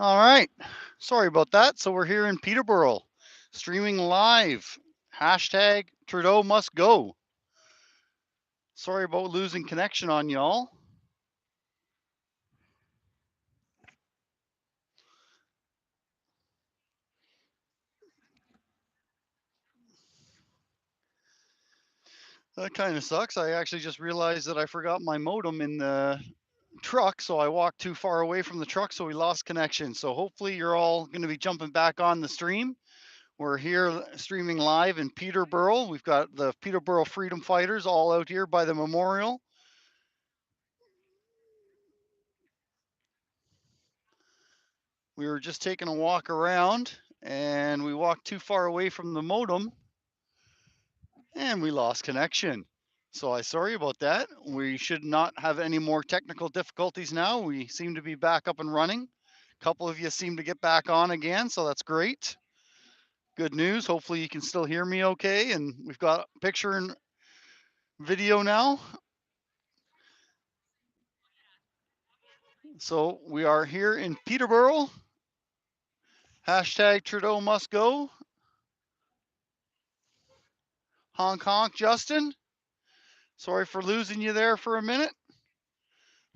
All right. Sorry about that. So we're here in Peterborough, streaming live. Hashtag Trudeau must go. Sorry about losing connection on y'all. That kind of sucks. I actually just realized that I forgot my modem in the truck, so I walked too far away from the truck, so we lost connection. So hopefully you're all going to be jumping back on the stream. We're here streaming live in Peterborough. We've got the Peterborough Freedom Fighters all out here by the memorial. We were just taking a walk around and we walked too far away from the modem and we lost connection. So I sorry about that. We should not have any more technical difficulties now. We seem to be back up and running. A couple of you seem to get back on again, so that's great. Good news. Hopefully you can still hear me okay, and we've got picture and video now. So we are here in Peterborough. Hashtag Trudeau must go. Honk honk, Justin. Sorry for losing you there for a minute.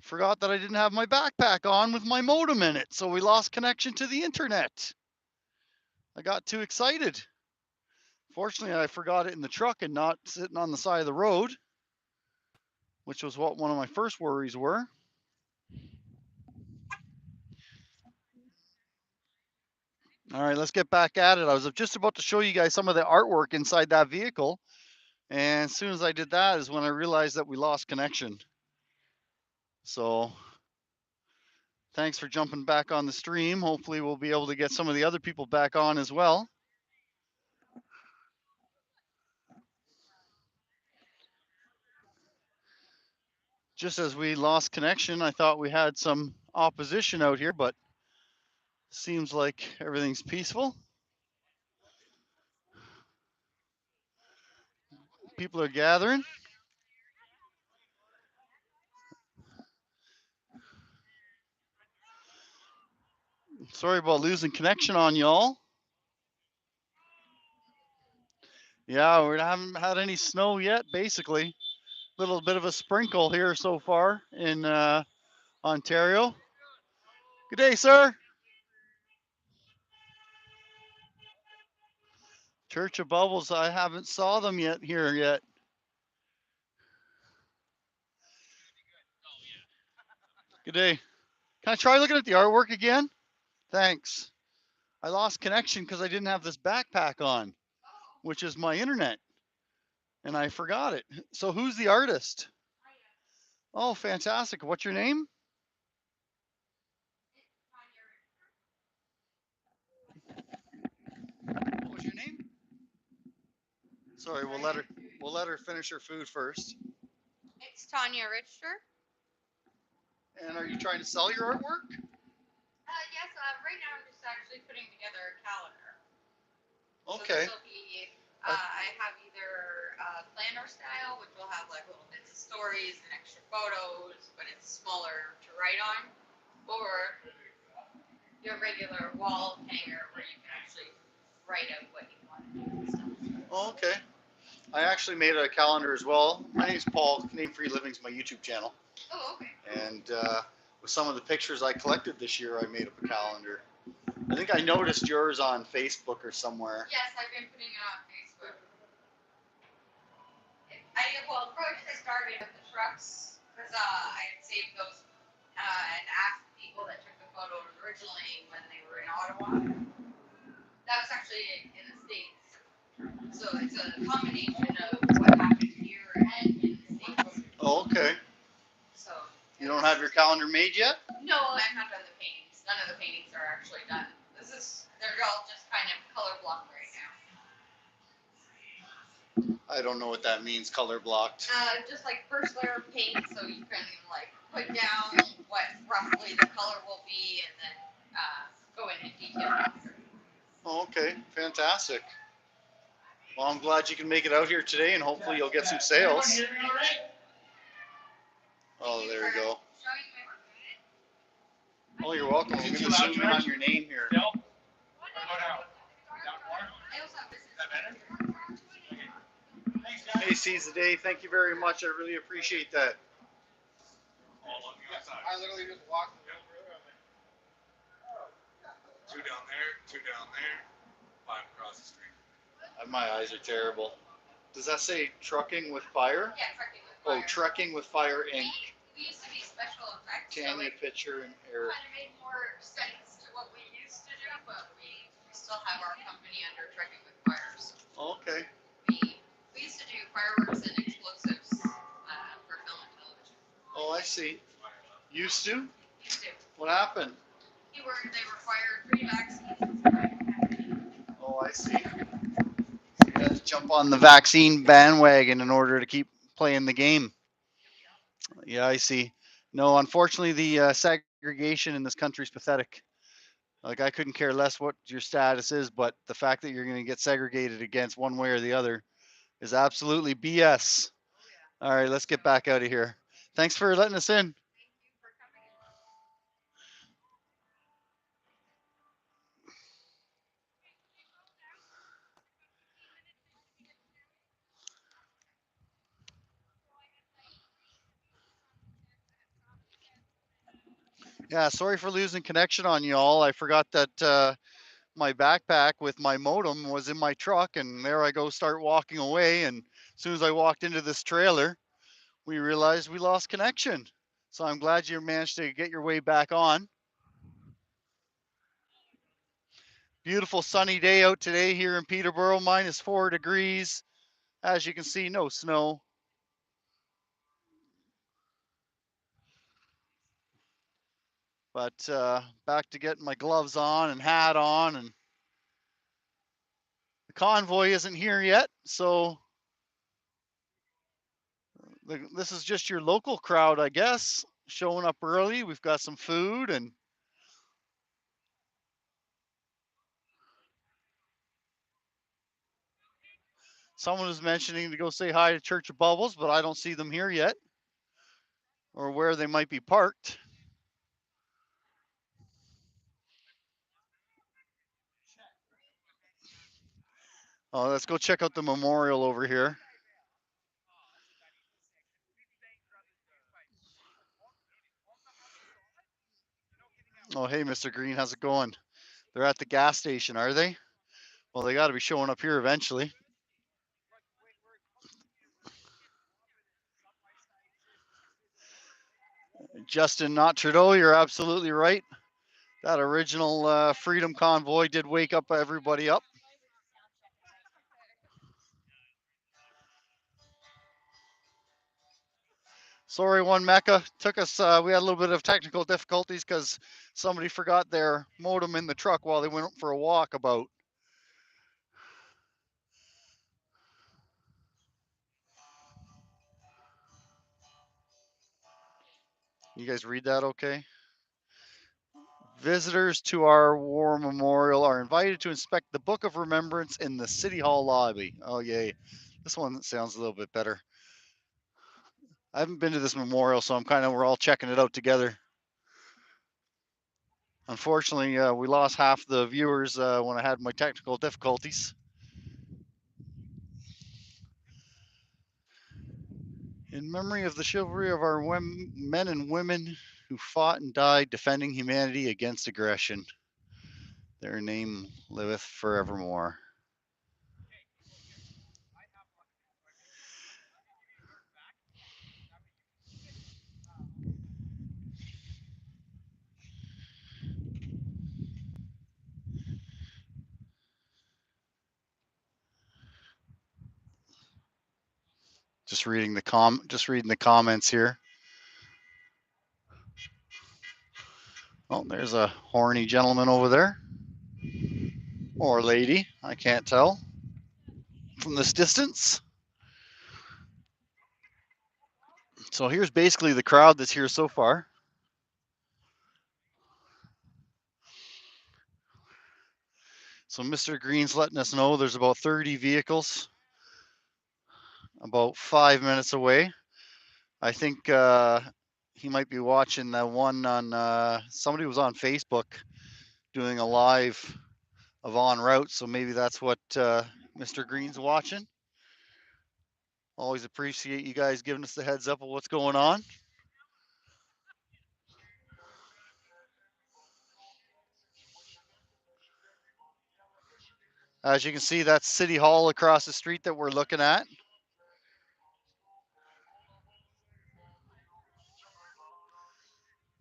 Forgot that I didn't have my backpack on with my modem in it, so we lost connection to the internet. I got too excited. Fortunately, I forgot it in the truck and not sitting on the side of the road, which was what one of my first worries were. All right, let's get back at it. I was just about to show you guys some of the artwork inside that vehicle, and as soon as I did that is when I realized that we lost connection. So thanks for jumping back on the stream. Hopefully we'll be able to get some of the other people back on as well. Just as we lost connection, I thought we had some opposition out here, but seems like everything's peaceful. People are gathering. Sorry about losing connection on y'all. Yeah, we haven't had any snow yet, basically. Little bit of a sprinkle here so far in Ontario. Good day, sir. Church of Bubbles, I haven't saw them yet here yet. Good day. Can I try looking at the artwork again? Thanks. I lost connection because I didn't have this backpack on, which is my internet, and I forgot it. So who's the artist? Oh, fantastic. What's your name? What was your name? Sorry, we'll let her finish her food first. It's Tanya Richter. And are you trying to sell your artwork? Yes, right now I'm just actually putting together a calendar. Okay. So this will be, I have either planner style, which will have like little bits of stories and extra photos, but it's smaller to write on, or your regular wall hanger where you can actually write out what you want to do and stuff. Oh, okay. I actually made a calendar as well. My name's Paul. Canadian Free Living's my YouTube channel. Oh, okay. And with some of the pictures I collected this year, I made up a calendar. I think I noticed yours on Facebook or somewhere. Yes, I've been putting it on Facebook. Well, the project I started with the trucks because I had saved those and asked the people that took the photos originally when they were in Ottawa. That was actually in the States. So it's a combination of what happened here and in the States. Oh, okay. So you don't have your calendar made yet? No, I've not done the paintings. None of the paintings are actually done. They're all just kind of color blocked right now. I don't know what that means, color blocked. Just like first layer of paint, so you can like put down what roughly the color will be, and then go in detail after. Oh, okay, fantastic. Well, I'm glad you can make it out here today, and hopefully you'll get some sales. Oh, there you go. Oh, you're welcome. I'm going to zoom in on your name here. Hey, seize the day. Thank you very much. I really appreciate that. I literally just walked. Two down there, 5 across the street. My eyes are terrible. Does that say trucking with fire? Yeah, trekking with fire. Oh, trekking with fire Inc. We used to be special effects. Tanya, so picture, and Eric. Kind of made more sense to what we used to do, but we still have our company under trekking with fires. Okay. We used to do fireworks and explosives for film and television. Oh, I see. Used to? Used to. What happened? They required 3 vaccines. Oh, I see. So you had to jump on the vaccine bandwagon in order to keep playing the game. Yeah, I see. No, unfortunately, the segregation in this country is pathetic. Like, I couldn't care less what your status is, but the fact that you're going to get segregated against one way or the other is absolutely BS. All right, let's get back out of here. Thanks for letting us in. Yeah, sorry for losing connection on you all. I forgot that my backpack with my modem was in my truck, and there I go, start walking away. And as soon as I walked into this trailer, we realized we lost connection. So I'm glad you managed to get your way back on. Beautiful sunny day out today here in Peterborough, -4 degrees. As you can see, no snow. But back to getting my gloves on and hat on, and the convoy isn't here yet, so this is just your local crowd, I guess, showing up early. We've got some food, and someone was mentioning to go say hi to Church of Bubbles, but I don't see them here yet, or where they might be parked. Oh, let's go check out the memorial over here. Oh, hey, Mr. Green, how's it going? They're at the gas station, are they? Well, they got to be showing up here eventually. Justin, not Trudeau, you're absolutely right. That original Freedom Convoy did wake up everybody up. Sorry, one Mecca. Took us, we had a little bit of technical difficulties because somebody forgot their modem in the truck while they went for a walkabout. You guys read that okay? Visitors to our war memorial are invited to inspect the Book of Remembrance in the City Hall lobby. Oh, yay. This one sounds a little bit better. I haven't been to this memorial, so we're all checking it out together. Unfortunately, we lost half the viewers when I had my technical difficulties. In memory of the chivalry of our men and women who fought and died defending humanity against aggression, their name liveth forevermore. Just reading the comments here. Oh, there's a horny gentleman over there. Or lady, I can't tell from this distance. So here's basically the crowd that's here so far. So Mr. Green's letting us know there's about 30 vehicles about 5 minutes away. I think he might be watching the one on somebody was on Facebook doing a live of en route, so maybe that's what Mr. Green's watching. Always appreciate you guys giving us the heads up of what's going on. As you can see, that's City Hall across the street that we're looking at.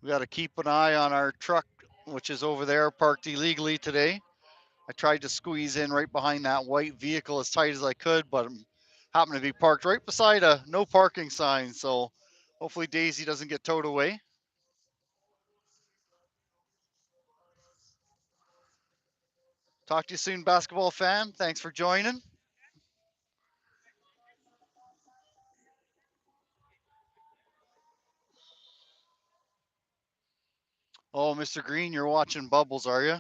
We got to keep an eye on our truck, which is over there parked illegally today. I tried to squeeze in right behind that white vehicle as tight as I could, but I'm happened to be parked right beside a no parking sign. So hopefully Daisy doesn't get towed away. Talk to you soon, basketball fan. Thanks for joining. Oh, Mr. Green, you're watching Bubbles, are you?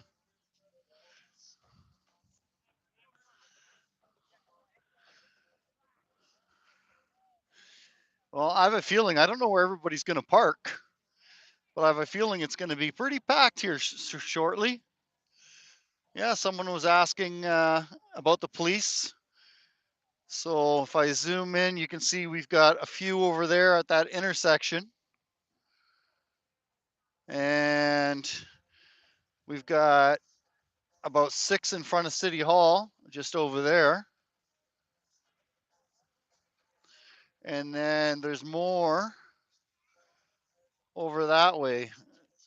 Well, I have a feeling, I don't know where everybody's going to park, but I have a feeling it's going to be pretty packed here shortly. Yeah, someone was asking about the police. So if I zoom in, you can see we've got a few over there at that intersection. And we've got about 6 in front of City Hall, just over there. And then there's more over that way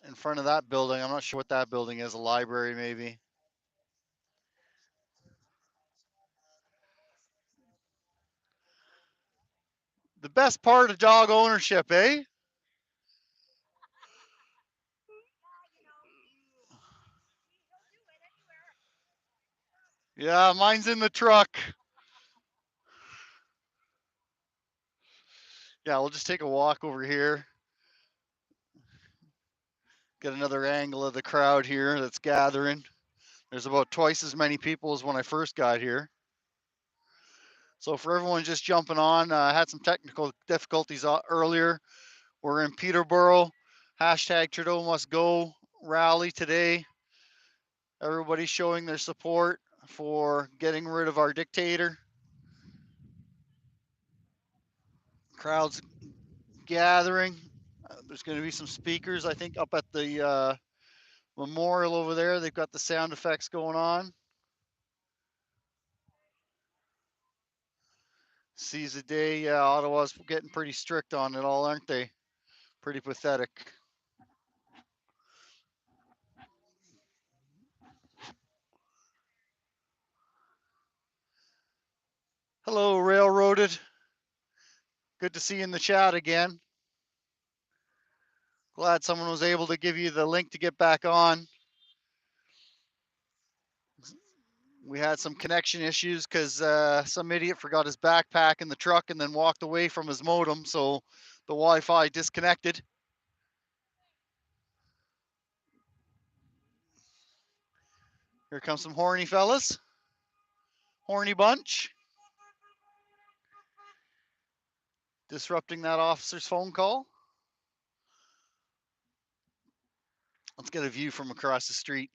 in front of that building. I'm not sure what that building is, a library maybe. The best part of dog ownership, eh? Yeah, mine's in the truck. Yeah, we'll just take a walk over here. Get another angle of the crowd here that's gathering. There's about twice as many people as when I first got here. So for everyone just jumping on, I had some technical difficulties earlier. We're in Peterborough. Hashtag Trudeau must go rally today. Everybody's showing their support for getting rid of our dictator. Crowds gathering. There's going to be some speakers, I think, up at the memorial over there. They've got the sound effects going on. Seize the day. Yeah, Ottawa's getting pretty strict on it all, aren't they? Pretty pathetic. Hello, Railroaded. Good to see you in the chat again. Glad someone was able to give you the link to get back on. We had some connection issues because some idiot forgot his backpack in the truck and then walked away from his modem, so the Wi-Fi disconnected. Here comes some horny fellas. Horny bunch. Disrupting that officer's phone call. Let's get a view from across the street.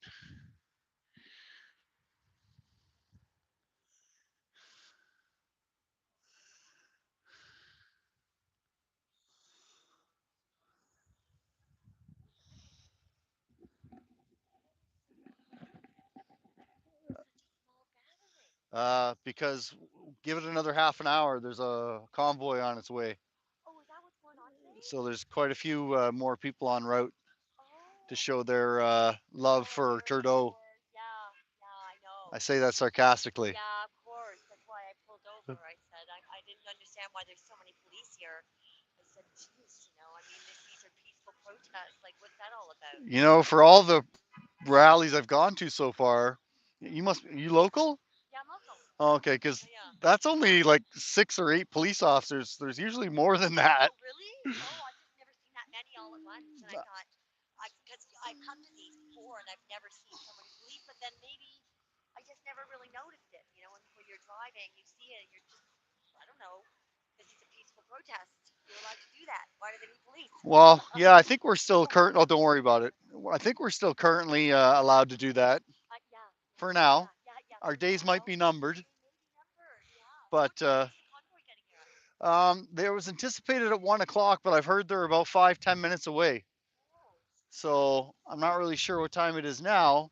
Because give it another half an hour, there's a convoy on its way. So there's quite a few more people en route to show their love for Trudeau. I say that sarcastically. Yeah, of course. That's why I pulled over. I said I didn't understand why there's so many police here. I said, geez, I mean, these are peaceful protests. Like, what's that all about? You know, for all the rallies I've gone to so far, you local? Yeah, I'm local. Oh, okay, because Yeah. that's only like 6 or 8 police officers. There's usually more than that. Oh, really? Oh, I've just never seen that many all at once. And I thought, because I've come to these before and I've never seen so many police, but then maybe I just never really noticed it. When you're driving, you see it, and you're just, I don't know, because it's a peaceful protest. you're allowed to do that. Why do they need police? Well, yeah, I think we're still current. Oh, don't worry about it. I think we're still currently allowed to do that Yeah, for now. yeah. Our For days might now, be numbered, they may be numbered. Yeah. What but time is the convoy getting here? there was anticipated at 1 o'clock, but I've heard they're about 5-10 minutes away. Oh, So I'm not really sure what time it is now,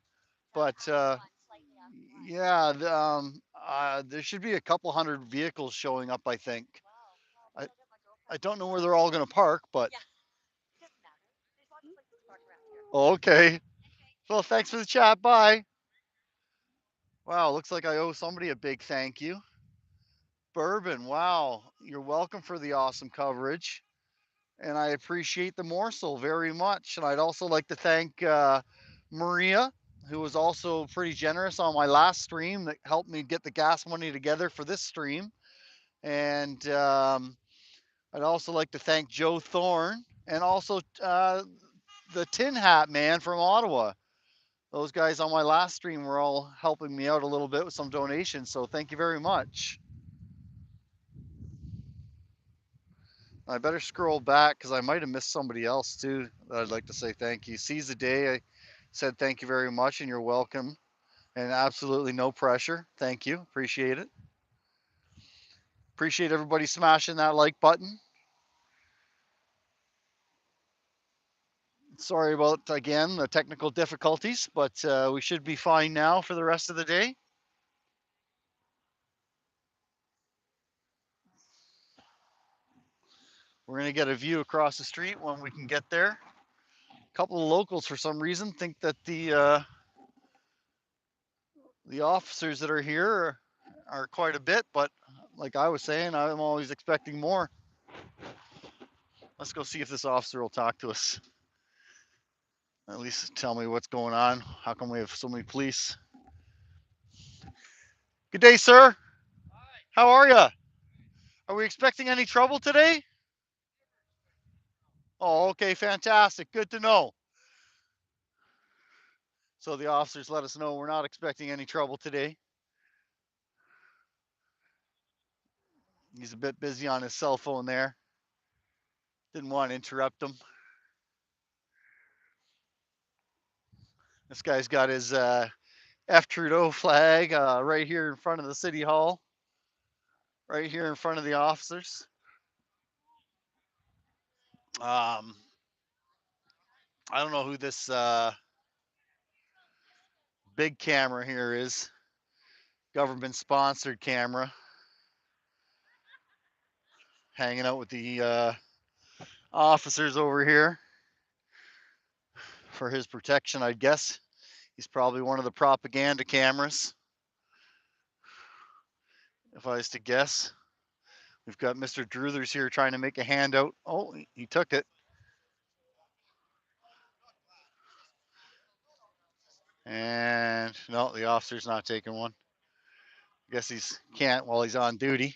it's but after one, slightly after one. yeah, there should be a couple hundred vehicles showing up. I think. Wow. Well, I maybe I'll get my I girlfriend to don't know come where along. they're all going to park, but Yeah. It doesn't matter. There's lots of places to park around here. okay. Anyway, Well, thanks so thanks for much. the chat. Bye. Wow, looks like I owe somebody a big thank you. Bourbon, wow, you're welcome for the awesome coverage. And I appreciate the morsel very much. And I'd also like to thank Maria, who was also pretty generous on my last stream that helped me get the gas money together for this stream. And I'd also like to thank Joe Thorne and also the Tin Hat Man from Ottawa. Those guys on my last stream were all helping me out a little bit with some donations. So thank you very much. I better scroll back because I might have missed somebody else too that I'd like to say thank you. Seize the day. I said thank you very much and you're welcome. And absolutely no pressure. Thank you. Appreciate it. Appreciate everybody smashing that like button. Sorry about, again, the technical difficulties, but we should be fine now for the rest of the day. We're going to get a view across the street when we can get there. A couple of locals, for some reason, think that the officers that are here are quite a bit, but like I was saying, I'm always expecting more. Let's go see if this officer will talk to us. At least tell me what's going on. How come we have so many police? Good day, sir. How are you? Are we expecting any trouble today? Oh, okay, fantastic. Good to know. So the officers let us know we're not expecting any trouble today. He's a bit busy on his cell phone there. Didn't want to interrupt him. This guy's got his F. Trudeau flag right here in front of the city hall, right here in front of the officers. I don't know who this big camera here is. Government sponsored camera. Hanging out with the officers over here for his protection, I guess. He's probably one of the propaganda cameras, if I was to guess. We've got Mr. Druthers here trying to make a handout. Oh, he took it. And no, the officer's not taking one. I guess he's can't while he's on duty.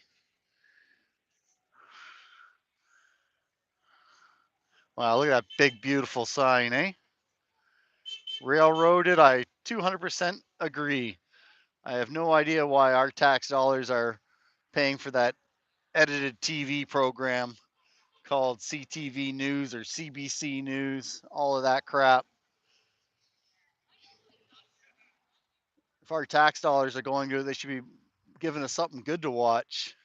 Wow, look at that big, beautiful sign, eh? Railroaded, I 200% agree. I have no idea why our tax dollars are paying for that edited TV program called CTV News or CBC News, all of that crap. If our tax dollars are going to it, they should be giving us something good to watch.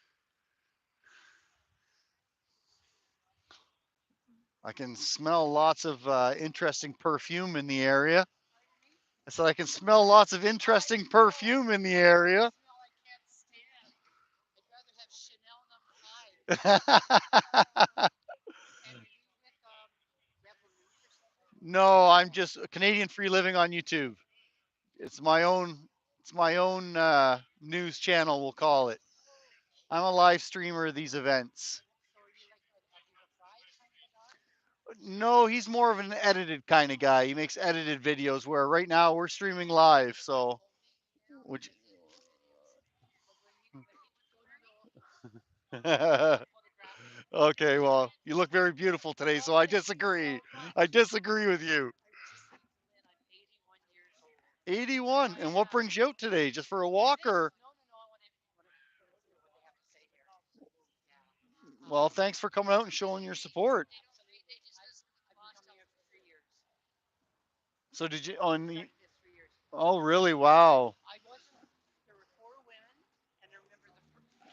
I can smell lots of interesting perfume in the area. I said I can smell lots of interesting perfume in the area. No, I'm just a Canadian Free Living on YouTube. It's my own. It's my own news channel. We'll call it. I'm a live streamer of these events. No, he's more of an edited kind of guy. He makes edited videos. Where right now we're streaming live. So, would you... Okay, well, you look very beautiful today, so I disagree. I disagree with you. 81. And what brings you out today? Just for a walk or? Well, thanks for coming out and showing your support. So they just I've been lost coming out out for for 3 years. So did you I've on been the? tracking this 3 years. Oh, really? Wow. I wasn't. There were 4 women, and I remember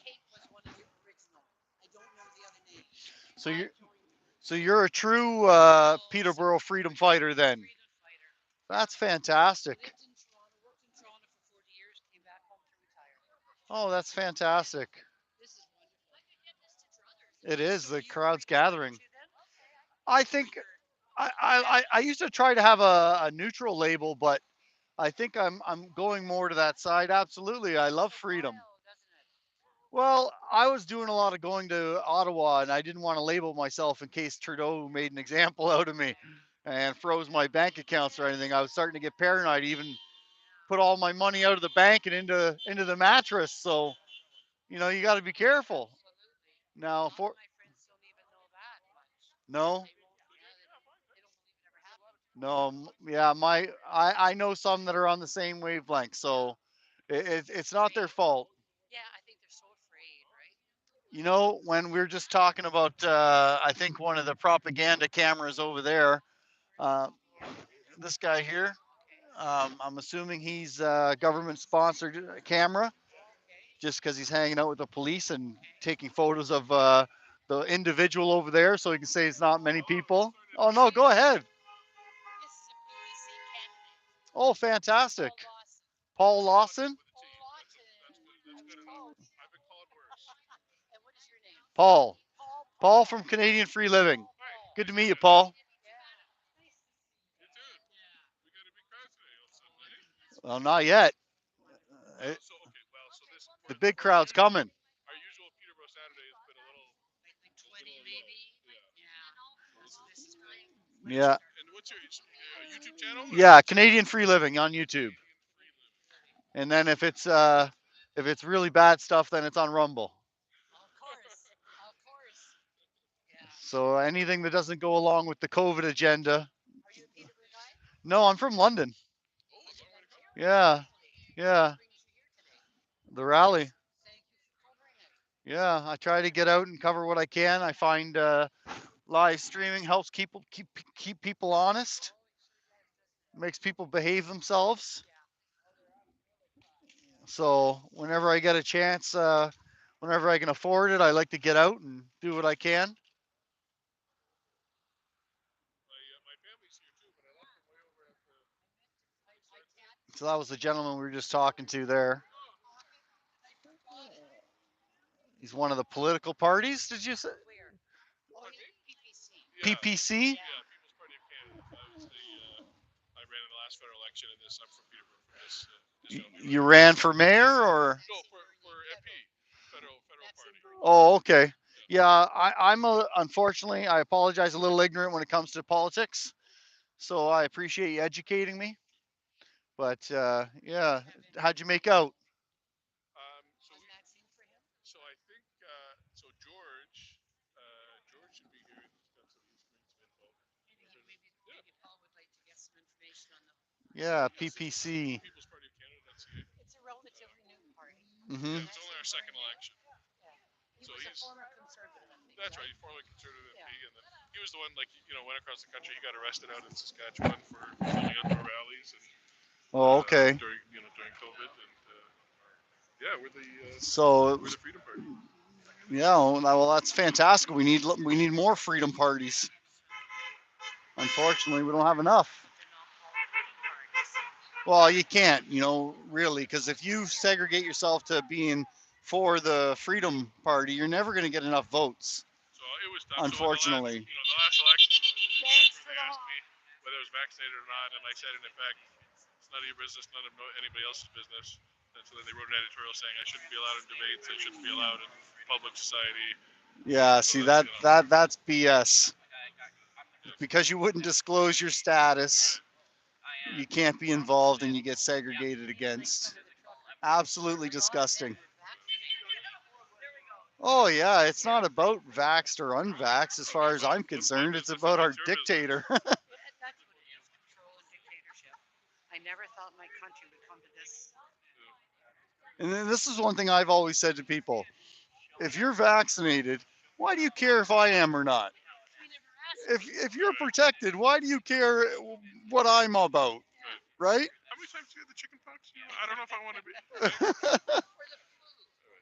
Kate was one of the original. I don't know the other names. So I you joined. so you're a true Peterborough freedom fighter True then. freedom fighter. That's fantastic. Lived in Toronto, worked in Toronto for 40 years, came back home to retire. Oh, that's fantastic. This is wonderful. It is So the you crowd's freedom fighter gathering. too then? I Or think you're I used to try to have a neutral label, but I think I'm going more to that side. Absolutely, I love so freedom. wild, doesn't it? Well, I was doing a lot of going to Ottawa, and I didn't want to label myself in case Trudeau made an example out of me and froze my bank accounts or anything. I was starting to get paranoid, even put all my money out of the bank and into the mattress. So you got to be careful. Absolutely. A Now, lot of for my friends don't even know that much. no, They won't. Yeah, they don't believe it ever happened. no, yeah, I know some that are on the same wavelength, so it's not their Afraid. fault. Yeah, I think they're so afraid, right? When we were just talking about, I think one of the propaganda cameras over there, uh, this guy here, Okay. I'm assuming he's a government sponsored camera Okay. just because he's hanging out with the police and Okay. taking photos of the individual over there so he can say it's not many people. Oh, no, This go ahead. this is a PPC candidate, Oh, fantastic. Paul Lawson. Paul Lawson? Paul Lawson. I was close. I've been called worse. And what is your name? Paul. Paul Paul. from Canadian Free Living. Hi. Paul. Good to meet you, Paul. Yeah. Nice to see you. You too. Yeah. We got a big crowd today all of a sudden, eh? Well, not yet. Well, so okay. Well, so this The for big our crowd's usual coming. Peterborough Saturday has been a Like 20 little low. maybe. Yeah. Yeah. So this is great. When did you Yeah. start? And what's your YouTube channel or Yeah, what's Canadian Free Living on YouTube. Canadian Free Living? And then if it's really bad stuff, then it's on Rumble. Of course. Of course. Yeah. So anything that doesn't go along with the COVID agenda. Are you a Peterborough guy? No, I'm from London. Oh, a long way to go. Yeah, Lovely. What yeah. brings you here today? The rally. Thank you for covering it. Yeah, I try to get out and cover what I can. I find live streaming helps keep people honest, Oh, it sure does, doesn't it? makes people behave themselves. Yeah. So whenever I get a chance, whenever I can afford it, I like to get out and do what I can. My family's here too, but I left them way over at the I starts here. can't. So that was the gentleman we were just talking to there. I forgot it. He's one of the political parties. Did you say Where? Oh, Pardon me? PPC. Yeah. PPC? Yeah. Yeah, People's Party of Canada. I ran in the last federal election in this. I'm from Peterborough from this gentleman You right here. ran for mayor or? No, for MP, federal That's in party. British Oh, Columbia. okay. Yeah, unfortunately, I apologize, a little ignorant when it comes to politics. So I appreciate you educating me. But yeah, how'd you make out? So Was we Maxine for him? so I think so George should be here. He's got some info. Yeah. Maybe Paul would like to get some information on them. Yeah, Yes, it's PPC. People's Party of Canada.ca. It's a relatively new party. Hmm. Yeah, it's only our second election. Yeah. He So was a he's former conservative, I think, that's right. right? He's formerly conservative Yeah. MP, and then he was the one went across the country. He got arrested out in Saskatchewan for holding outdoor rallies and Oh, okay. during COVID, and yeah, So we're the Freedom Party. yeah, well, that's fantastic. We need more freedom parties. Unfortunately, we don't have enough. But they're not political parties. Well, you can't, really, because if you segregate yourself to being for the Freedom Party, you're never going to get enough votes. So it was tough. So Unfortunately. the last election, Thanks for they the asked me whether I was vaccinated or not, and I said, in effect, it's none of your business, none of anybody else's business. And so then they wrote an editorial saying I shouldn't be allowed in debates, I shouldn't be allowed in public society. Yeah, So see that's that's BS. yeah. Because you wouldn't disclose your status, you can't be involved and you get segregated against. Absolutely disgusting. Oh yeah, it's not about vaxxed or unvaxxed as far as I'm concerned. It's about our dictator. That's what it is, control and dictatorship. I never thought my country would come to this. And then this is one thing I've always said to people. If you're vaccinated, Why do you care if I am or not? We never asked. If you're protected, why do you care what I'm about, right? How many times do you have the chicken pox? You know, I don't know if I want to be. Or the flu.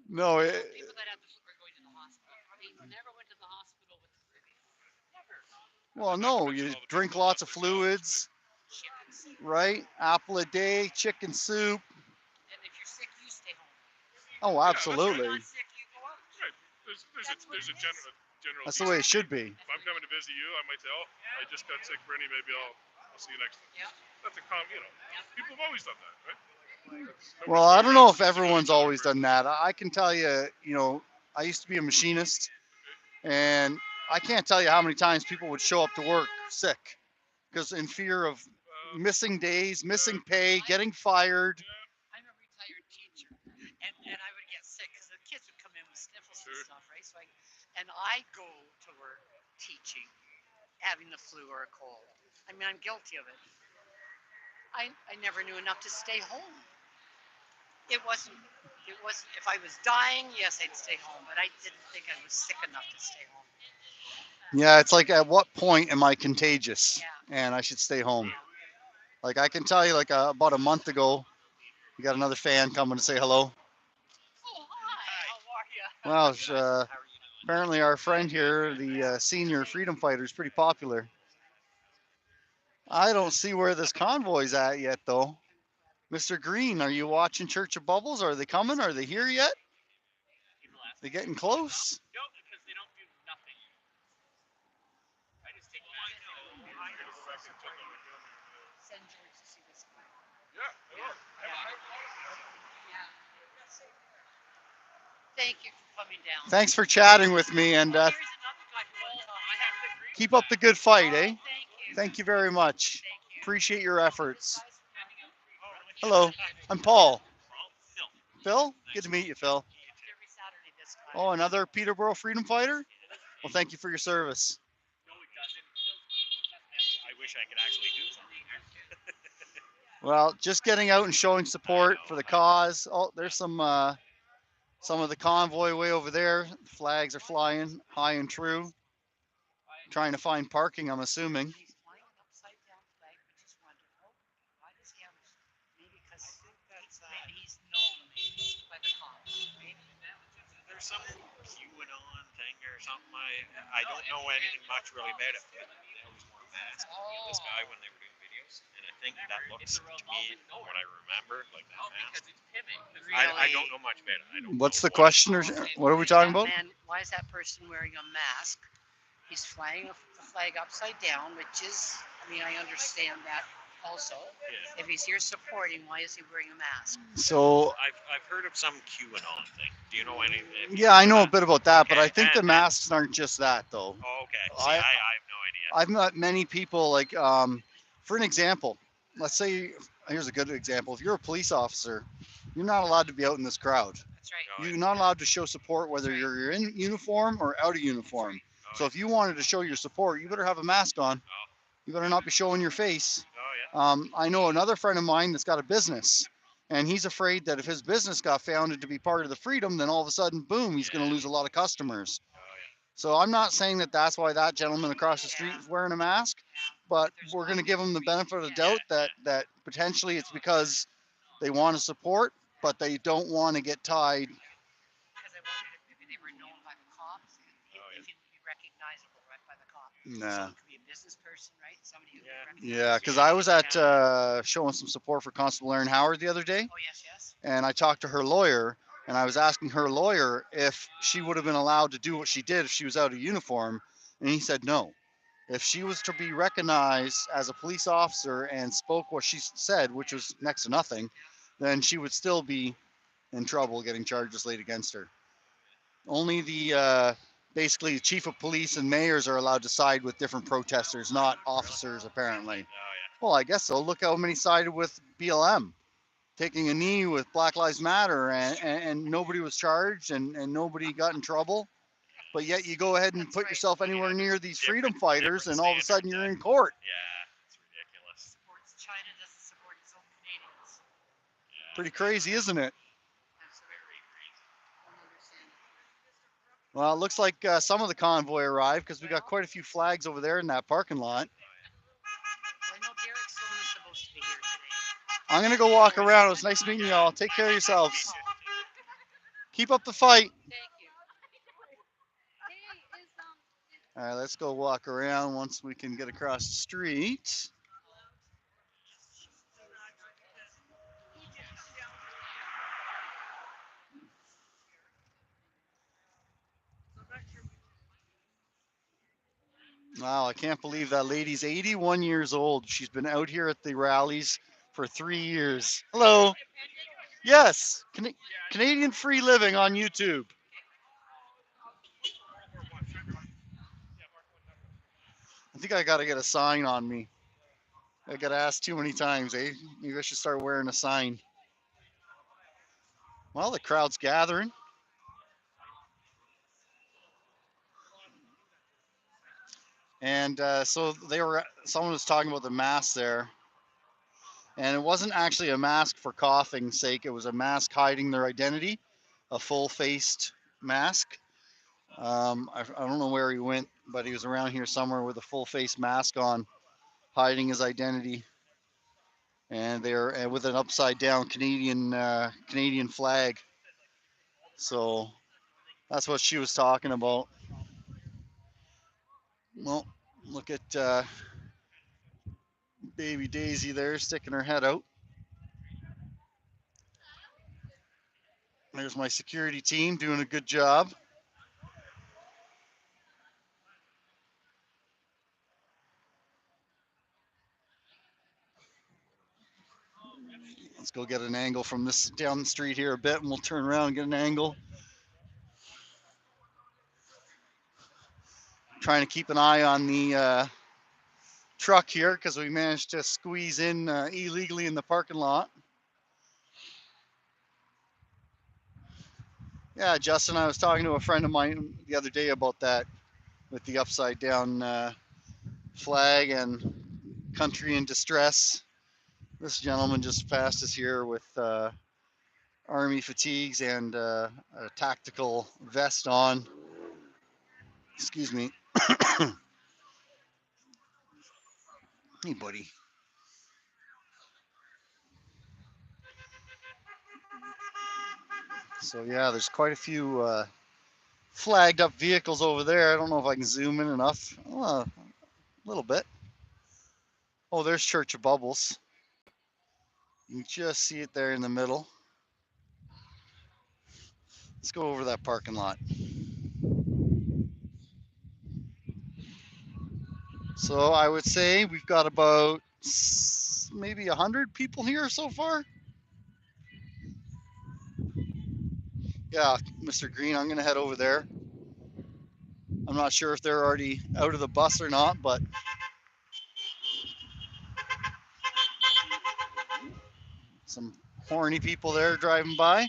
No, People that have the flu are going to the hospital. They never went to the hospital with the flu. Never. well, Not to no, mention you all the drink people who lots left of this house, right? fluids, Chicken soup. right? Apple a day, chicken soup. And if you're sick, you stay home. Oh, Yeah, that's If right. you're absolutely. not sick, you go out. Right. There's a general That's the way it decency. should be. If I'm coming to visit you, I might say, oh, I just got sick, Bernie. Maybe I'll see you next time. Yeah. That's a common, you know. People have always done that, right? Well, I don't know if everyone's always done that. I can tell you, I used to be a machinist, and I can't tell you how many times people would show up to work sick because in fear of missing days, missing pay, getting fired. I'm a retired teacher, and I would get sick because the kids would come in with sniffles and Sure. stuff, right? So I go to work teaching, having the flu or a cold. I mean, I'm guilty of it. I never knew enough to stay home. It wasn't. It wasn't. If I was dying, yes, I'd stay home, but I didn't think I was sick enough to stay home. Yeah, it's like at what point am I contagious Yeah. and I should stay home? Like I can tell you, like about a month ago, we got another fan coming to say hello. Oh, hi. How are you? Well, apparently our friend here, the senior freedom fighter, is pretty popular. I don't see where this convoy's at yet, though. Mr. Green, are you watching Church of Bubbles? Are they coming? Are they here yet? They getting close? No, because they don't do nothing. I just take my send George to see this guy. Yeah. Yeah. Thank you for coming down. Thanks for chatting with me, and Here's another guy. Well, I have to agree. keep up the good fight, eh? Thank you. Thank you very much. Thank you. Appreciate your efforts. Guys are coming out. Hello, I'm Paul. Phil. Phil? Good to meet you, Phil. Every Saturday this guy. Oh, another Peterborough freedom fighter? Well, thank you for your service. No, it doesn't. I wish I could actually do something. Well, just getting out and showing support for the cause. Oh, there's some of the convoy way over there. The flags are flying high and true. Trying to find parking, I'm assuming. He's flying an upside down flag, which is wonderful. Why does he have maybe because maybe he's known by the cops, maybe. There's some QAnon thing or something. I don't know anything much really about it, but they always wore a mask. This guy when they were doing videos, and I think that looks to me, from what I remember, like that mask. I don't know much about it. I don't What's know the question, or what are we talking about? Man, why is that person wearing a mask? He's flying the flag upside down, which is, I mean, I understand that also. Yeah. If he's here supporting, why is he wearing a mask? So, I've heard of some QAnon thing. Do you know anything? yeah, I know a bit about that, but Okay, I think the and- masks aren't just that, though. Oh, okay. See, I- I have no idea. I've met many people, like, for an example, let's say, here's a good example. If you're a police officer, you're not allowed to be out in this crowd. That's right. Oh, You're not allowed to show support whether you're in uniform or out of uniform. Oh, So if you wanted to show your support, you better have a mask on. You better not be showing your face. Oh, yeah. I know another friend of mine that's got a business, and he's afraid that if his business got founded to be part of the freedom, then all of a sudden, boom, he's going to lose a lot of customers. Oh, yeah. So I'm not saying that that's why that gentleman across the street is wearing a mask, but we're going to give him the benefit of the doubt that potentially it's because they want to support, but they don't want to get tied. Because I wondered if maybe they were known by the cops, if he would be recognizable, right, by the cop. Nah. Someone could be a business person, right? Somebody who Yeah. would recognize. Yeah, because I was at showing some support for Constable Erin Howard the other day, Oh, yes, yes. and I talked to her lawyer, and I was asking her lawyer if she would have been allowed to do what she did if she was out of uniform, and he said no. If she was to be recognized as a police officer and spoke what she said, which was next to nothing, then she would still be in trouble getting charges laid against her. Only the basically the chief of police and mayors are allowed to side with different protesters, not officers apparently. Oh, yeah. Well, I guess so. Look how many sided with BLM, taking a knee with Black Lives Matter, and nobody was charged and nobody got in trouble. But yet you go ahead and put yourself anywhere near these freedom fighters, and all of a sudden you're in court. Yeah, it's ridiculous. Supports China, doesn't support its own Canadians. Yeah. Pretty crazy, isn't it? That's very crazy. I don't understand. Well, it looks like some of the convoy arrived because we got quite a few flags over there in that parking lot. I know Derek Sloan is supposed to be here today. I'm going to go walk around. It was nice meeting you all. Take care of yourselves. Keep up the fight. Thank you. All right, let's go walk around once we can get across the street. Wow, I can't believe that lady's 81 years old. She's been out here at the rallies for 3 years. Hello. Yes, Canadian Free Living on YouTube. I think I got to get a sign on me. I got asked too many times, eh? Maybe I should start wearing a sign. Well, the crowd's gathering. And so someone was talking about the mask there. And it wasn't actually a mask for coughing's sake. It was a mask hiding their identity, a full-faced mask. I don't know where he went, but he was around here somewhere with a full-face mask on, hiding his identity. And they're with an upside-down Canadian flag. So that's what she was talking about. Well, look at baby Daisy there sticking her head out. There's my security team doing a good job. Let's go get an angle from this down the street here a bit, and we'll turn around and get an angle. Trying to keep an eye on the truck here because we managed to squeeze in illegally in the parking lot. Yeah, Justin, I was talking to a friend of mine the other day about that with the upside down flag and country in distress. This gentleman just passed us here with army fatigues and a tactical vest on. Excuse me. Hey, buddy. So yeah, there's quite a few flagged up vehicles over there. I don't know if I can zoom in enough. A little bit. Oh, there's Church of Bubbles. You can just see it there in the middle. Let's go over that parking lot. So I would say we've got about maybe 100 people here so far. Yeah, Mr. Green, I'm gonna head over there. I'm not sure if they're already out of the bus or not, but some horny people there driving by.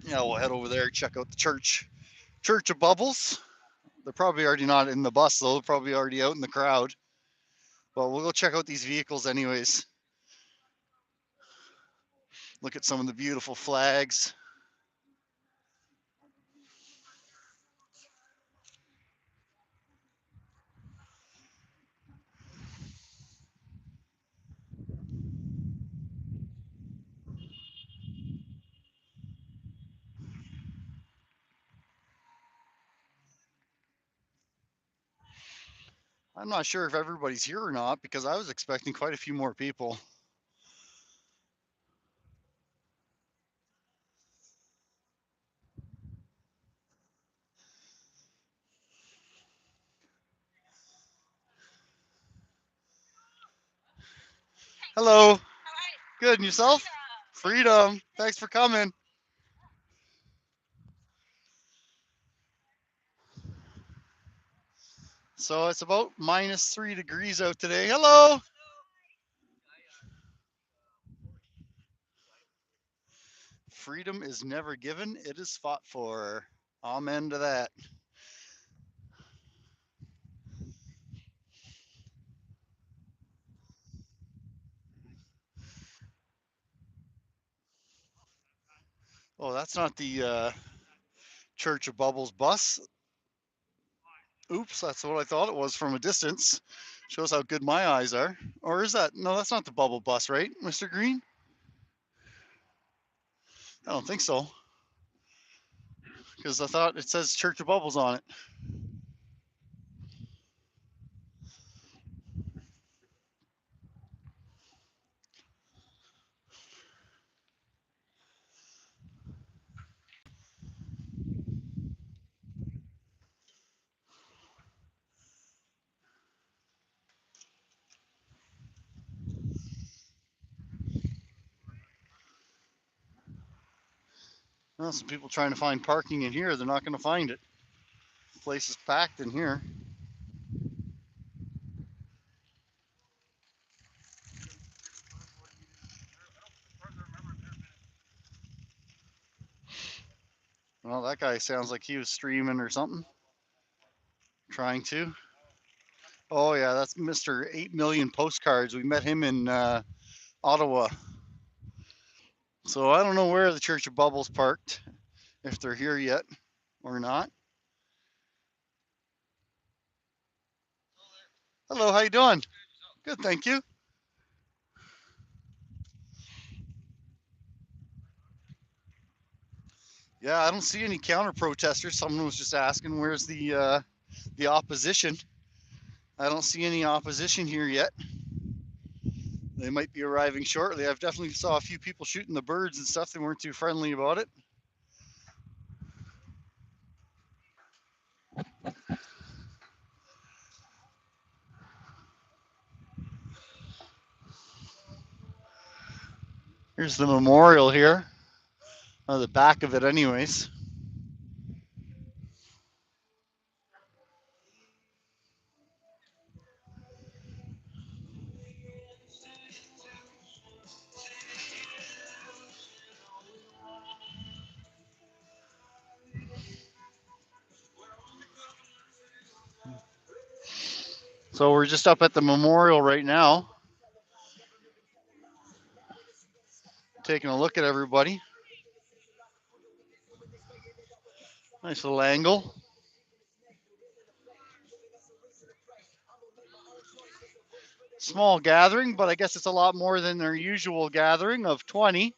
Yeah, we'll head over there, check out the Church of Bubbles. They're probably already not in the bus though, they're probably already out in the crowd. But we'll go check out these vehicles anyways. Look at some of the beautiful flags. I'm not sure if everybody's here or not because I was expecting quite a few more people. Hello. Good, and yourself? Freedom. Thanks for coming. So it's about -3 degrees out today. Hello. Freedom is never given, it is fought for. Amen to that. Oh, that's not the Church of Bubbles bus. Oops, that's what I thought it was from a distance. Shows how good my eyes are. Or is that? No, that's not the bubble bus, right, Mr. Green? I don't think so. Because I thought it says Church of Bubbles on it. Well, some people trying to find parking in here, they're not going to find it. The place is packed in here. Well, that guy sounds like he was streaming or something. Trying to. Oh, yeah, that's Mr. 8 million postcards. We met him in Ottawa. So I don't know where the Church of Bubbles parked, if they're here yet or not. Hello, how you doing? Good, thank you. Yeah, I don't see any counter protesters. Someone was just asking where's the opposition. I don't see any opposition here yet. They might be arriving shortly. I've definitely saw a few people shooting the birds and stuff. They weren't too friendly about it. Here's the memorial here. The back of it anyways. So we're just up at the memorial right now, taking a look at everybody. Nice little angle. Small gathering, but I guess it's a lot more than their usual gathering of 20.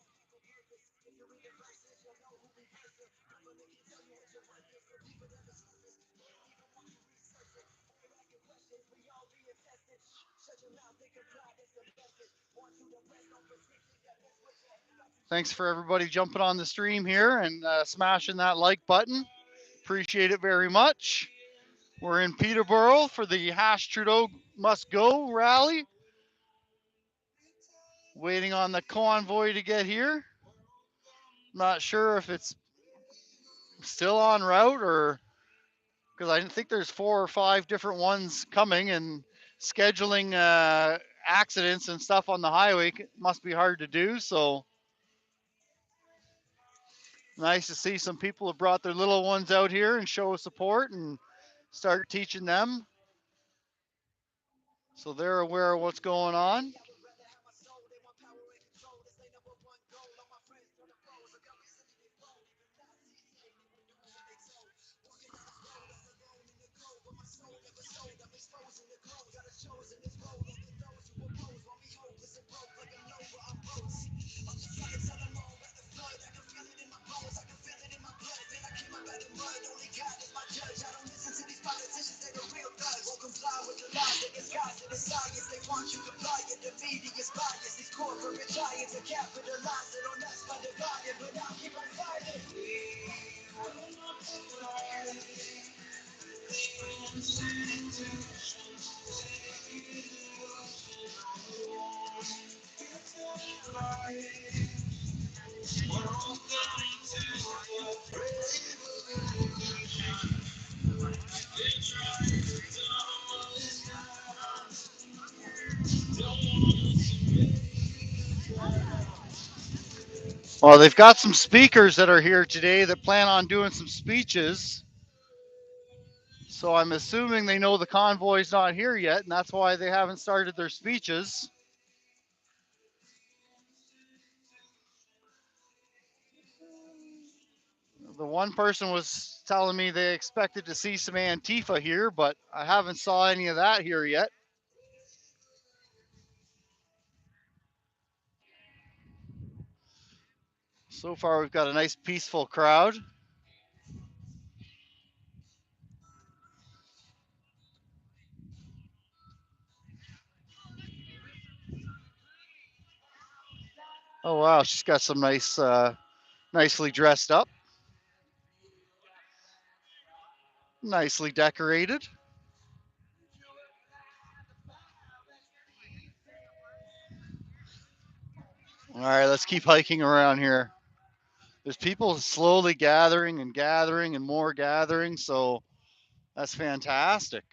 Thanks for everybody jumping on the stream here and smashing that like button. Appreciate it very much. We're in Peterborough for the Hash Trudeau Must Go rally. Waiting on the convoy to get here. Not sure if it's still en route or because I think there's 4 or 5 different ones coming, and scheduling accidents and stuff on the highway must be hard to do. So nice to see some people have brought their little ones out here and show support and start teaching them so they're aware of what's going on. Well, they've got some speakers that are here today that plan on doing some speeches. So I'm assuming they know the convoy's not here yet, and that's why they haven't started their speeches. The one person was telling me they expected to see some Antifa here, but I haven't saw any of that here yet. So far, we've got a nice peaceful crowd. Oh wow, she's got some nicely dressed up, nicely decorated. All right, let's keep hiking around here. There's people slowly gathering and more gathering, so that's fantastic.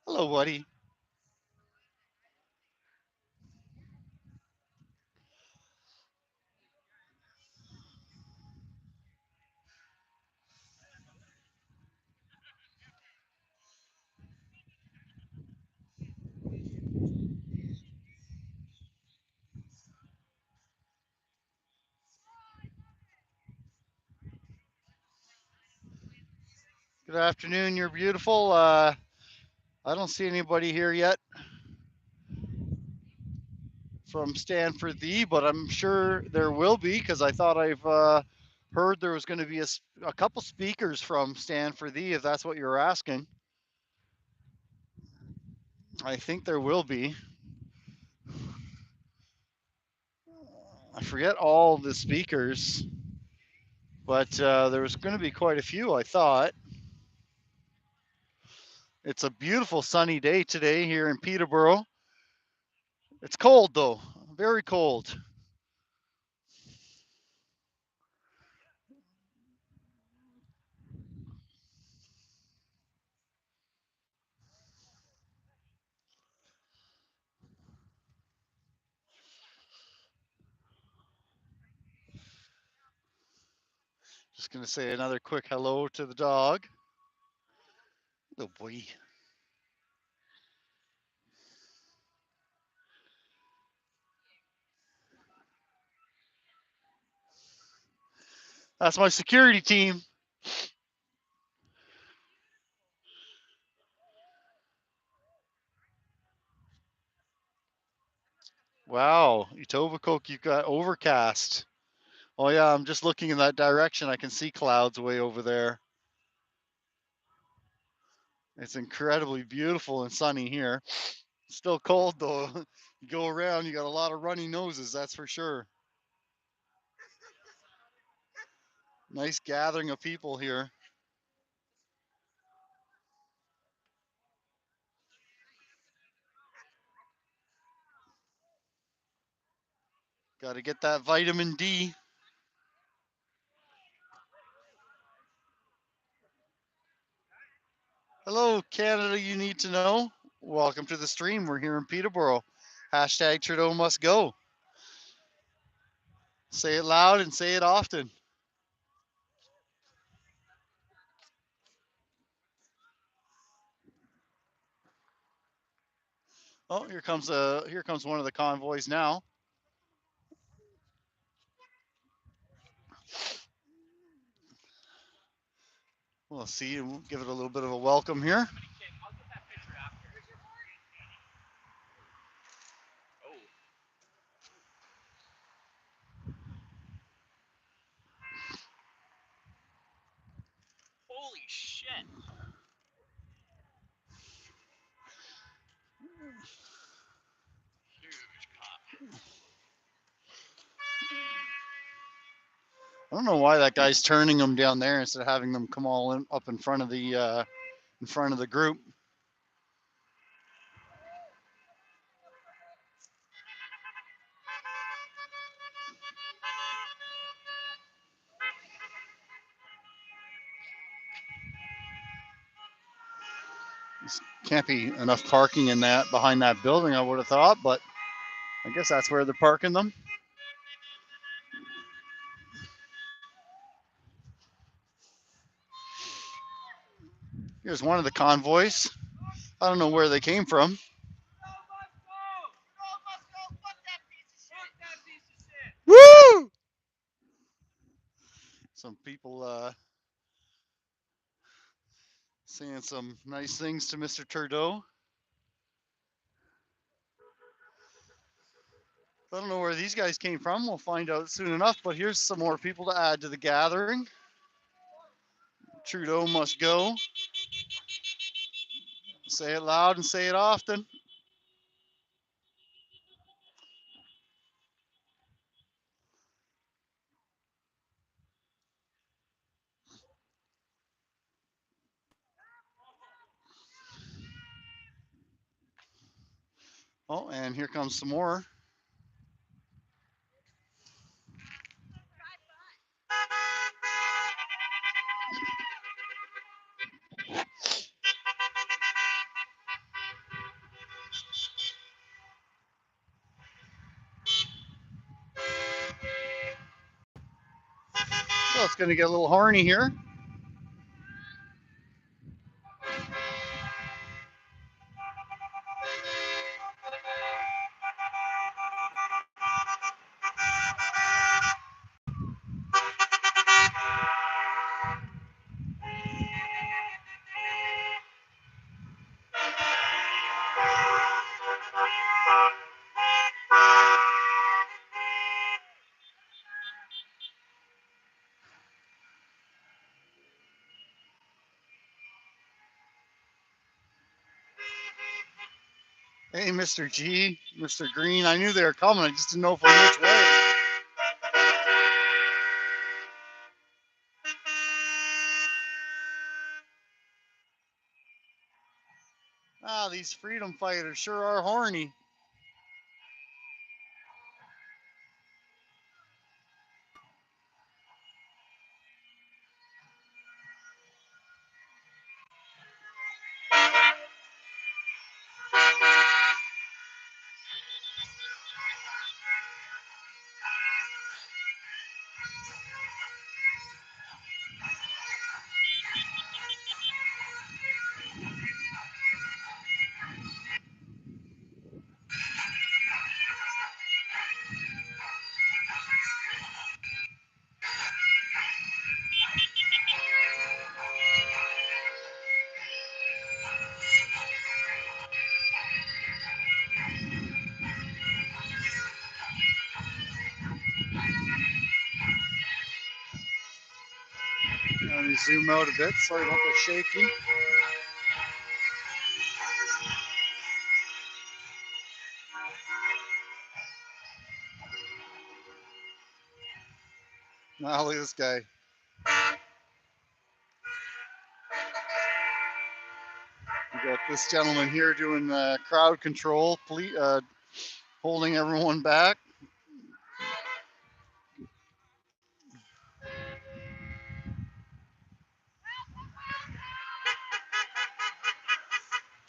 Hello, Woody. Good afternoon. You're beautiful. I don't see anybody here yet from Stanford the, but I'm sure there will be because I thought I've heard there was going to be a couple speakers from Stanford the, if that's what you're asking. I think there will be. I forget all the speakers, but there was going to be quite a few, I thought. It's a beautiful sunny day today here in Peterborough. It's cold though, very cold. Just going to say another quick hello to the dog. Little boy. That's my security team. Wow, Etobicoke, you've got overcast. Oh yeah, I'm just looking in that direction. I can see clouds way over there. It's incredibly beautiful and sunny here. Still cold though. You go around, you got a lot of runny noses, that's for sure. Nice gathering of people here. Got to get that vitamin D. Hello, Canada, you need to know. Welcome to the stream. We're here in Peterborough. Hashtag Trudeau must go. Say it loud and say it often. Oh, here comes one of the convoys now. We'll see and we'll give it a little bit of a welcome here. Holy shit! Huge pop. I don't know why that guy's turning them down there instead of having them come all up in front of the group. Can't be enough parking in that behind that building, I would have thought, but I guess that's where they're parking them. Here's one of the convoys. I don't know where they came from. Woo! Some people saying some nice things to Mr. Trudeau. I don't know where these guys came from. We'll find out soon enough. But here's some more people to add to the gathering. Trudeau must go. Say it loud and say it often. Oh, and here comes some more. So it's going to get a little horny here. Hey, Mr. G, Mr. Green. I knew they were coming. I just didn't know from which way. Ah, these freedom fighters sure are horny. Let me zoom out a bit. Sorry about the shaking. Now look at this guy. We got this gentleman here doing crowd control, holding everyone back.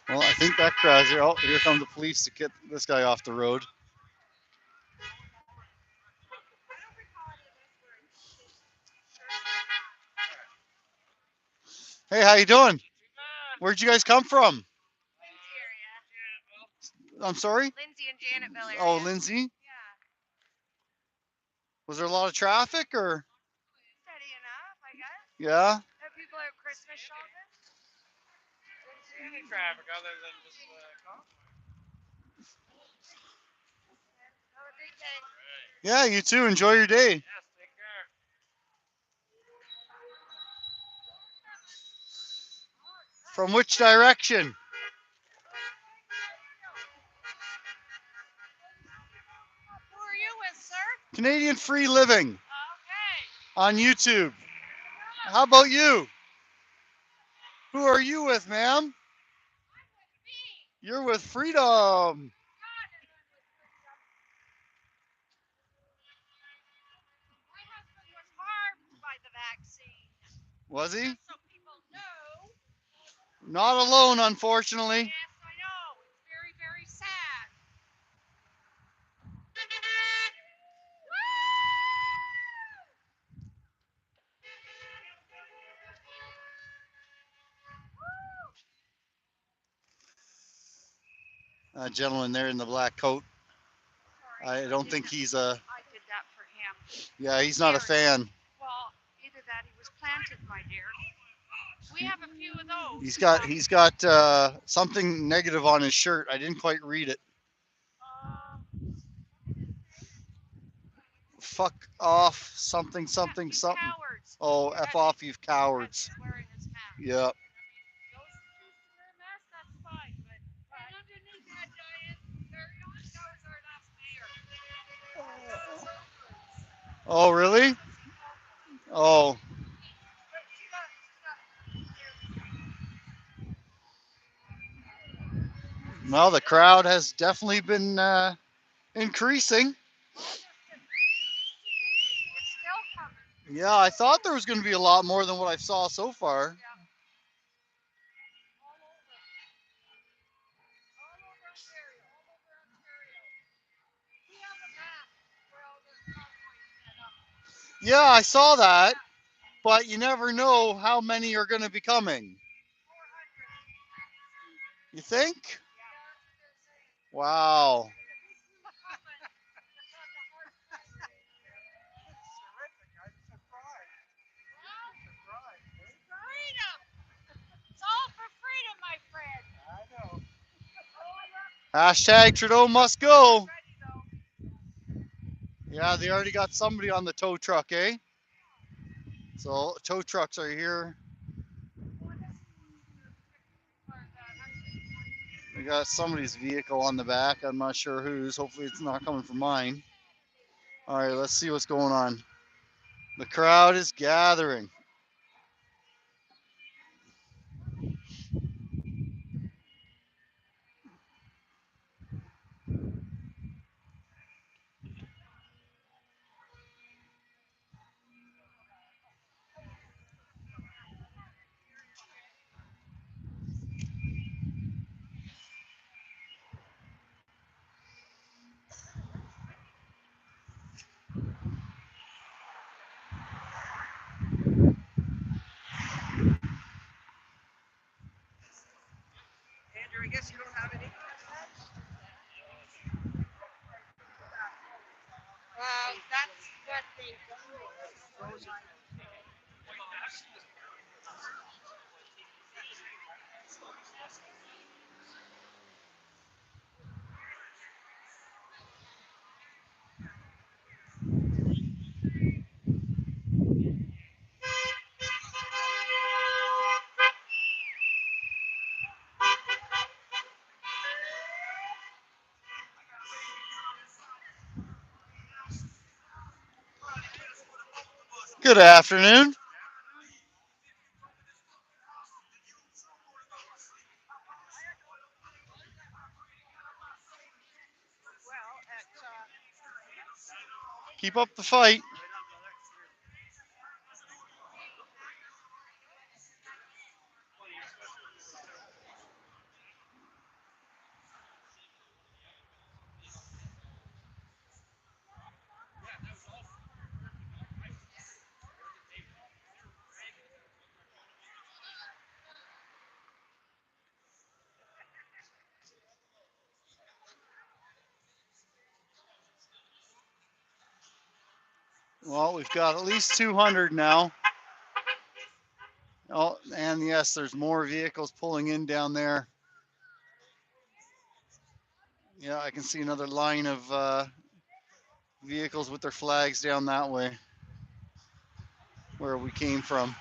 Well, I think that crowd's here. Oh, here come the police to get this guy off the road. Hey, how you doing? Where'd you guys come from? I'm sorry? Lindsay and Janetville area. Oh, Lindsay? Yeah. Was there a lot of traffic or? Steady enough, I guess. Yeah? Have people out Christmas shopping? Didn't see any traffic other than just convoy. Have a great day. Yeah, you too. Enjoy your day. Yes, take care. From which direction? Who are you with, sir? Canadian Free Living Okay. on YouTube. How about you? Who are you with, ma'am? You're with Freedom. My husband was harmed by the vaccine. Was he? Just so people know. Not alone, unfortunately. Yes, I know. It's very, very sad. Gentleman there in the black coat. Sorry, I don't think he's a. I did that for him. Yeah, he's not a fan. Well, either haunted, my dear. We have a few of those. He's got something negative on his shirt. I didn't quite read it. Uh, Fuck off, something, yeah, something, you something. cowards. Oh, F off, you Yeah, cowards. he's wearing his hat. Yeah. Those who choose to wear a mask, that's fine, but underneath that giant, those are not mayor. Oh, really? Oh, well, the crowd has definitely been increasing. It's still coming. Yeah, I thought there was going to be a lot more than what I saw so far. Yeah. All over. All over Ontario. All over Ontario. We have a map where all this convoy is set up. Yeah, I saw that, but you never know how many are going to be coming. 400. You think? Yeah. They're saying. Wow. Freedom! It's all for freedom, my friend. Hashtag Trudeau must go. Yeah, they already got somebody on the tow truck, eh? So tow trucks are here. We got somebody's vehicle on the back. I'm not sure whose. Hopefully it's not coming from mine. All right, let's see what's going on. The crowd is gathering. Andrew, I guess you don't have any. That's what they do. Good afternoon. Well, at Keep up the fight. Well, we've got at least 200 now. Oh, and yes, there's more vehicles pulling in down there. Yeah, I can see another line of vehicles with their flags down that way where we came from.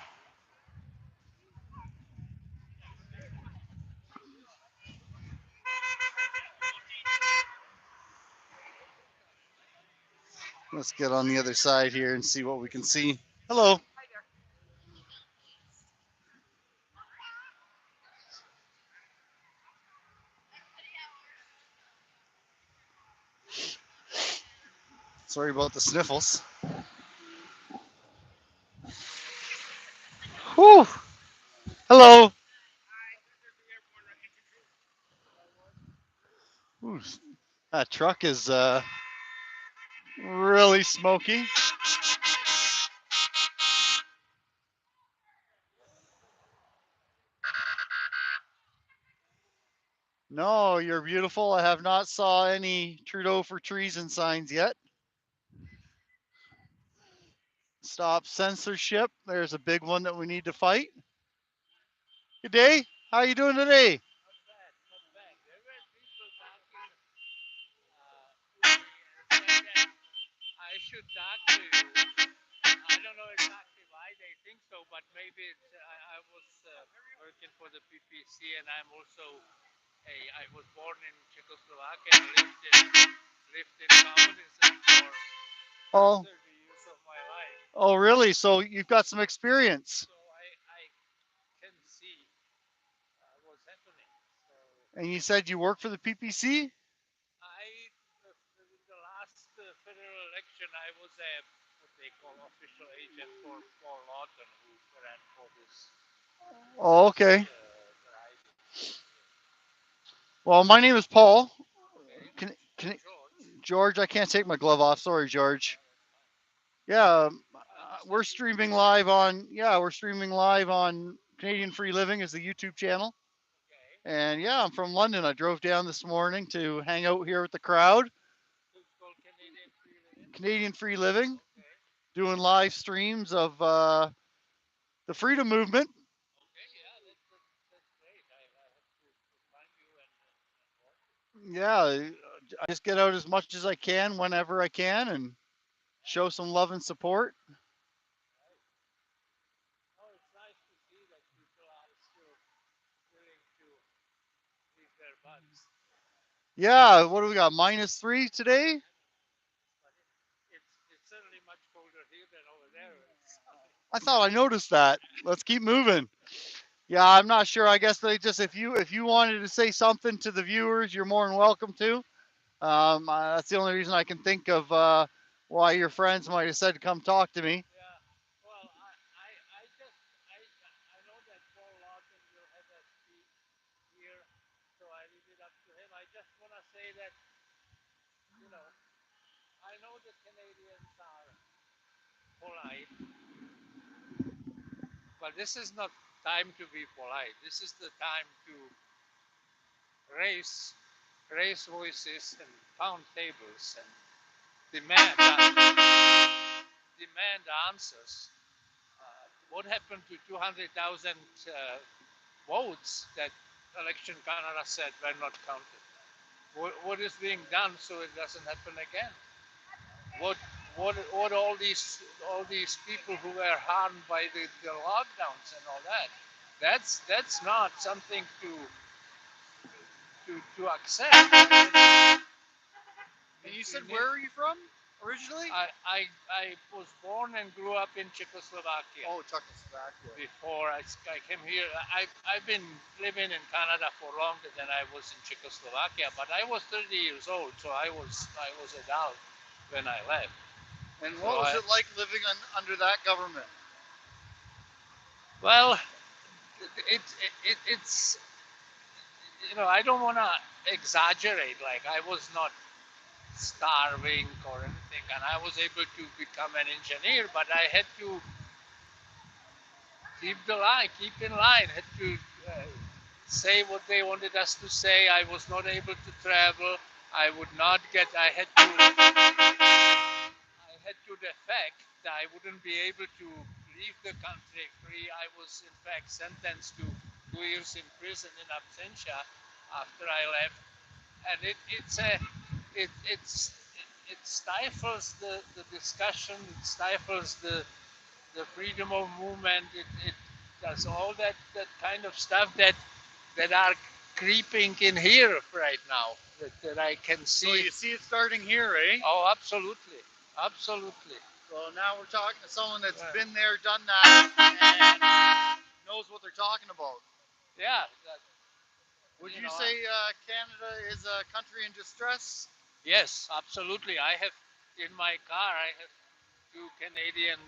Let's get on the other side here and see what we can see. Hello. Sorry about the sniffles. Whew. Hello. Ooh, that truck is really smoky. No, you're beautiful. I have not saw any Trudeau for treason signs yet. Stop censorship. There's a big one that we need to fight. Good day. How are you doing today? Not bad, not bad. There were people talking to me and said that I should talk to you. I don't know exactly why they think so, but maybe it's, I was working for the PPC, and I'm also I was born in Czechoslovakia and lived in communism for Oh, 30 years of my life. oh, really? So you've got some experience. So I can see what's happening. So And you said you work for the PPC? in the last federal election, I was what they call official agent for Paul Lawton, who ran for Oh, this okay. riding. Well, my name is Paul. Okay, Can George. George, I can't take my glove off. Sorry, George. Yeah, that's fine. Yeah, I understand we're you live streaming in live Canada. on. Yeah, we're streaming live on Canadian Free Living is the YouTube channel. Okay, And yeah, I'm from London. I drove down this morning to hang out here with the crowd. so it's called Canadian Free Living. Canadian Free Living, Okay, doing live streams of the freedom movement. okay, yeah, that's great. I have to find you and watch it. Yeah, I just get out as much as I can whenever I can and Yeah, show some love and support. right. Oh, it's nice to see that people are still willing to leave their butts. Yeah, what do we got? -3 today? But it's certainly much colder here than over there where it's sunny. I thought I noticed that. Let's keep moving. Yeah, I'm not sure. I guess they just if you wanted to say something to the viewers, you're more than welcome to. That's the only reason I can think of why your friends might have said come talk to me. Yeah. Well, I just I know that Paul Lawson will have a speech here, so I leave it up to him. I just want to say that you know I know the Canadians are polite, but this is not time to be polite. This is the time to raise raise voices and pound tables and demand demand answers. What happened to 200,000 votes that Election Canada said were not counted? What is being done so it doesn't happen again? What what all these people who were harmed by the lockdowns and all that? That's not something to accept. And you said, We where need, are you from originally? I was born and grew up in Czechoslovakia. Oh, Czechoslovakia. Before I came here, I've been living in Canada for longer than I was in Czechoslovakia, but I was 30 years old, so I was adult when I left. And So what was it like living under that government? well, it's I don't want to exaggerate. Like I was not starving or anything, and I was able to become an engineer, but I had to keep in line, had to say what they wanted us to say. I was not able to travel. I would not get. I had to defect. I wouldn't be able to leave the country free. I was in fact sentenced to 2 years in prison in absentia after I left, and it stifles the discussion. It stifles the freedom of movement. It does all that kind of stuff that are creeping in here right now that I can see. So you see it starting here, eh? Oh, absolutely, absolutely. So now we're talking to someone that's Yeah. been there, done that, and knows what they're talking about. Yeah. Would You you know, say Canada is a country in distress? yes, absolutely. I have in my car. I have two Canadian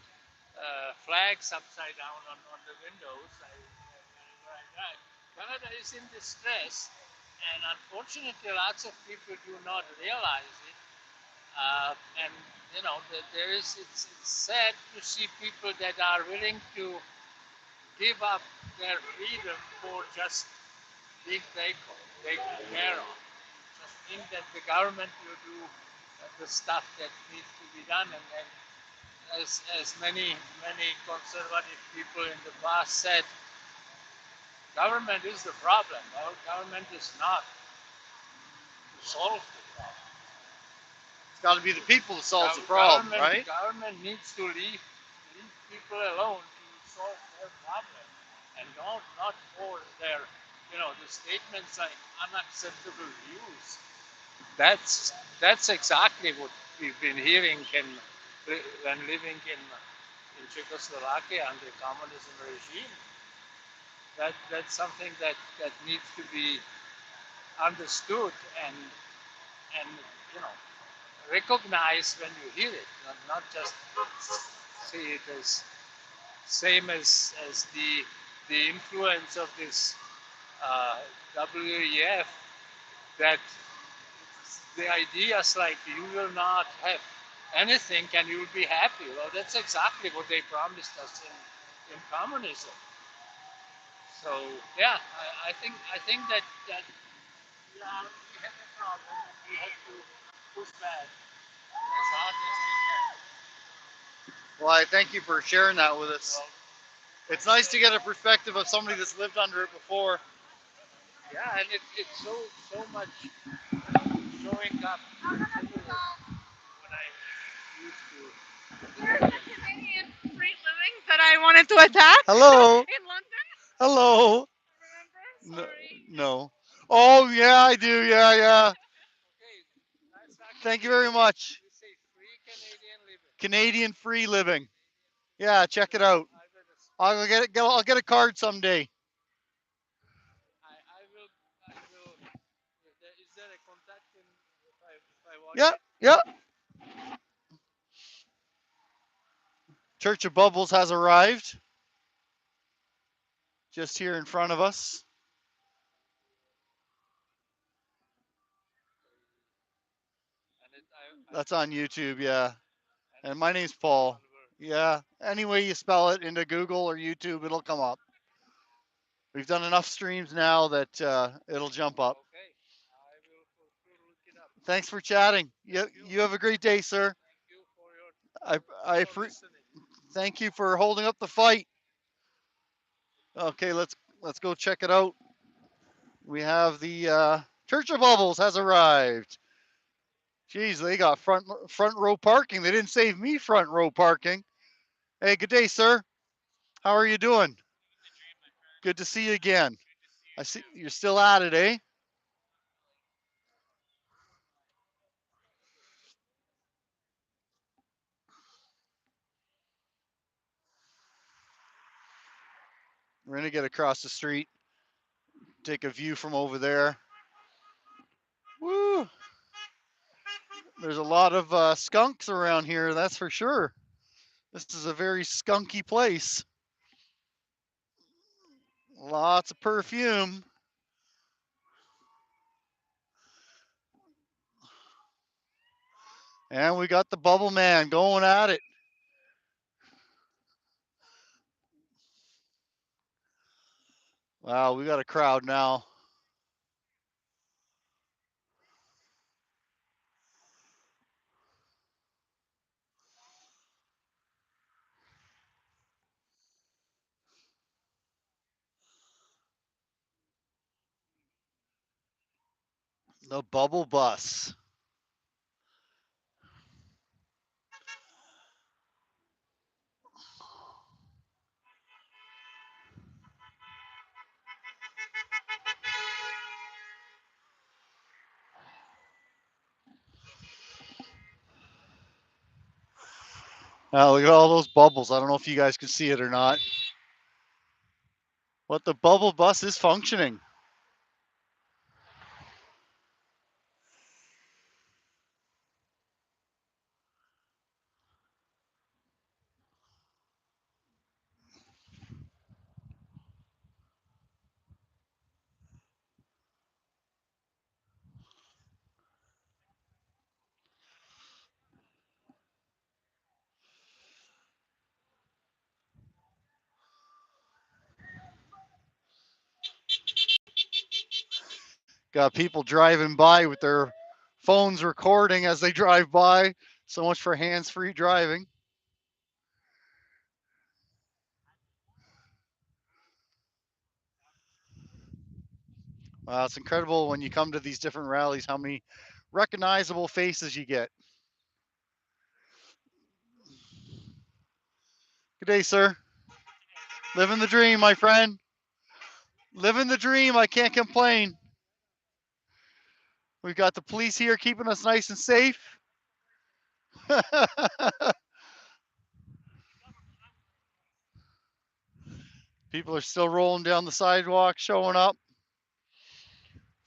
flags upside down on the windows. Wherever I drive. Canada is in distress, and unfortunately, lots of people do not realize it. And there is. It's sad to see people that are willing to give up their freedom for just being taken care of. Just think that the government will do the stuff that needs to be done, and then as many conservative people in the past said, government is the problem. Our government is not to solve the problem. It's got to be the people that solves the problem, right? Government needs to leave people alone to solve their problem, and don't not for their, the statements like unacceptable views. That's exactly what we've been hearing when living in Czechoslovakia under communism regime. That's something that needs to be understood and you know recognized when you hear it, not just see it as same as the influence of this WEF, that the ideas like you will not have anything and you will be happy. Well, that's exactly what they promised us in communism. So yeah, I think that yeah, we have a problem and we have to push back as hard as we can. Well, I thank you for sharing that with us. Well, It's nice to get a perspective of somebody that's lived under it before. yeah, and it's so much showing up everywhere when I used to Here's live the in. Canadian free living that I wanted to attack Hello. in London. Hello. Remember? No. Sorry. No. Oh, yeah, I do. Yeah, yeah. Okay, nice talking to Thank you you. very much. You say free Canadian living. Canadian free living. Yeah, check it out. I will. I'll get it. I'll get a card someday. I will. I will. Is there a contact in if I want Yeah, it? yeah. Church of Bubbles has arrived just here in front of us. And I That's on YouTube. Yeah. and And it's my name's Paul. one word. Yeah. Any way you spell it into Google or YouTube, it'll come up. We've done enough streams now that it'll jump up. Okay, I will for sure look it up. Thanks for chatting. You have a great day, sir. Thank you for your I I for listening. thank you for holding up the fight. Okay, let's go check it out. We have the Church of Bubbles has arrived. Jeez, they got front row parking. They didn't save me front row parking. Hey, good day, sir. How are you doing? Good to see you again. I see you're still at it, eh? We're gonna get across the street, take a view from over there. Woo! There's a lot of skunks around here, that's for sure. This is a very skunky place. Lots of perfume. And we got the bubble man going at it. Wow, we got a crowd now. The bubble bus. Look at all those bubbles. I don't know if you guys can see it or not. But the bubble bus is functioning. Got people driving by with their phones recording as they drive by. So much for hands-free driving. Wow, it's incredible when you come to these different rallies how many recognizable faces you get. Good day, sir. Living the dream, my friend. Living the dream. I can't complain. We've got the police here keeping us nice and safe. People are still rolling down the sidewalk, showing up.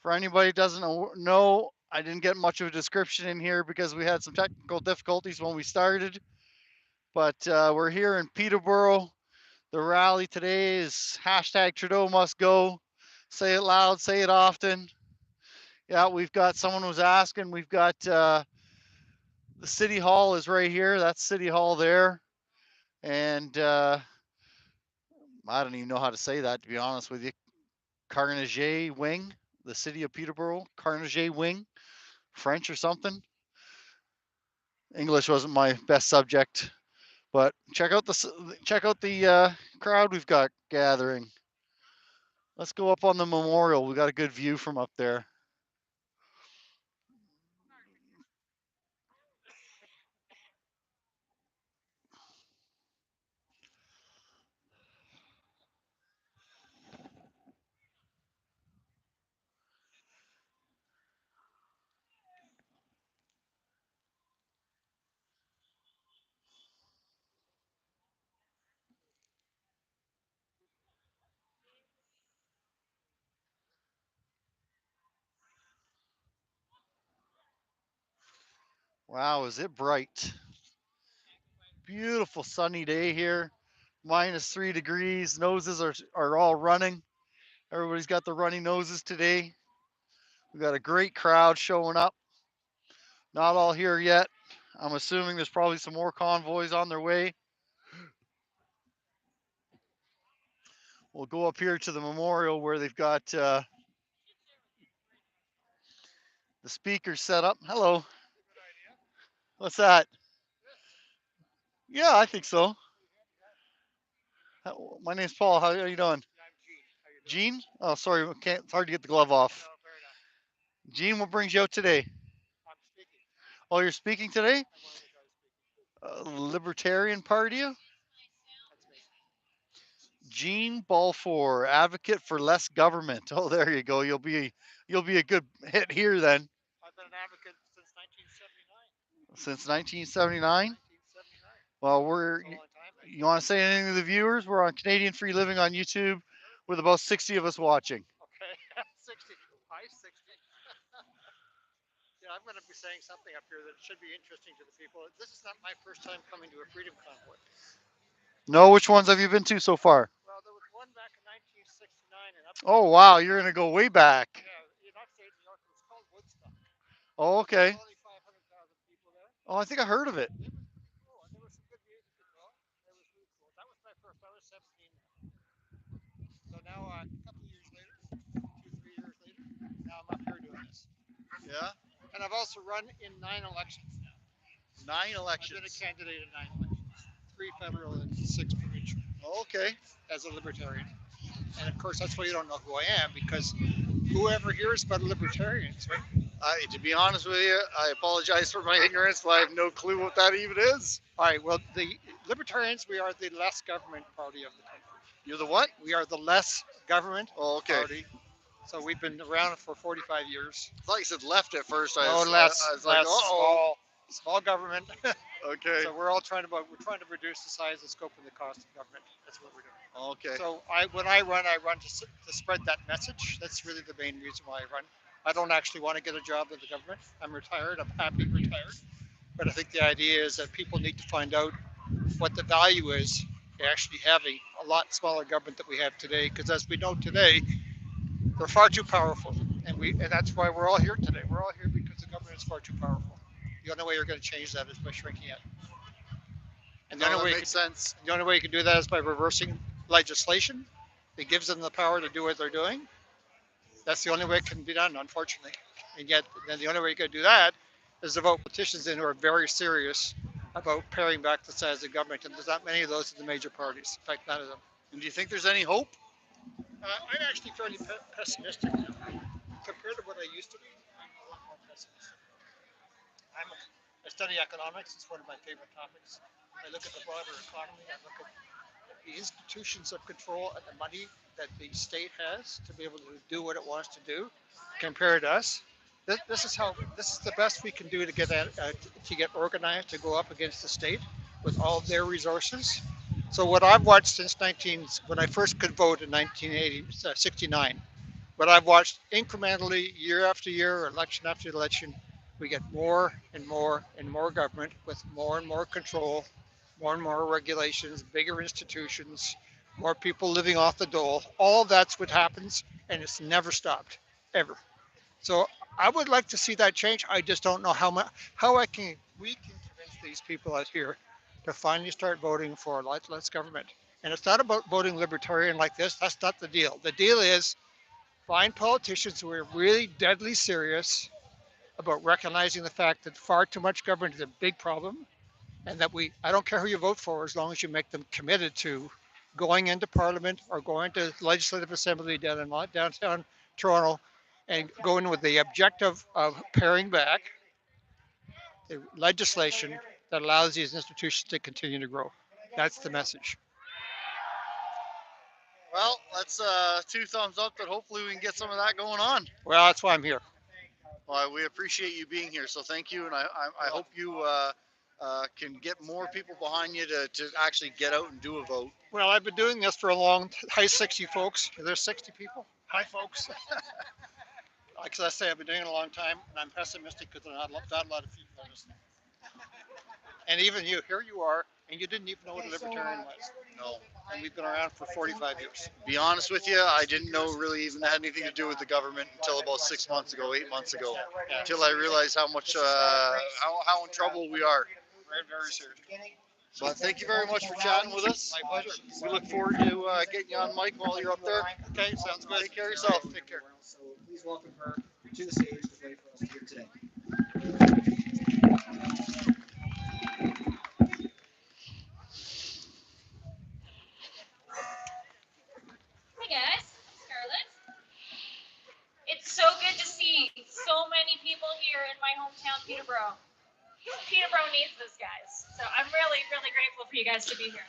For anybody who doesn't know, I didn't get much of a description in here because we had some technical difficulties when we started. But we're here in Peterborough. The rally today is hashtag Trudeau must go. Say it loud, say it often. Yeah, we've got someone was asking. We've got the city hall is right here. That's city hall there, and I don't even know how to say that, to be honest with you. Carnegie Wing, the city of Peterborough, Carnegie Wing, French or something. English wasn't my best subject, but check out the crowd we've got gathering. Let's go up on the memorial. We got a good view from up there. Wow, is it bright? Beautiful sunny day here. -3 degrees. Noses are all running. Everybody's got the runny noses today. We got a great crowd showing up. Not all here yet. I'm assuming there's probably some more convoys on their way. We'll go up here to the memorial where they've got the speakers set up. Hello. What's that? Yeah, I think so. My name's Paul. How are you doing? Gene? Oh, sorry. Can't, it's hard to get the glove off. Gene, what brings you out today? Oh, you're speaking today? Libertarian Party? Gene Balfour, advocate for less government. Oh, there you go. You'll be a good hit here then. I've been an advocate since 1979. Since 1979. 1979. Well, It's a long time. you want to say anything to the viewers? We're on Canadian Free Living on YouTube with about 60 of us watching. Okay, 60. Hi, 60. Yeah, I'm going to be saying something up here that should be interesting to the people. This is not my first time coming to a freedom convoy. No, which ones have you been to so far? Well, there was one back in 1969 in upstate. Oh, wow, you're going to go way back. Yeah, in upstate New York. It was called Woodstock. Oh, okay. Only 500,000 people there. Oh, I think I heard of it. It was pretty cool, and there was some good music as well. It was really cool. That was my first. I was 17. So now, a couple of years later, 2, 3 years later, now I'm up here doing this. Yeah. And I've also run in 9 elections now. 9 I've been a candidate in 9 elections, 3 federal and 6 provincial. Okay. As a libertarian. And of course, that's why you don't know who I am, because whoever hears about libertarians, right? To be honest with you, I apologize for my ignorance, but I have no clue what that even is. All right, well, the libertarians, we are the less government party of the country. You're the what? We are the less government party. So we've been around for 45 years. I thought you said left at first. Less small government. Okay. So we're trying to reduce the size, the scope, and the cost of government. That's what we're doing. Okay. So when I run to spread that message. That's really the main reason why I run. I don't actually want to get a job in the government. I'm retired. I'm happy retired. But I think the idea is that people need to find out what the value is actually having a lot smaller government that we have today. Because as we know today, they're far too powerful, and that's why we're all here today. We're all here because the government is far too powerful. The only way you're going to change that is by shrinking it. And the only way makes sense. the only way you can do that is by reversing legislation that gives them the power to do what they're doing. That's the only way it can be done, unfortunately. And yet, then the only way you can do that is to vote politicians in who are very serious about paring back the size of the government. And there's not many of those in the major parties. In fact, none of them. And do you think there's any hope? I'm actually fairly pessimistic now. compared to what I used to be, I'm a lot more pessimistic. I study economics. It's one of my favorite topics. I look at the broader economy. I look at the institutions of control and the money that the state has to be able to do what it wants to do, compared to us. This is the best we can do to to get organized to go up against the state with all of their resources. So what I've watched since when I first could vote in 1969, but I've watched incrementally year after year, election after election, we get more and more and more government with more and more control, more and more regulations, bigger institutions, more people living off the dole. All that's what happens, and it's never stopped, ever. So I would like to see that change. I just don't know how we can convince these people out here to finally start voting for less government. And it's not about voting libertarian like this. That's not the deal. The deal is find politicians who are really deadly serious about recognizing the fact that far too much government is a big problem, and that I don't care who you vote for as long as you make them committed to going into parliament or going to legislative assembly downtown Toronto and going with the objective of paring back the legislation that allows these institutions to continue to grow. That's the message. Well, that's two thumbs up that hopefully we can get some of that going on. Well, that's why I'm here. Well, we appreciate you being here, so thank you, and I hope you can get more people behind you to actually get out and do a vote. Well, I've been doing this for a long. Hi, 60 folks. There's 60 people. Hi, folks. Like I say, I've been doing it a long time, and I'm pessimistic because not a lot of people are listening. And even you, here you are, and you didn't even know what a libertarian was. No. And we've been around for 45 years. Be honest with you, I didn't know really even had anything to do with the government until about 6 months ago, 8 months ago, until I realized how much how in trouble we are. Very, very serious. But thank you very much for chatting with us. My pleasure. We look forward to getting you on mic while you're up there. Okay, sounds good. Take care of yourself. Take care. So please welcome her to the stage to play for us here today. Hey guys, Scarlett. It's so good to see so many people here in my hometown, Peterborough. Peterborough needs this, guys. So I'm really, really grateful for you guys to be here.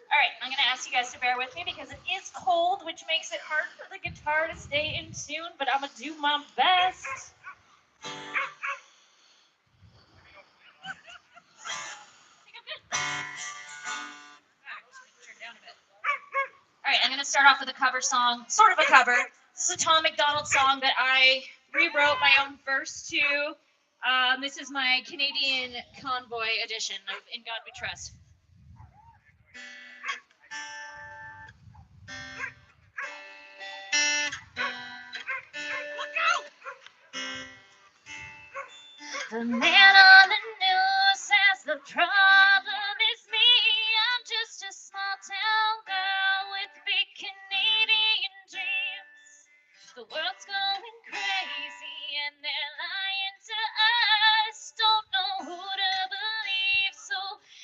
All right, I'm going to ask you guys to bear with me because it is cold, which makes it hard for the guitar to stay in tune, but I'm going to do my best. I think I'm good. Turn down a bit. All right, I'm going to start off with a cover song, sort of a cover. This is a Tom McDonald song that I rewrote my own verse to. This is my Canadian convoy edition of In God We Trust. The man on the news says the problem is me. I'm just a small town girl with big Canadian dreams. The world's going crazy and they're lying to us. Don't know who to believe, so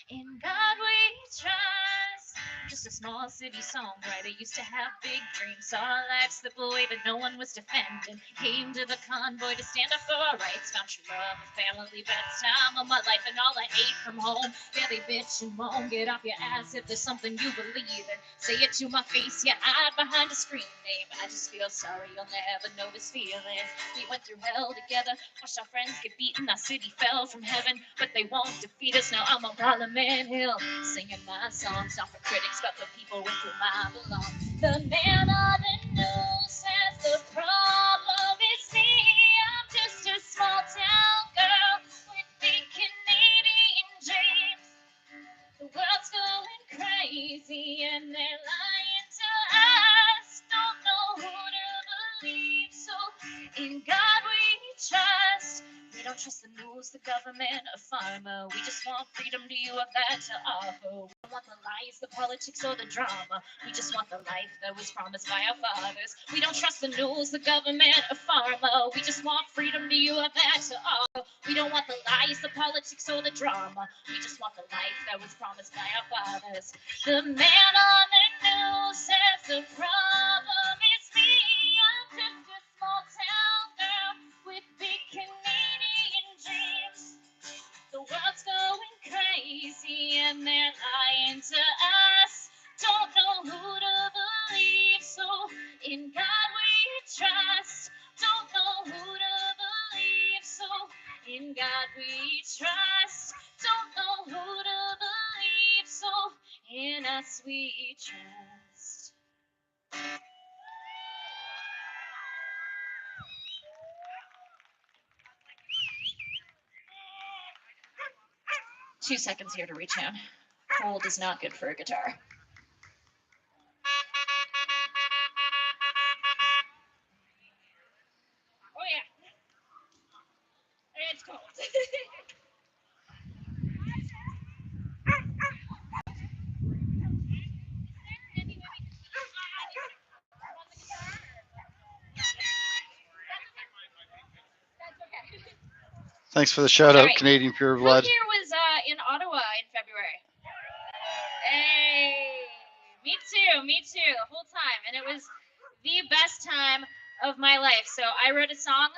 in God we trust. Just a small city songwriter, used to have big dreams. Saw life slip away, but no one was defending. Came to the convoy to stand up for our rights. Found true love, a family, best time of my life, and all I hate from home. Yeah, they bitch and moan. Get off your ass if there's something you believe in. Say it to my face, you hide behind a screen name. I just feel sorry, you'll never know this feeling. We went through hell together, watched our friends get beaten. Our city fell from heaven, but they won't defeat us. Now I'm on Parliament Hill, singing my songs, not for critics, but for people with whom I belong. The man on the news says the problem is me. I'm just a small town girl with big Canadian dreams. The world's going crazy and they're lying to us. Don't know who to believe, so in God we trust. We don't trust the news, the government, a farmer. We just want freedom, do you have that to offer? We don't want the lies, the politics, or the drama. We just want the life that was promised by our fathers. We don't trust the news, the government, a farmer. We just want freedom, do you have that to offer? We don't want the lies, the politics, or the drama. We just want the life that was promised by our fathers. The man on the news says the problem is me. I'm us we trust. 2 seconds here to reach in. Cold is not good for a guitar. Oh yeah. It's cold. Thanks for the shout out, Canadian Pure Who Blood. here was in Ottawa in February? Hey, me too, the whole time. And it was the best time of my life. So I wrote a song,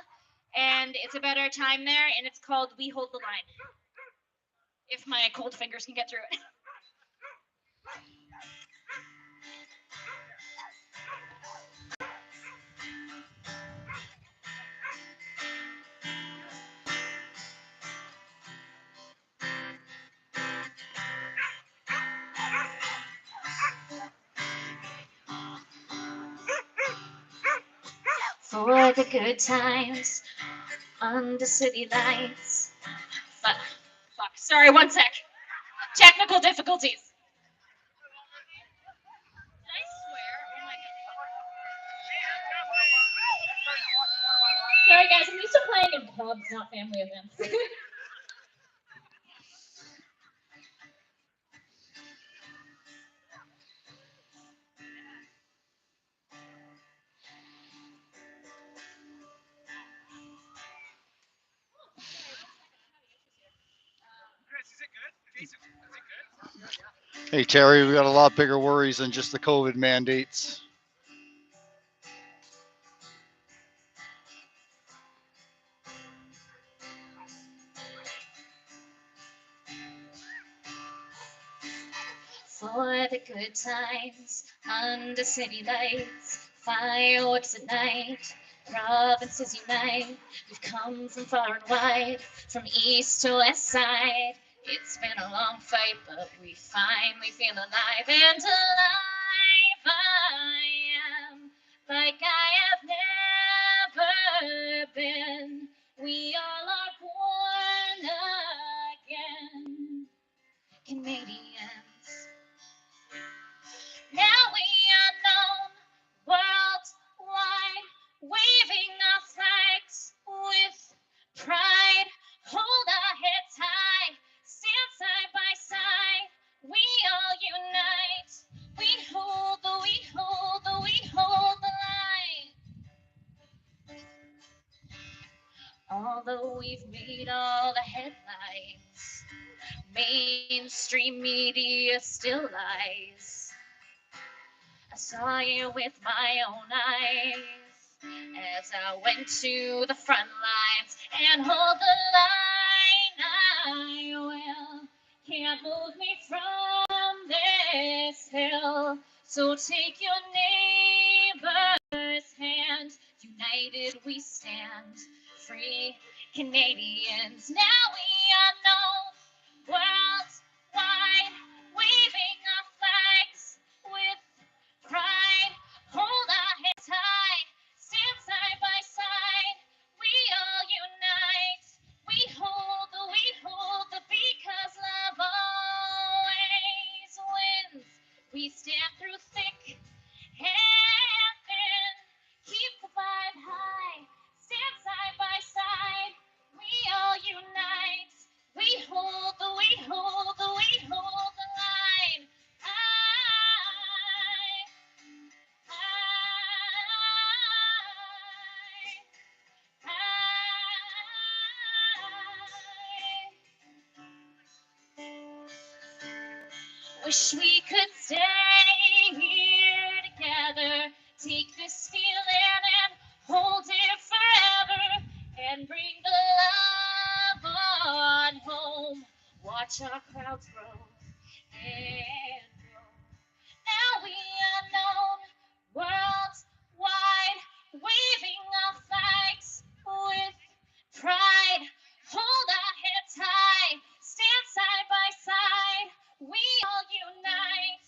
and it's about our time there, and it's called We Hold the Line. If my cold fingers can get through it. For the good times under city lights. Fuck. Sorry, one sec. Technical difficulties. Did I swear? Oh my god. Sorry guys, I'm used to playing in pubs, not family events. Hey, Terry, we got a lot bigger worries than just the COVID mandates. For the good times under city lights, fireworks at night, provinces unite. We've come from far and wide, from east to west side. It's been a long fight, but we finally feel alive and alive. I am like I have never been. We all are born again, Canadians. Now we are known worldwide, waving our flags with pride. Hold our heads high, stand side by side. We all unite. We hold the line. Although we've made all the headlines, mainstream media still lies. I saw you with my own eyes as I went to the front lines and hold the line. I will, can't move me from this hill. So take your neighbor's hand. United we stand, free Canadians. Now we are known worldwide, waving our flags with pride. Hold our heads high, stand side by side. We all unite. We hold the because love always wins. We stand through thick and thin. Keep the vibe high, stand side by side. We all unite. We hold the line. Wish we could stay here together, take this feeling and hold it forever, and bring the love on home. Watch our crowds grow and grow. Now we are known worldwide, waving our flags with pride. Hold our heads high, stand side by side. We all unite.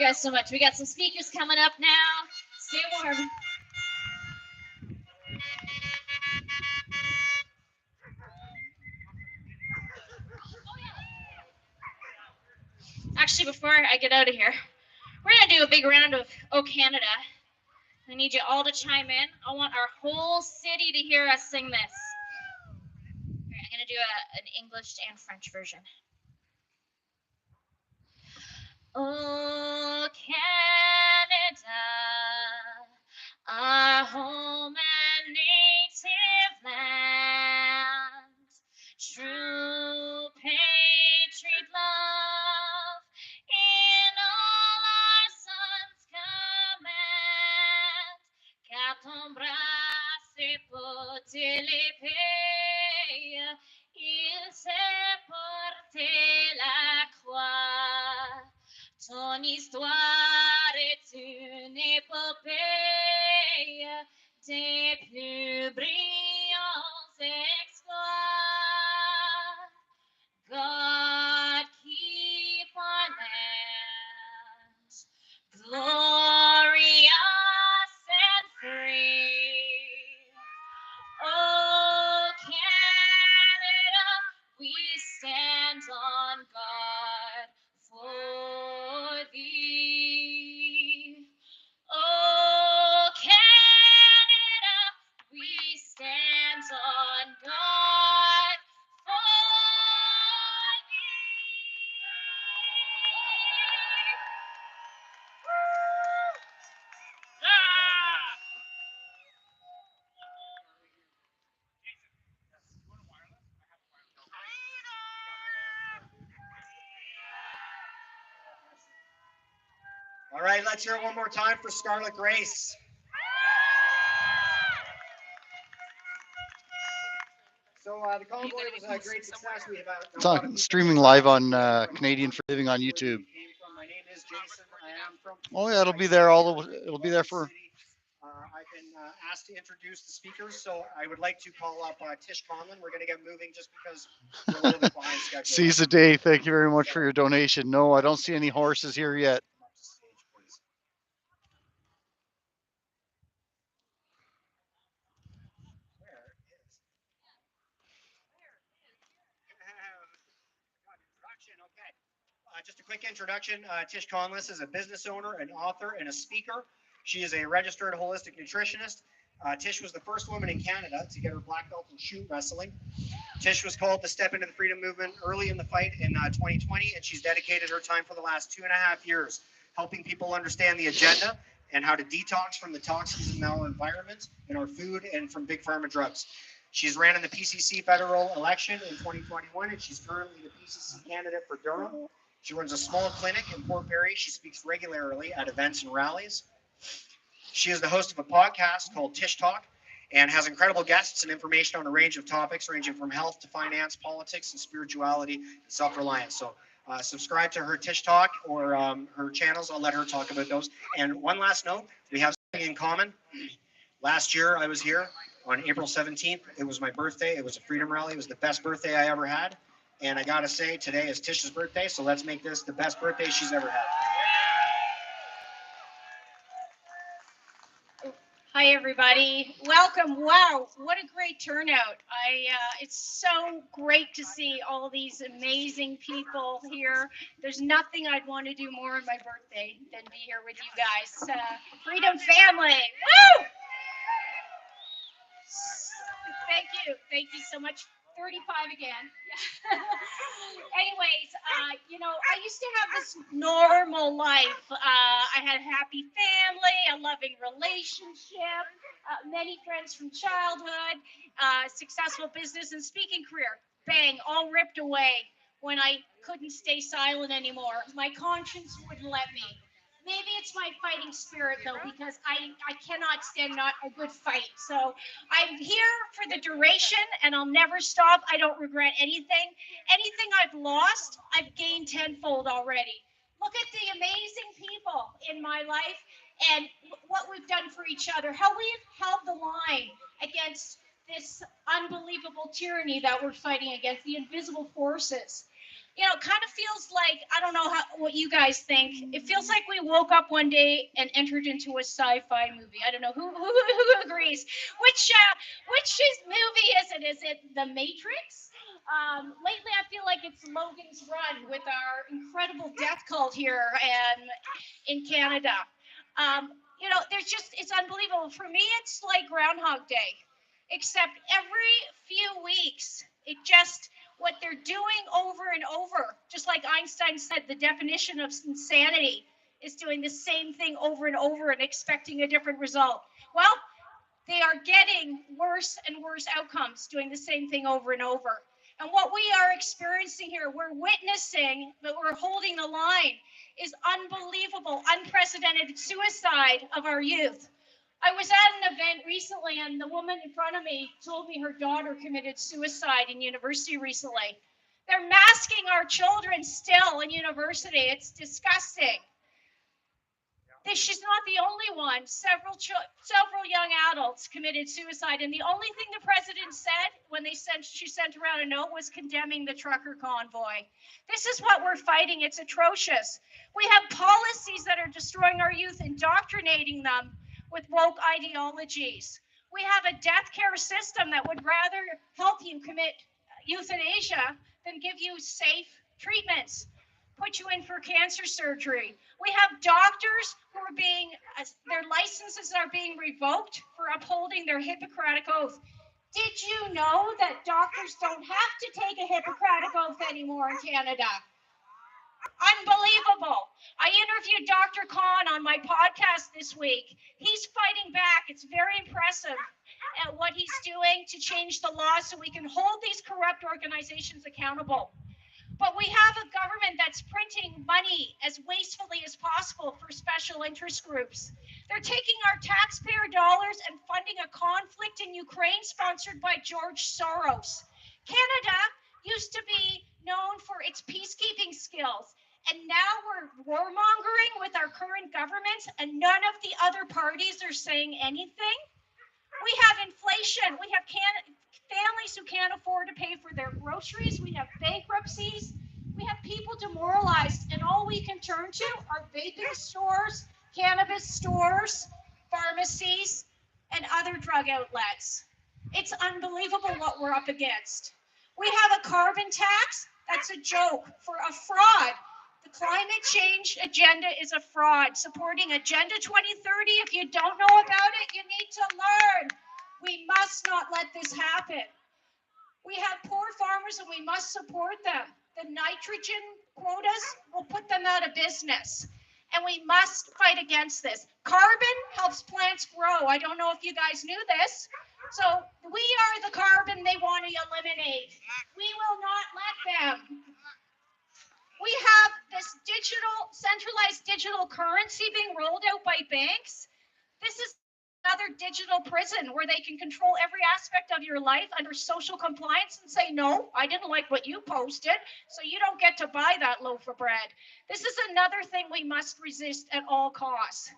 guys so much. We got some speakers coming up now. Stay warm. Actually, before I get out of here, we're going to do a big round of Oh Canada. I need you all to chime in. I want our whole city to hear us sing this. All right, I'm going to do an English and French version. Oh Canada, our home and native land, true patriot love in all our sons' command, car ton bras s'est porté l'épée, il s'est porté la croix. Ton histoire est une épopée des plus brillants exploits. God keep our land glorious and free. Oh, Canada, we stand on guard for thee. Oh, Canada, we stand on guard for thee. All right, let's hear it one more time for Scarlet Grace. So the convoy was a great success. We have Streaming live on Canadian for Living on YouTube. My name is Jason. I am from. Oh yeah, it'll be there it'll be there for. I've been asked to introduce the speakers, so I would like to call up Tish Conlon. We're going to get moving just because we're a little bit behind schedule. Seize the day. Thank you very much for your donation. No, I don't see any horses here yet. Just a quick introduction. Tish Conlon is a business owner, an author, and a speaker. She is a registered holistic nutritionist. Tish was the first woman in Canada to get her black belt in shoot wrestling. Tish was called to step into the freedom movement early in the fight in 2020, and she's dedicated her time for the last 2.5 years helping people understand the agenda and how to detox from the toxins in our environment, in our food, and from big pharma drugs. She's ran in the PCC federal election in 2021, and she's currently the PCC candidate for Durham. She runs a small clinic in Port Perry. She speaks regularly at events and rallies. She is the host of a podcast called Tish Talk and has incredible guests and information on a range of topics ranging from health to finance, politics, and spirituality and self-reliance. So subscribe to her Tish Talk or her channels. I'll let her talk about those. And one last note, we have something in common. Last year I was here on April 17th. It was my birthday. It was a freedom rally. It was the best birthday I ever had. And I got to say, today is Tish's birthday, so let's make this the best birthday she's ever had. Hi, everybody. Welcome. Wow, what a great turnout. It's so great to see all these amazing people here. There's nothing I'd want to do more on my birthday than be here with you guys. Freedom family. Woo! Thank you. Thank you so much. 35 again. Anyways, I used to have this normal life. I had a happy family, a loving relationship, many friends from childhood, successful business and speaking career. Bang, all ripped away when I couldn't stay silent anymore. My conscience wouldn't let me. Maybe it's my fighting spirit, though, because I cannot stand not a good fight. So I'm here for the duration, and I'll never stop. I don't regret anything. Anything I've lost, I've gained tenfold already. Look at the amazing people in my life and what we've done for each other, how we've held the line against this unbelievable tyranny that we're fighting against, the invisible forces. Kind of feels like, I don't know what you guys think. It feels like we woke up one day and entered into a sci-fi movie. I don't know who agrees. Which movie is it? Is it The Matrix? Lately, I feel like it's Logan's Run with our incredible death cult here and in Canada. It's unbelievable. For me, it's like Groundhog Day, except every few weeks, what they're doing over and over, just like Einstein said, the definition of insanity is doing the same thing over and over and expecting a different result. Well, they are getting worse and worse outcomes doing the same thing over and over. And what we are experiencing here, we're witnessing, but we're holding the line, is unbelievable, unprecedented suicide of our youth. I was at an event recently, and the woman in front of me told me her daughter committed suicide in university recently. They're masking our children still in university. It's disgusting. She's not the only one. Several young adults committed suicide, and the only thing the president said when she sent around a note was condemning the trucker convoy. This is what we're fighting. It's atrocious. We have policies that are destroying our youth, indoctrinating them with woke ideologies. We have a death care system that would rather help you commit euthanasia than give you safe treatments, put you in for cancer surgery. We have doctors who are their licenses are being revoked for upholding their Hippocratic oath. Did you know that doctors don't have to take a Hippocratic oath anymore in Canada? Unbelievable. I interviewed Dr. Khan on my podcast this week. He's fighting back. It's very impressive at what he's doing to change the law so we can hold these corrupt organizations accountable. But we have a government that's printing money as wastefully as possible for special interest groups. They're taking our taxpayer dollars and funding a conflict in Ukraine sponsored by George Soros. Canada used to be known for its peacekeeping skills, and now we're warmongering with our current government, and none of the other parties are saying anything. We have inflation. We have families who can't afford to pay for their groceries. We have bankruptcies. We have people demoralized, and all we can turn to are vaping stores, cannabis stores, pharmacies, and other drug outlets. It's unbelievable what we're up against. We have a carbon tax that's a joke, for a fraud. The climate change agenda is a fraud. Supporting Agenda 2030, if you don't know about it, you need to learn. We must not let this happen. We have poor farmers and we must support them. The nitrogen quotas will put them out of business. And we must fight against this. Carbon helps plants grow. I don't know if you guys knew this. So we are the carbon they want to eliminate. We will not let them. We have this centralized digital currency being rolled out by banks. This is another digital prison where they can control every aspect of your life under social compliance and say, no, I didn't like what you posted, so you don't get to buy that loaf of bread. This is another thing we must resist at all costs.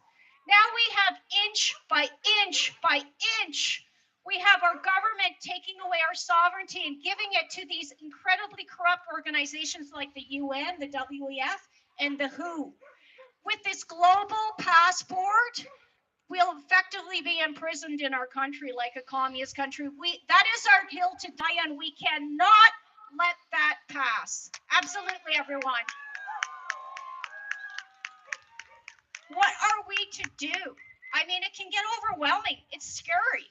Now we have inch by inch by inch, we have our government taking away our sovereignty and giving it to these incredibly corrupt organizations like the UN, the WEF, and the WHO. With this global passport, we'll effectively be imprisoned in our country like a communist country. That is our hill to die on. We cannot let that pass. Absolutely, everyone. What are we to do? I mean, it can get overwhelming. It's scary.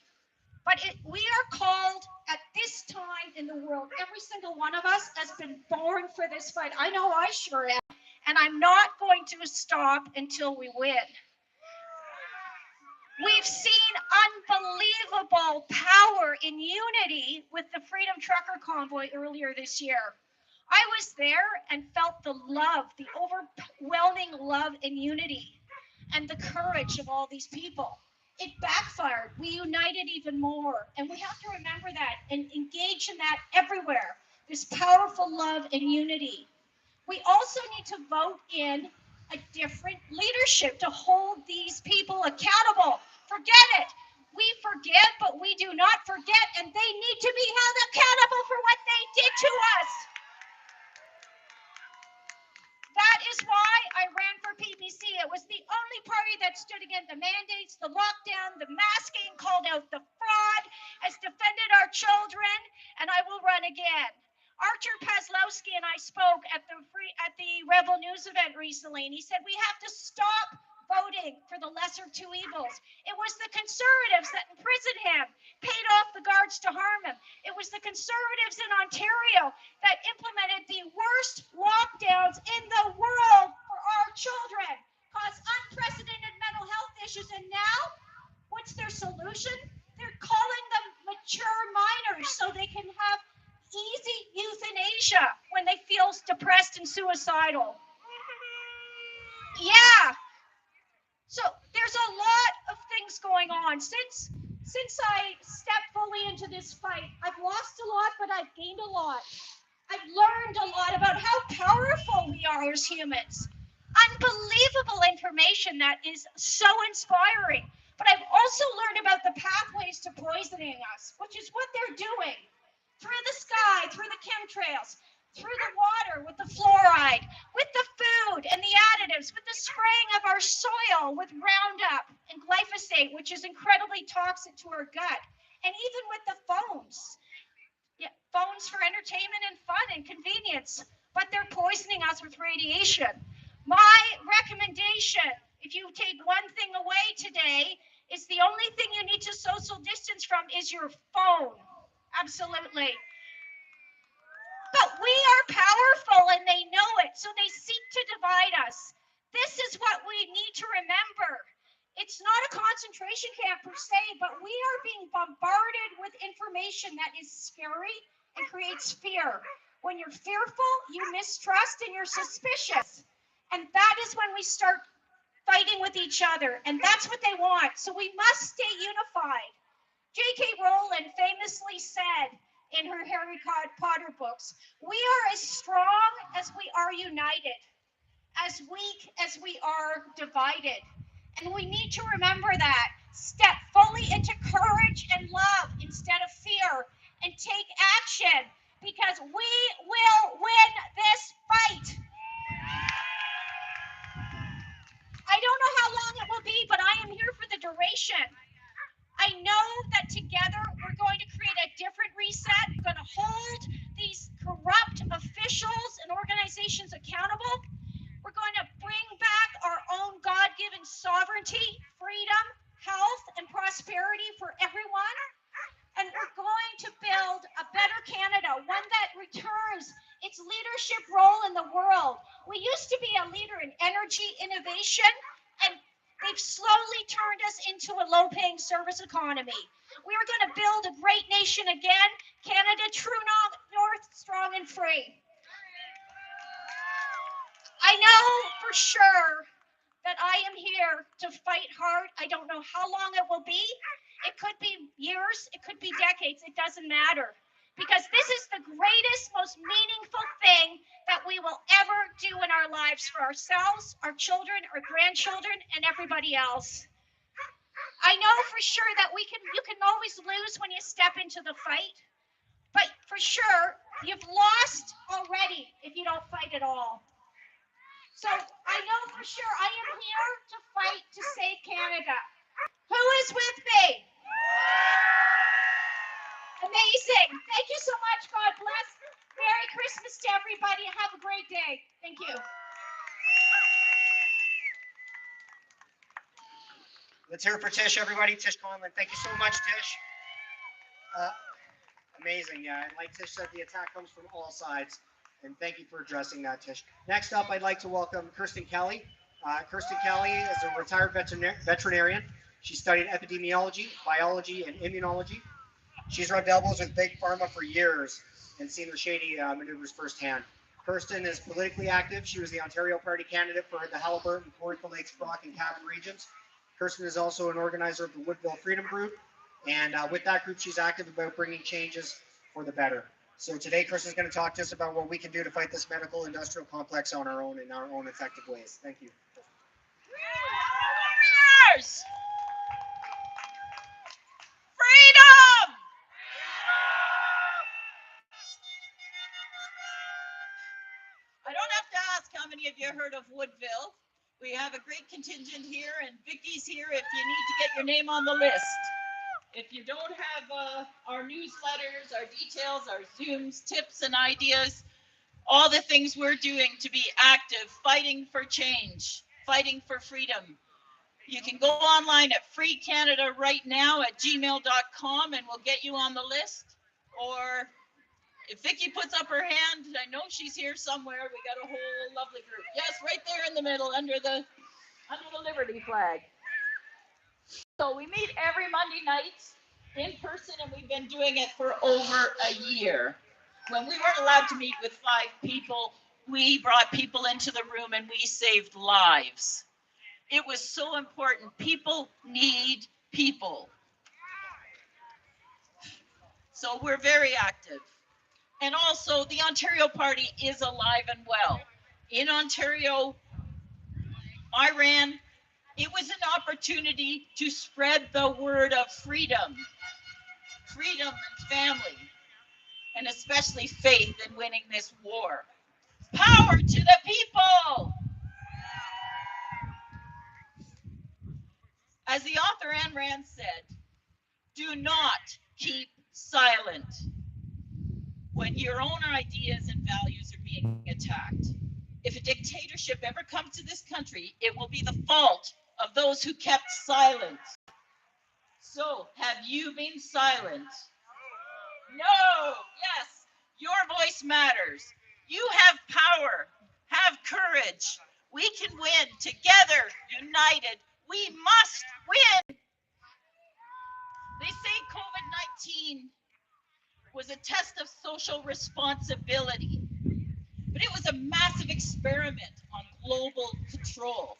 But we are called at this time in the world. Every single one of us has been born for this fight. I know I sure am. And I'm not going to stop until we win. We've seen unbelievable power in unity with the Freedom Trucker Convoy earlier this year. I was there and felt the love, the overwhelming love and unity, and the courage of all these people. It backfired. We united even more. And we have to remember that and engage in that everywhere. This powerful love and unity. We also need to vote in a different leadership to hold these people accountable. Forget it. We forgive, but we do not forget, and they need to be held accountable for what they did to us. that stood against the mandates, the lockdown, the masking, called out the fraud, has defended our children, and I will run again. Archer Paslowski and I spoke at the Rebel News event recently, and he said we have to stop voting for the lesser of two evils. It was the conservatives that imprisoned him, paid off the guards to harm him. It was the conservatives in Ontario that implemented the worst lockdowns in the world for our children, caused unprecedented mental health issues, and now, what's their solution? They're calling them mature minors so they can have easy euthanasia when they feel depressed and suicidal. Yeah. So there's a lot of things going on. Since I stepped fully into this fight, I've lost a lot, but I've gained a lot. I've learned a lot about how powerful we are as humans. Unbelievable information that is so inspiring. But I've also learned about the pathways to poisoning us, which is what they're doing. Through the sky, through the chemtrails, through the water with the fluoride, with the food and the additives, with the spraying of our soil with Roundup and glyphosate, which is incredibly toxic to our gut, and even with the phones. Yeah, phones for entertainment and fun and convenience, but they're poisoning us with radiation. My recommendation, if you take one thing away today, is the only thing you need to social distance from is your phone. Absolutely. But we are powerful and they know it, so they seek to divide us. This is what we need to remember. It's not a concentration camp per se, but we are being bombarded with information that is scary and creates fear. When you're fearful, you mistrust and you're suspicious. And that is when we start fighting with each other. And that's what they want. So we must stay unified. J.K. Rowling famously said in her Harry Potter books, we are as strong as we are united, as weak as we are divided. And we need to remember that. Step fully into courage and love instead of fear and take action because we will win this fight. I don't know how long it will be, but I am here for the duration. I know that together we're going to create a different reset. We're going to hold these corrupt officials and organizations accountable. We're going to bring back our own God-given sovereignty, freedom, health, and prosperity for everyone. And we're going to build a better Canada, one that returns its leadership role in the world. We used to be a leader in energy innovation, and they've slowly turned us into a low-paying service economy. We are going to build a great nation again, Canada, true north, strong and free. I know for sure that I am here to fight hard. I don't know how long it will be. It could be years, it could be decades, it doesn't matter. Because this is the greatest, most meaningful thing that we will ever do in our lives for ourselves, our children, our grandchildren, and everybody else. I know for sure that you can always lose when you step into the fight, but for sure, you've lost already if you don't fight at all. So I know for sure I am here to fight to save Canada. Who is with me? Amazing. Thank you so much. God bless. Merry Christmas to everybody. Have a great day. Thank you. Let's hear it for Tish, everybody. Tish Conlon. Thank you so much, Tish. Amazing. Yeah, like Tish said, the attack comes from all sides. And thank you for addressing that, Tish. Next up, I'd like to welcome Kirsten Kelly. Kirsten Kelly is a retired veterinarian. She studied epidemiology, biology, and immunology. She's rubbed elbows with Big Pharma for years and seen the shady maneuvers firsthand. Kirsten is politically active. She was the Ontario Party candidate for the Haliburton, Kawartha Lakes, Brock, and Cavan regions. Kirsten is also an organizer of the Woodville Freedom Group. And with that group, she's active about bringing changes for the better. So today, Kirsten's going to talk to us about what we can do to fight this medical industrial complex on our own in our own effective ways. Thank you. Warriors! Freedom! I don't have to ask how many of you heard of Woodville. We have a great contingent here, and Vicky's here if you need to get your name on the list. If you don't have our newsletters, our details, our Zooms, tips and ideas, all the things we're doing to be active, fighting for change, fighting for freedom. You can go online at freecanada.rightnow@gmail.com and we'll get you on the list. Or if Vicki puts up her hand, I know she's here somewhere. We got a whole lovely group. Yes, right there in the middle under the Liberty flag. So we meet every Monday night in person, and we've been doing it for over a year. When we weren't allowed to meet with 5 people, we brought people into the room and we saved lives. It was so important. People need people. So we're very active. And also, the Ontario Party is alive and well. In Ontario, I ran. It was an opportunity to spread the word of freedom, freedom and family, and especially faith in winning this war. Power to the people! As the author Ayn Rand said, do not keep silent when your own ideas and values are being attacked. If a dictatorship ever comes to this country, it will be the fault of those who kept silent. So, have you been silent? No! Yes! Your voice matters. You have power. Have courage. We can win. Together, united, we must win! They say COVID-19 was a test of social responsibility, but it was a massive experiment on global control.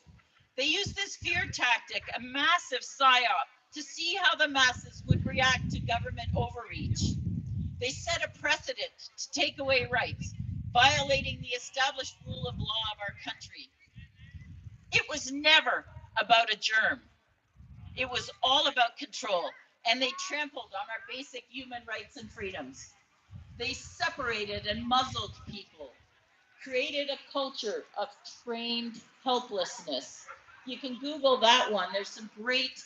They used this fear tactic, a massive psyop, to see how the masses would react to government overreach. They set a precedent to take away rights, violating the established rule of law of our country. It was never about a germ. It was all about control, and they trampled on our basic human rights and freedoms. They separated and muzzled people, created a culture of trained helplessness. You can Google that one. There's some great,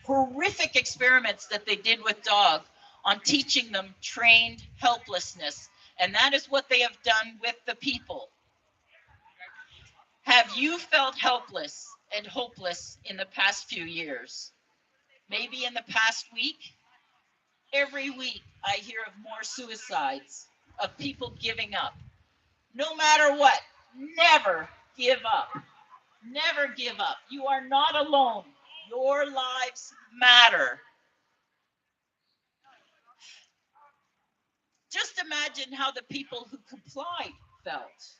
horrific experiments that they did with dogs on teaching them trained helplessness. And that is what they have done with the people. Have you felt helpless and hopeless in the past few years? Maybe in the past week? Every week I hear of more suicides, of people giving up. No matter what, never give up. Never give up. You are not alone. Your lives matter. Just imagine how the people who complied felt.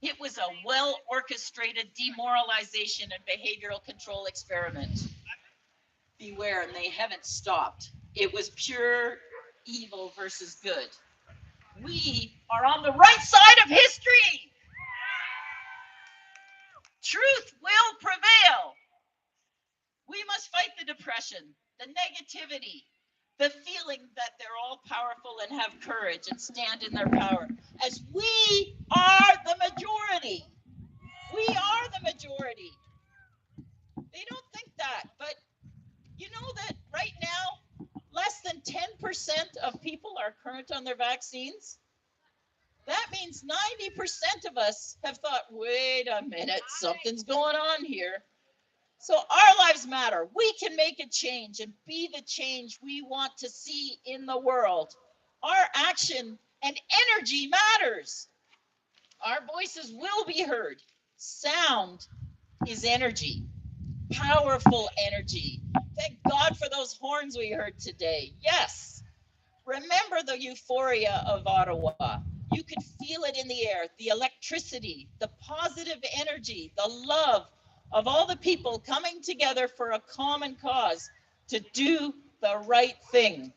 It was a well-orchestrated demoralization and behavioral control experiment. Beware, and they haven't stopped. It was pure evil versus good. We are on the right side of history. Truth will prevail. We must fight the depression, the negativity, the feeling that they're all powerful and have courage and stand in their power, as we are the majority. We are the majority. They don't think that, but you know that right now, less than 10% of people are current on their vaccines? That means 90% of us have thought, wait a minute, something's going on here. So our lives matter. We can make a change and be the change we want to see in the world. Our action and energy matters. Our voices will be heard. Sound is energy, powerful energy. Thank God for those horns we heard today. Yes. Remember the euphoria of Ottawa. You could feel it in the air, the electricity, the positive energy, the love of all the people coming together for a common cause to do the right thing.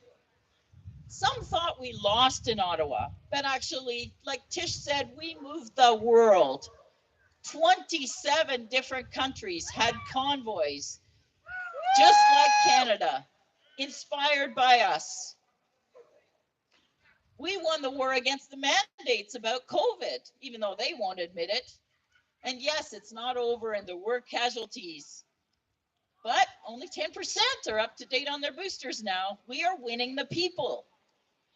Some thought we lost in Ottawa, but actually, like Tish said, we moved the world. 27 different countries had convoys, just like Canada, inspired by us. We won the war against the mandates about COVID, even though they won't admit it. And yes, it's not over and there were casualties, but only 10% are up to date on their boosters now. We are winning the people.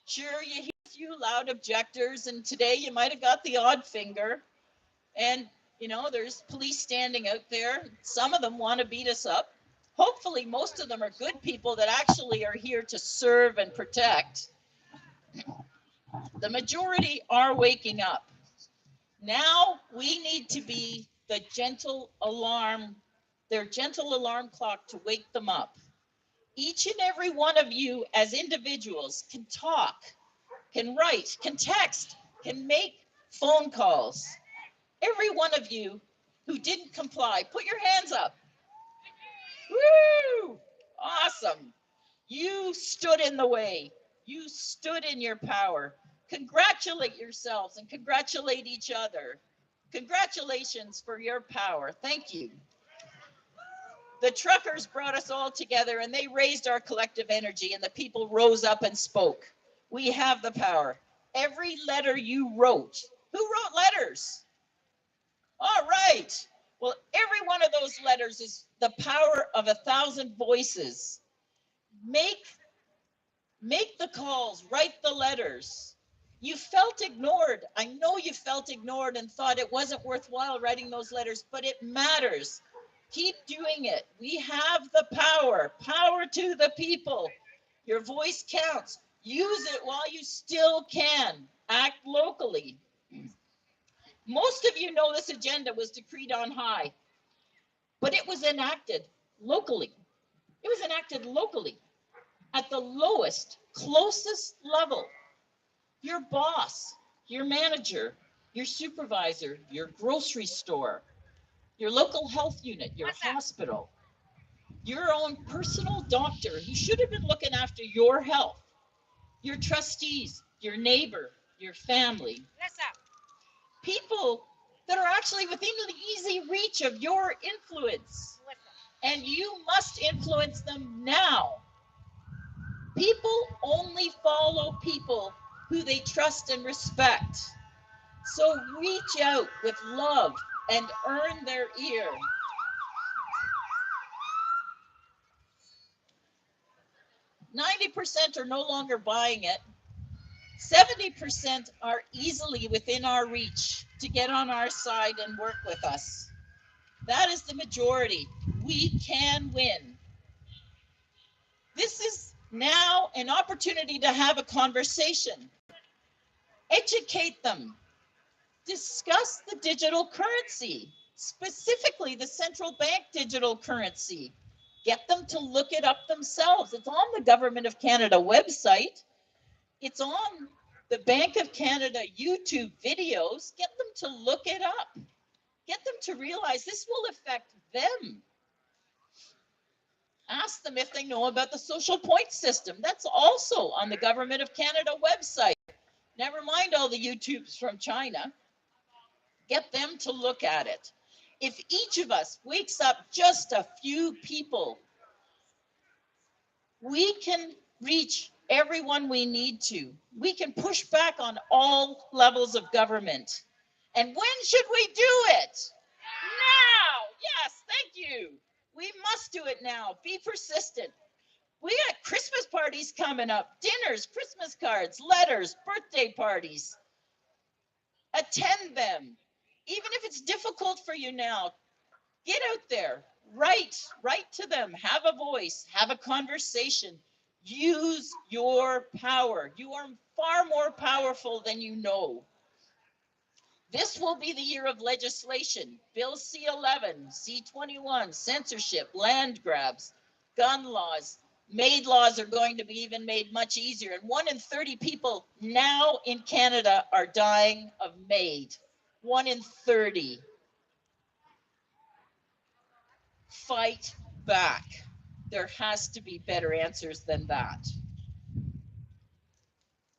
Sure, you hear a few loud objectors, and today you might have got the odd finger. And, there's police standing out there. Some of them want to beat us up. Hopefully, most of them are good people that actually are here to serve and protect. The majority are waking up. Now we need to be their gentle alarm clock to wake them up. Each and every one of you as individuals can talk, can write, can text, can make phone calls. Every one of you who didn't comply, put your hands up. Woo! Awesome. You stood in the way. You stood in your power. Congratulate yourselves and congratulate each other. Congratulations for your power. Thank you. The truckers brought us all together and they raised our collective energy and the people rose up and spoke. We have the power. Every letter you wrote. Who wrote letters? All right. Well, every one of those letters is the power of 1,000 voices. Make the calls, write the letters. You felt ignored. I know you felt ignored and thought it wasn't worthwhile writing those letters, but it matters. Keep doing it. We have the power. Power to the people. Your voice counts. Use it while you still can. Act locally. Most of you know this agenda was decreed on high, but it was enacted locally. It was enacted locally at the lowest, closest level. Your boss, your manager, your supervisor, your grocery store, your local health unit, your hospital, your own personal doctor who should have been looking after your health, your trustees, your neighbor, your family. People that are actually within the easy reach of your influence. And you must influence them now. People only follow people who they trust and respect. So reach out with love and earn their ear. "90% are no longer buying it. 70% are easily within our reach to get on our side and work with us. That is the majority. We can win. This is now an opportunity to have a conversation. Educate them. Discuss the digital currency, specifically the central bank digital currency. Get them to look it up themselves. It's on the Government of Canada website. It's on the Bank of Canada YouTube videos. Get them to look it up. Get them to realize this will affect them. Ask them if they know about the social point system. That's also on the Government of Canada website. Never mind all the YouTubes from China. Get them to look at it. If each of us wakes up just a few people, we can reach everyone we need to. We can push back on all levels of government. And when should we do it? Now. Yes, thank you. We must do it now. Be persistent. We got Christmas parties coming up, dinners, Christmas cards, letters, birthday parties. Attend them. Even if it's difficult for you now, get out there, write to them, have a voice, have a conversation. Use your power. You are far more powerful than you know. This will be the year of legislation. Bill C-11, C-21, censorship, land grabs, gun laws. Maid laws are going to be even made much easier. And 1 in 30 people now in Canada are dying of MAID. 1 in 30. Fight back. There has to be better answers than that.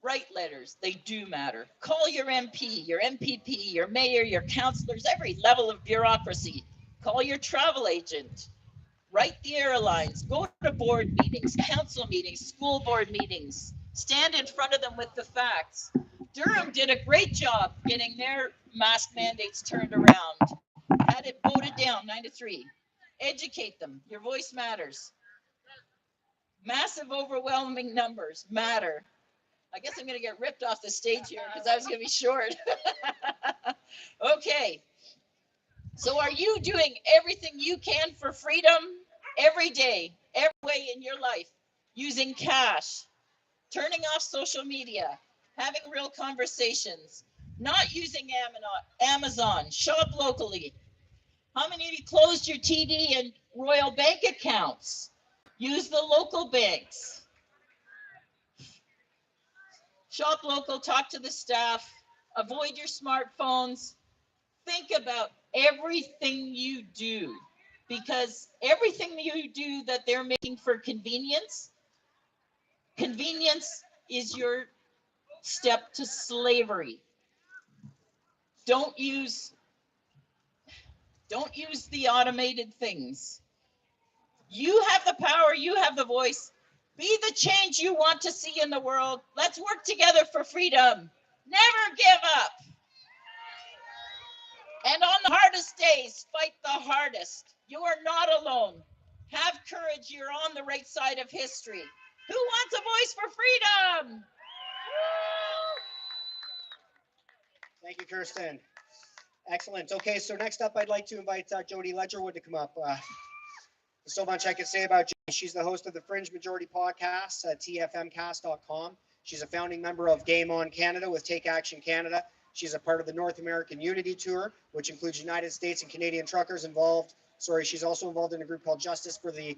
Write letters. They do matter. Call your MP, your MPP, your mayor, your councillors, every level of bureaucracy. Call your travel agent. Write the airlines. Go to board meetings, council meetings, school board meetings. Stand in front of them with the facts. Durham did a great job getting their mask mandates turned around. Had it voted down 9-3. Educate them. Your voice matters. Massive, overwhelming numbers matter. I guess I'm going to get ripped off the stage here because I was going to be short. Okay. So are you doing everything you can for freedom every day, every way in your life, using cash, turning off social media, having real conversations, not using Amazon, shop locally? How many of you closed your TD and Royal Bank accounts? Use the local banks. Shop local, talk to the staff, avoid your smartphones. Think about everything you do, because everything you do that they're making for convenience is your step to slavery. Don't use the automated things. You have the power, you have the voice. Be the change you want to see in the world. Let's work together for freedom. Never give up. And on the hardest days, fight the hardest. You are not alone. Have courage. You're on the right side of history. Who wants a voice for freedom? Thank you, Kirsten. Excellent. Okay, so next up, I'd like to invite Jody Ledgerwood to come up. There's so much I could say about Jody. She's the host of the Fringe Majority podcast at tfmcast.com. She's a founding member of Game On Canada with Take Action Canada. She's a part of the North American Unity Tour, which includes United States and Canadian truckers involved. She's also involved in a group called Justice for the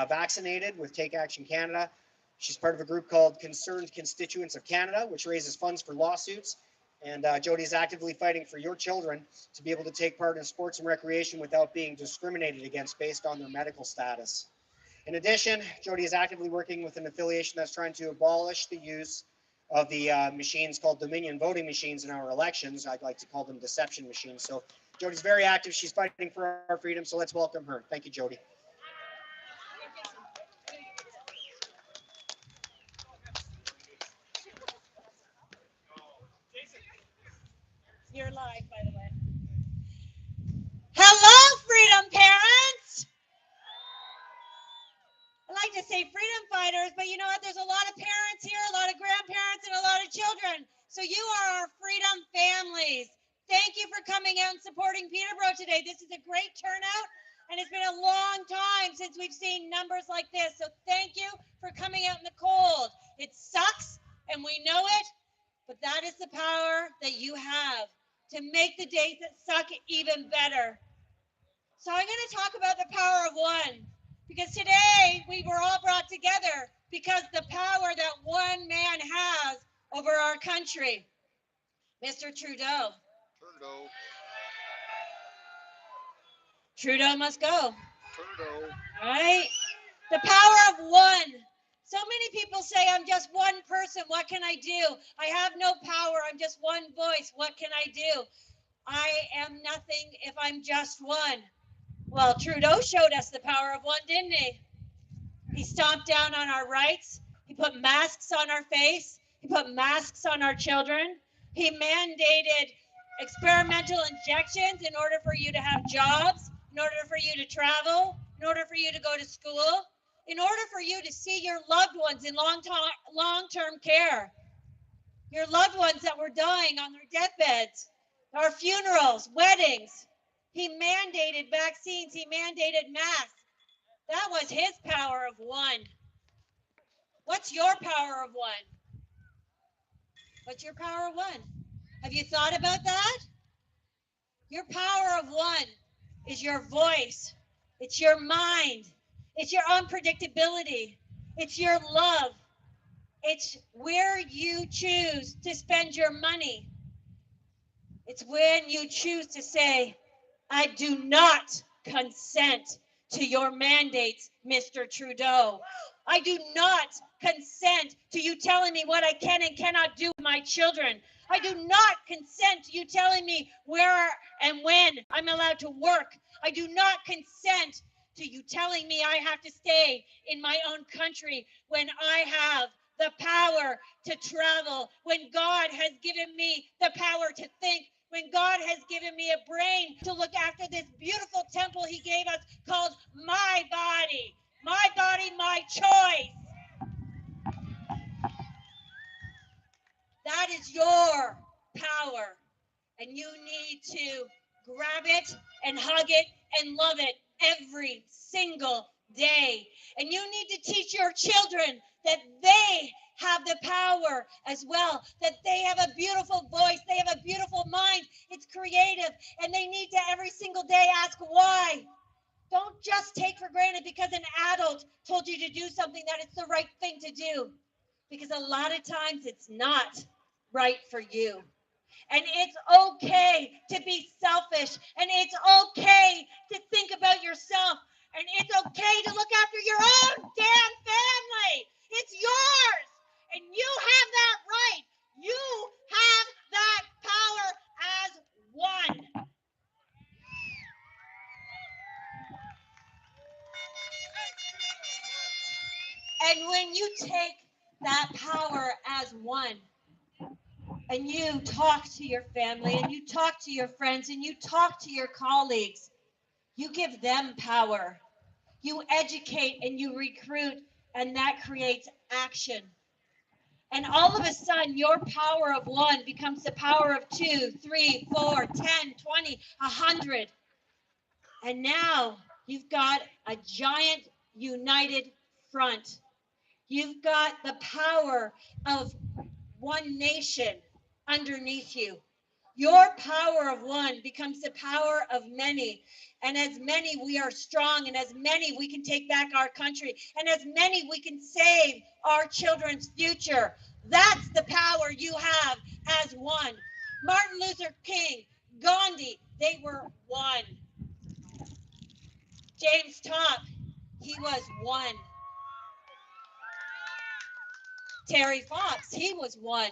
Vaccinated with Take Action Canada. She's part of a group called Concerned Constituents of Canada, which raises funds for lawsuits. And Jody is actively fighting for your children to be able to take part in sports and recreation without being discriminated against based on their medical status. In addition, Jody is actively working with an affiliation that's trying to abolish the use of the machines called Dominion voting machines in our elections. I'd like to call them deception machines. So Jody's very active. She's fighting for our freedom. So let's welcome her. Thank you, Jody. You're live, by the way. Hello, freedom parents. I like to say freedom fighters, but you know what? There's a lot of parents here, a lot of grandparents, and a lot of children. So you are our freedom families. Thank you for coming out and supporting Peterborough today. This is a great turnout, and it's been a long time since we've seen numbers like this. So thank you for coming out in the cold. It sucks, and we know it, but that is the power that you have to make the days that suck even better. So I'm going to talk about the power of one, because today we were all brought together because the power that one man has over our country. Mr. Trudeau. Trudeau must go. Trudeau. Right? The power of one. So many people say, I'm just one person. What can I do? I have no power. I'm just one voice. What can I do? I am nothing if I'm just one. Well, Trudeau showed us the power of one, didn't he? He stomped down on our rights. He put masks on our face. He put masks on our children. He mandated experimental injections in order for you to have jobs, in order for you to travel, in order for you to go to school, in order for you to see your loved ones in long-term care, your loved ones that were dying on their deathbeds, our funerals, weddings. He mandated vaccines. He mandated masks. That was his power of one. What's your power of one? What's your power of one? Have you thought about that? Your power of one is your voice. It's your mind. It's your unpredictability. It's your love. It's where you choose to spend your money. It's when you choose to say, I do not consent to your mandates, Mr. Trudeau. I do not consent to you telling me what I can and cannot do with my children. I do not consent to you telling me where and when I'm allowed to work. I do not consent to you telling me I have to stay in my own country when I have the power to travel, when God has given me the power to think when God has given me a brain to look after this beautiful temple he gave us called my body. My body, my choice. That is your power. And you need to grab it and hug it and love it every single day. And you need to teach your children that they have the power as well, that they have a beautiful voice, they have a beautiful mind, it's creative, and they need to every single day ask why. Don't just take for granted because an adult told you to do something that it's the right thing to do, because a lot of times it's not right for you. And it's okay to be selfish. And it's okay to think about yourself. And it's okay to look after your own damn family. It's yours. And you have that right. You have that power as one. And when you take that power as one, and you talk to your family, and you talk to your friends, and you talk to your colleagues, you give them power. You educate and you recruit, and that creates action. And all of a sudden, your power of one becomes the power of 2, 3, 4, 10, 20, 100. And now you've got a giant united front. You've got the power of one nation underneath you. Your power of one becomes the power of many. And as many, we are strong. And as many, we can take back our country. And as many, we can save our children's future. That's the power you have as one. Martin Luther King, Gandhi, they were one. James Topp, he was one. Terry Fox, he was one.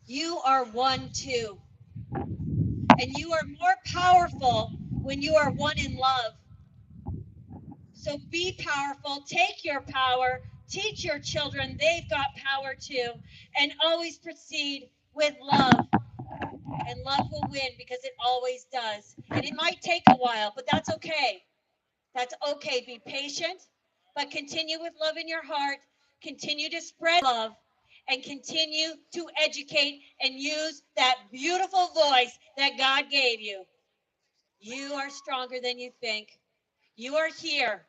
You are one too. And you are more powerful when you are one in love. So be powerful, take your power, teach your children they've got power too, and always proceed with love. And love will win because it always does. And it might take a while, but that's okay. That's okay. Be patient, but continue with love in your heart. Continue to spread love and continue to educate and use that beautiful voice that God gave you. You are stronger than you think. You are here.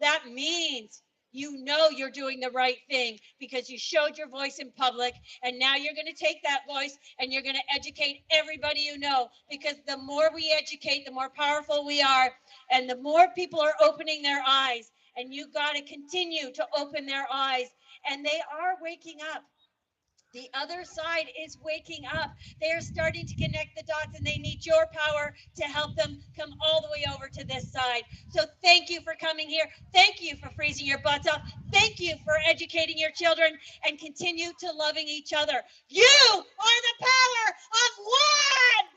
That means you know you're doing the right thing because you showed your voice in public, and now you're going to take that voice and you're going to educate everybody you know, because the more we educate, the more powerful we are, and the more people are opening their eyes, and you got to continue to open their eyes, and they are waking up. The other side is waking up. They are starting to connect the dots, and they need your power to help them come all the way over to this side. So thank you for coming here. Thank you for freezing your butts off. Thank you for educating your children, and continue to loving each other. You are the power of one.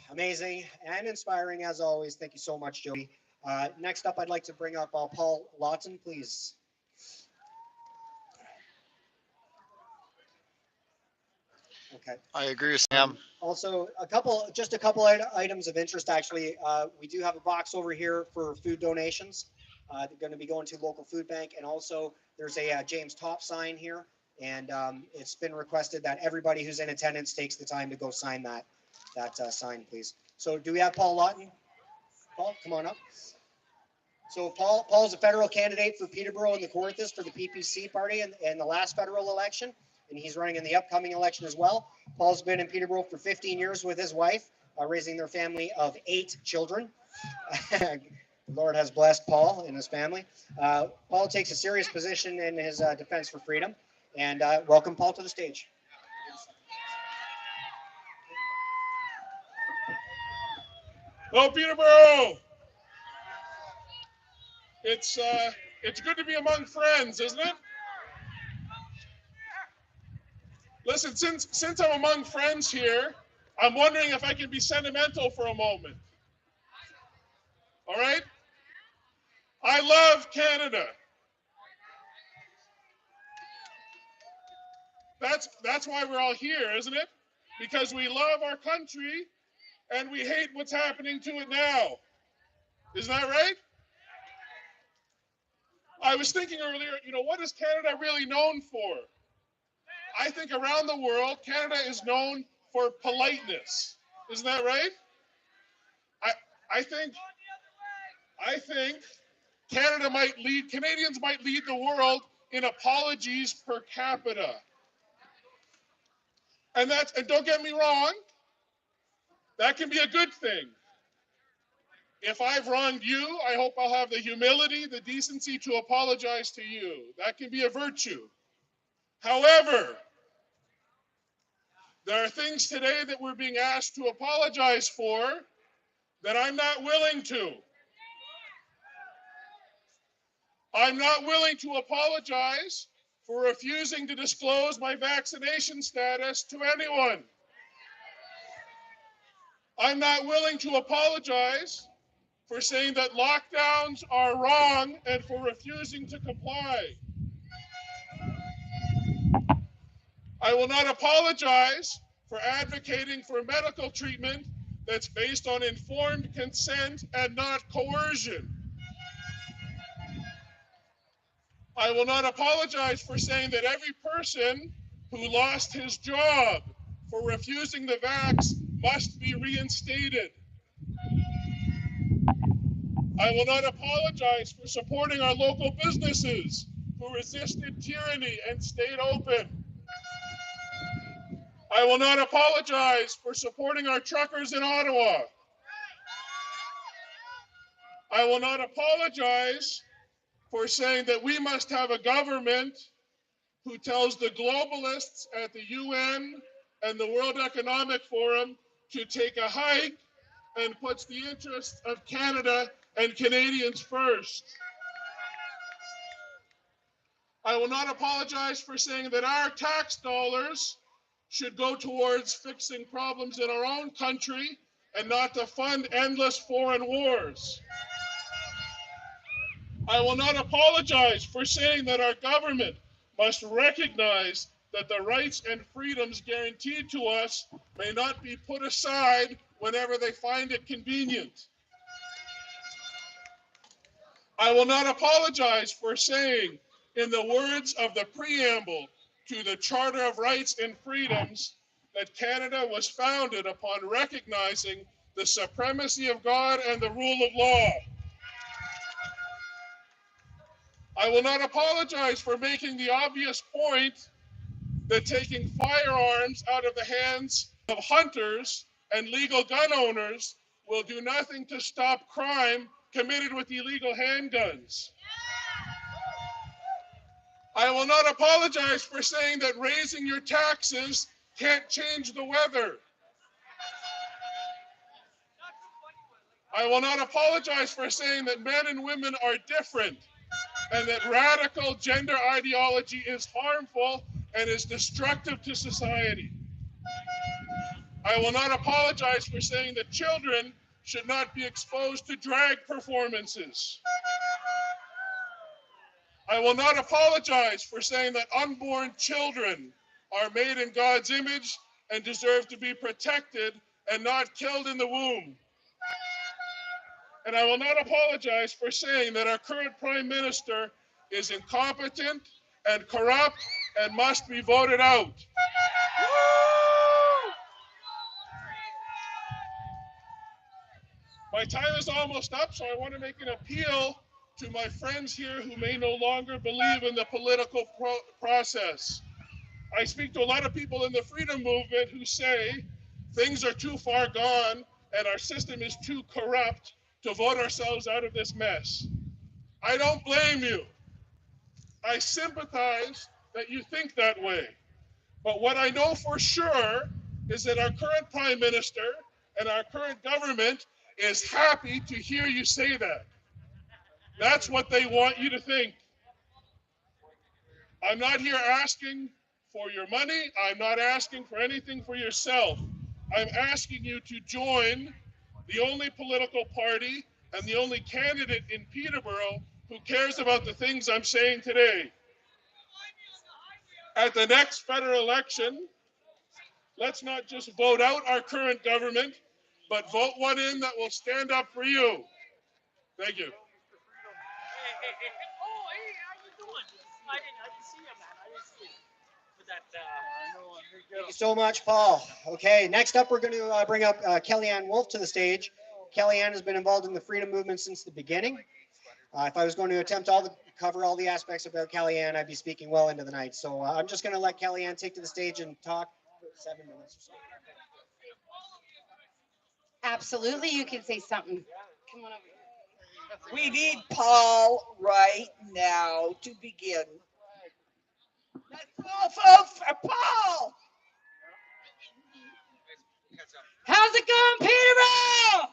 Amazing and inspiring as always. Thank you so much, Jody. Next up, I'd like to bring up Paul Lawton, please. Okay. I agree with Sam. Also, just a couple items of interest. Actually, we do have a box over here for food donations. They're going to be going to local food bank, and also there's a James Topp sign here, and it's been requested that everybody who's in attendance takes the time to go sign that sign, please. So, do we have Paul Lawton? Paul, come on up. So Paul's a federal candidate for Peterborough and the Kawarthas for the PPC party in the last federal election, and he's running in the upcoming election as well. Paul's been in Peterborough for 15 years with his wife, raising their family of 8 children. The Lord has blessed Paul and his family. Paul takes a serious position in his defense for freedom, and welcome Paul to the stage. Hello, Peterborough. It's good to be among friends, isn't it? Listen, since I'm among friends here, I'm wondering if I can be sentimental for a moment. All right? I love Canada. That's why we're all here, isn't it? Because we love our country and we hate what's happening to it now. Isn't that right? I was thinking earlier, what is Canada really known for? I think around the world, Canada is known for politeness. Isn't that right? I, I think Canadians might lead the world in apologies per capita. And don't get me wrong, that can be a good thing. If I've wronged you, I hope I'll have the humility, the decency to apologize to you. That can be a virtue. However, there are things today that we're being asked to apologize for that I'm not willing to. I'm not willing to apologize for refusing to disclose my vaccination status to anyone. I'm not willing to apologize for saying that lockdowns are wrong and for refusing to comply. I will not apologize for advocating for medical treatment that's based on informed consent and not coercion. I will not apologize for saying that every person who lost his job for refusing the vax must be reinstated. I will not apologize for supporting our local businesses who resisted tyranny and stayed open. I will not apologize for supporting our truckers in Ottawa. I will not apologize for saying that we must have a government who tells the globalists at the UN and the World Economic Forum to take a hike and puts the interests of Canada and Canadians first. I will not apologize for saying that our tax dollars should go towards fixing problems in our own country and not to fund endless foreign wars. I will not apologize for saying that our government must recognize that the rights and freedoms guaranteed to us may not be put aside whenever they find it convenient. I will not apologize for saying, in the words of the preamble to the Charter of Rights and Freedoms, that Canada was founded upon recognizing the supremacy of God and the rule of law. I will not apologize for making the obvious point that taking firearms out of the hands of hunters and legal gun owners will do nothing to stop crime committed with illegal handguns. I will not apologize for saying that raising your taxes can't change the weather. I will not apologize for saying that men and women are different and that radical gender ideology is harmful and is destructive to society. I will not apologize for saying that children should not be exposed to drag performances. I will not apologize for saying that unborn children are made in God's image and deserve to be protected and not killed in the womb. And I will not apologize for saying that our current Prime Minister is incompetent and corrupt and must be voted out. My time is almost up, so I want to make an appeal to my friends here who may no longer believe in the political process. I speak to a lot of people in the freedom movement who say things are too far gone and our system is too corrupt to vote ourselves out of this mess. I don't blame you. I sympathize that you think that way. But what I know for sure is that our current Prime Minister and our current government is happy to hear you say that. That's what they want you to think. I'm not here asking for your money. I'm not asking for anything for yourself. I'm asking you to join the only political party and the only candidate in Peterborough who cares about the things I'm saying today. At the next federal election, let's not just vote out our current government, but vote one in that will stand up for you. Thank you. Oh, hey, how you doing? I didn't see you, man. I didn't see you. With that, Thank you so much, Paul. Okay, next up, we're going to bring up Kellyanne Wolf to the stage. Kellyanne has been involved in the freedom movement since the beginning. If I was going to attempt cover all the aspects about Kellyanne, I'd be speaking well into the night. So I'm just going to let Kellyanne take to the stage and talk for 7 minutes or so. Absolutely, you can say something. Come on over here. We need Paul right now to begin. Let's vote for Paul. How's it going, Peterborough?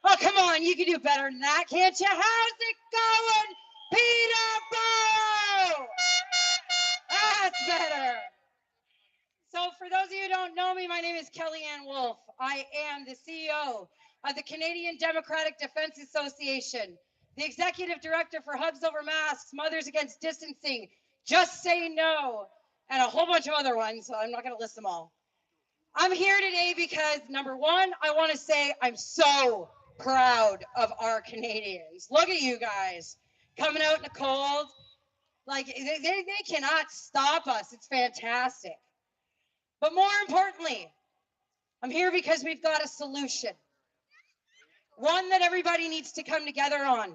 Oh, come on, you can do better than that, can't you? How's it going, Peterborough? That's better. So for those of you who don't know me, my name is Kellyanne Wolf. I am the CEO of the Canadian Democratic Defense Association, the executive director for Hugs Over Masks, Mothers Against Distancing, Just Say No, and a whole bunch of other ones, so I'm not going to list them all. I'm here today because, number one, I want to say I'm so proud of our Canadians. Look at you guys coming out in the cold. Like, they cannot stop us. It's fantastic. But more importantly, I'm here because we've got a solution. One that everybody needs to come together on.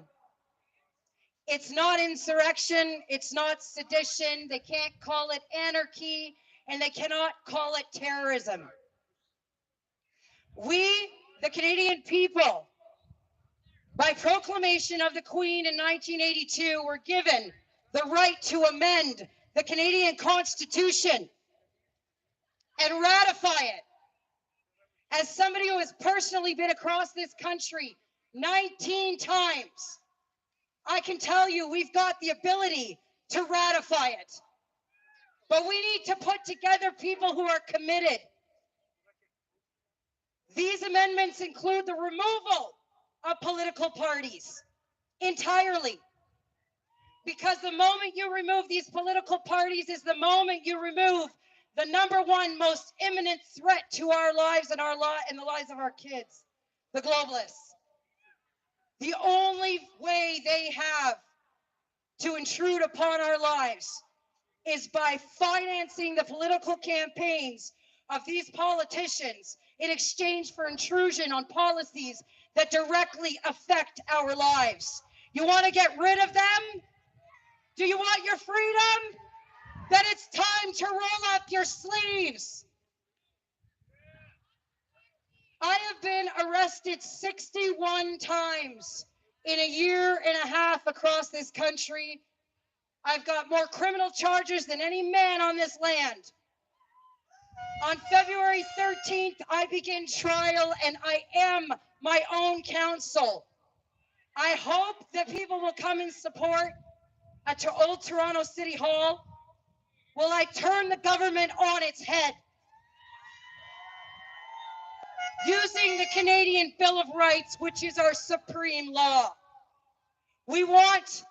It's not insurrection. It's not sedition. They can't call it anarchy, and they cannot call it terrorism. We, the Canadian people, by proclamation of the Queen in 1982, were given the right to amend the Canadian Constitution and ratify it. As somebody who has personally been across this country 19 times, I can tell you we've got the ability to ratify it. But we need to put together people who are committed. These amendments include the removal of political parties entirely. Because the moment you remove these political parties is the moment you remove the number one most imminent threat to our lives and the lives of our kids, the globalists. The only way they have to intrude upon our lives is by financing the political campaigns of these politicians in exchange for intrusion on policies that directly affect our lives. You want to get rid of them? Do you want your freedom? Then it's time to roll up your sleeves. I have been arrested 61 times in a year and a half across this country. I've got more criminal charges than any man on this land. On February 13th, I begin trial and I am my own counsel. I hope that people will come and support at Old Toronto City Hall. Will I turn the government on its head? Using the Canadian Bill of Rights, which is our supreme law. We want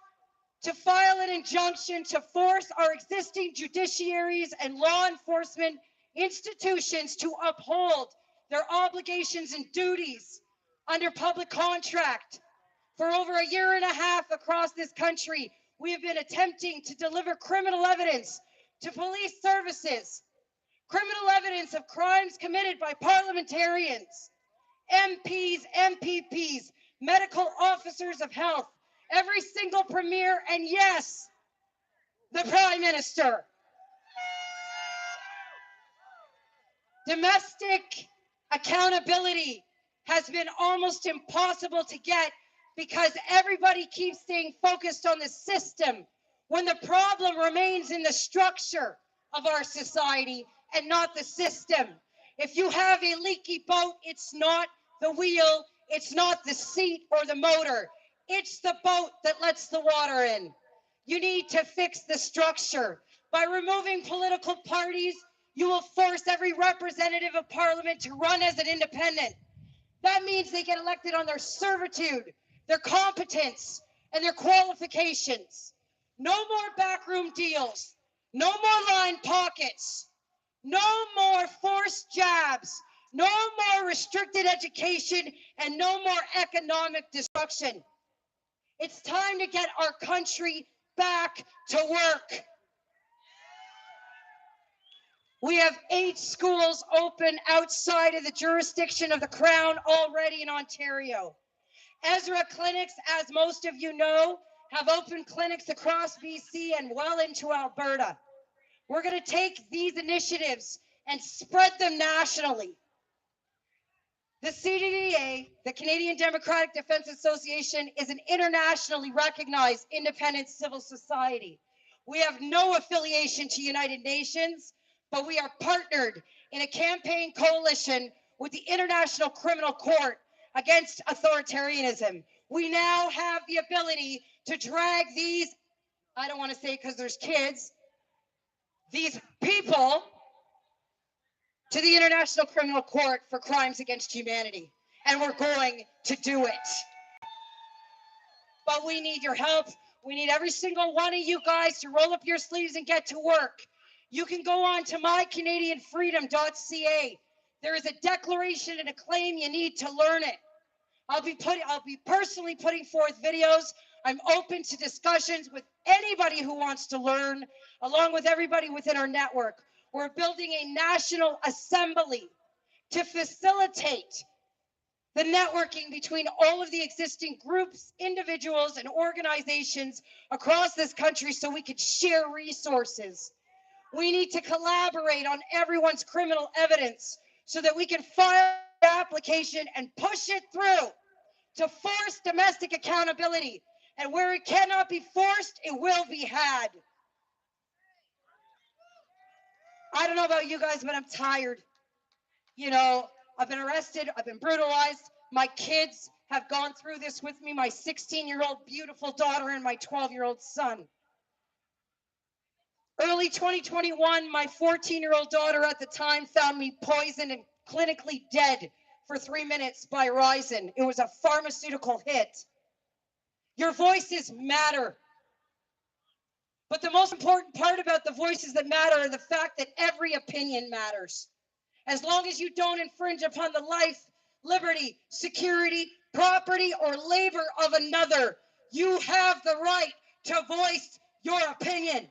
to file an injunction to force our existing judiciaries and law enforcement institutions to uphold their obligations and duties under public contract. For over a year and a half across this country, we have been attempting to deliver criminal evidence to police services, criminal evidence of crimes committed by parliamentarians, MPs, MPPs, medical officers of health, every single premier, and yes, the Prime Minister. Domestic accountability has been almost impossible to get because everybody keeps staying focused on the system when the problem remains in the structure of our society and not the system. If you have a leaky boat, it's not the wheel, it's not the seat or the motor. It's the boat that lets the water in. You need to fix the structure. By removing political parties, you will force every representative of parliament to run as an independent. That means they get elected on their servitude, their competence, and their qualifications. No more backroom deals. No more line pockets. No more forced jabs. No more restricted education, and no more economic destruction. It's time to get our country back to work. We have 8 schools open outside of the jurisdiction of the Crown already in Ontario. Ezra Clinics, as most of you know, have opened clinics across BC and well into Alberta. We're going to take these initiatives and spread them nationally. The CDDA, the Canadian Democratic Defence Association, is an internationally recognized independent civil society. We have no affiliation to United Nations, but we are partnered in a campaign coalition with the International Criminal Court against authoritarianism. We now have the ability to drag these, I don't want to say because there's kids, these people to the International Criminal Court for crimes against humanity. And we're going to do it. But we need your help. We need every single one of you guys to roll up your sleeves and get to work. You can go on to mycanadianfreedom.ca. There is a declaration and a claim. You need to learn it. I'll be personally putting forth videos. I'm open to discussions with anybody who wants to learn, along with everybody within our network. We're building a national assembly to facilitate the networking between all of the existing groups, individuals, and organizations across this country so we could share resources. We need to collaborate on everyone's criminal evidence so that we can file the application and push it through to force domestic accountability. And where it cannot be forced, it will be had. I don't know about you guys, but I'm tired. You know, I've been arrested. I've been brutalized. My kids have gone through this with me. My 16-year-old beautiful daughter and my 12-year-old son. Early 2021, my 14-year-old daughter at the time found me poisoned and clinically dead for 3 minutes by Ryzen. It was a pharmaceutical hit. Your voices matter. But the most important part about the voices that matter are the fact that every opinion matters. As long as you don't infringe upon the life, liberty, security, property, or labor of another, you have the right to voice your opinion.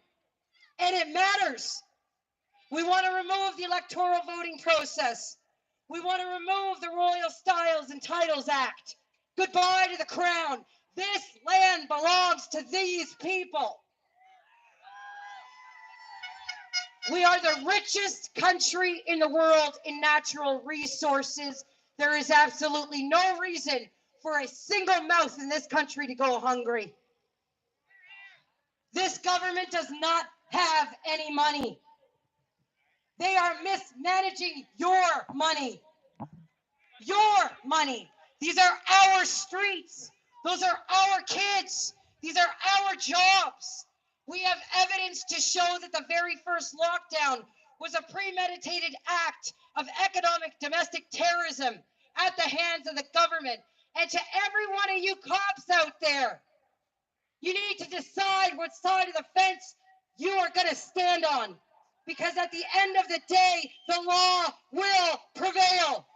And it matters. We want to remove the electoral voting process. We want to remove the Royal Styles and Titles Act. Goodbye to the crown. This land belongs to these people. We are the richest country in the world in natural resources. There is absolutely no reason for a single mouth in this country to go hungry. This government does not have any money. They are mismanaging your money. Your money. These are our streets. Those are our kids. These are our jobs. We have evidence to show that the very first lockdown was a premeditated act of economic domestic terrorism at the hands of the government. And to every one of you cops out there, you need to decide what side of the fence you are going to stand on. Because at the end of the day, the law will prevail.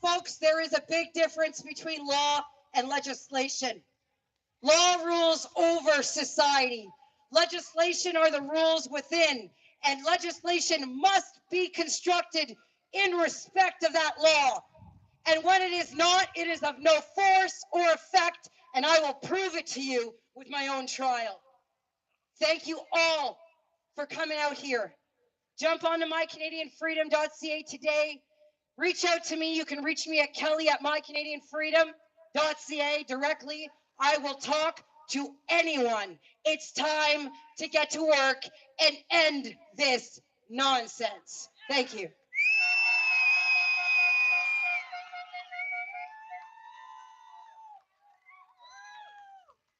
Folks, there is a big difference between law and legislation. Law rules over society. Legislation are the rules within, and legislation must be constructed in respect of that law. And when it is not, it is of no force or effect, and I will prove it to you with my own trial. Thank you all for coming out here. Jump onto mycanadianfreedom.ca today. Reach out to me. You can reach me at kelly@mycanadianfreedom.ca directly. I will talk to anyone. It's time to get to work and end this nonsense. Thank you.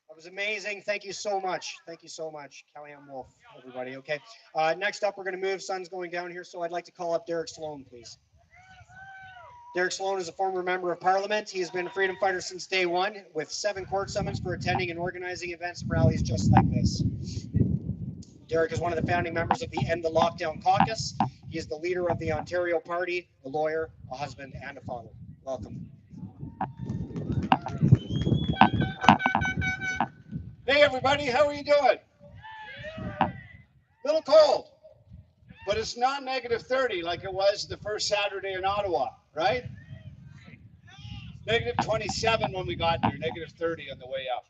That was amazing. Thank you so much. Thank you so much, Kellyanne Wolf, everybody. Okay. Next up, we're going to move. Sun's going down here, so I'd like to call up Derek Sloan, please. Derek Sloan is a former member of Parliament. He has been a freedom fighter since day one, with 7 court summons for attending and organizing events and rallies just like this. Derek is one of the founding members of the End the Lockdown Caucus. He is the leader of the Ontario Party, a lawyer, a husband, and a father. Welcome. Hey everybody, how are you doing? Little cold, but it's not negative 30 like it was the first Saturday in Ottawa, right? Negative 27 when we got there, negative 30 on the way up.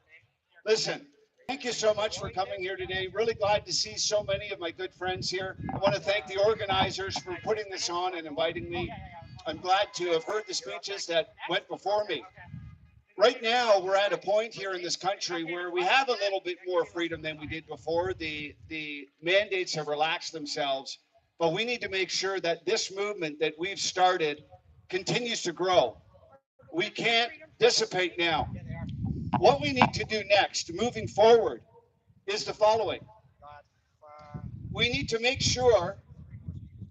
Listen, thank you so much for coming here today. Really glad to see so many of my good friends here. I want to thank the organizers for putting this on and inviting me. I'm glad to have heard the speeches that went before me. Right now, we're at a point here in this country where we have a little bit more freedom than we did before. The mandates have relaxed themselves, but we need to make sure that this movement that we've started continues to grow. We can't dissipate now. What we need to do next, moving forward, is the following. We need to make sure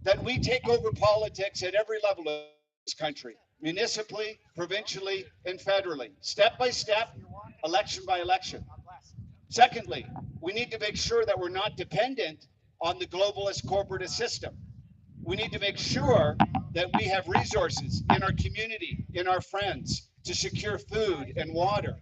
that we take over politics at every level of this country, municipally, provincially, and federally, step by step, election by election. Secondly, we need to make sure that we're not dependent on the globalist corporatist system. We need to make sure that we have resources in our community, in our friends, to secure food and water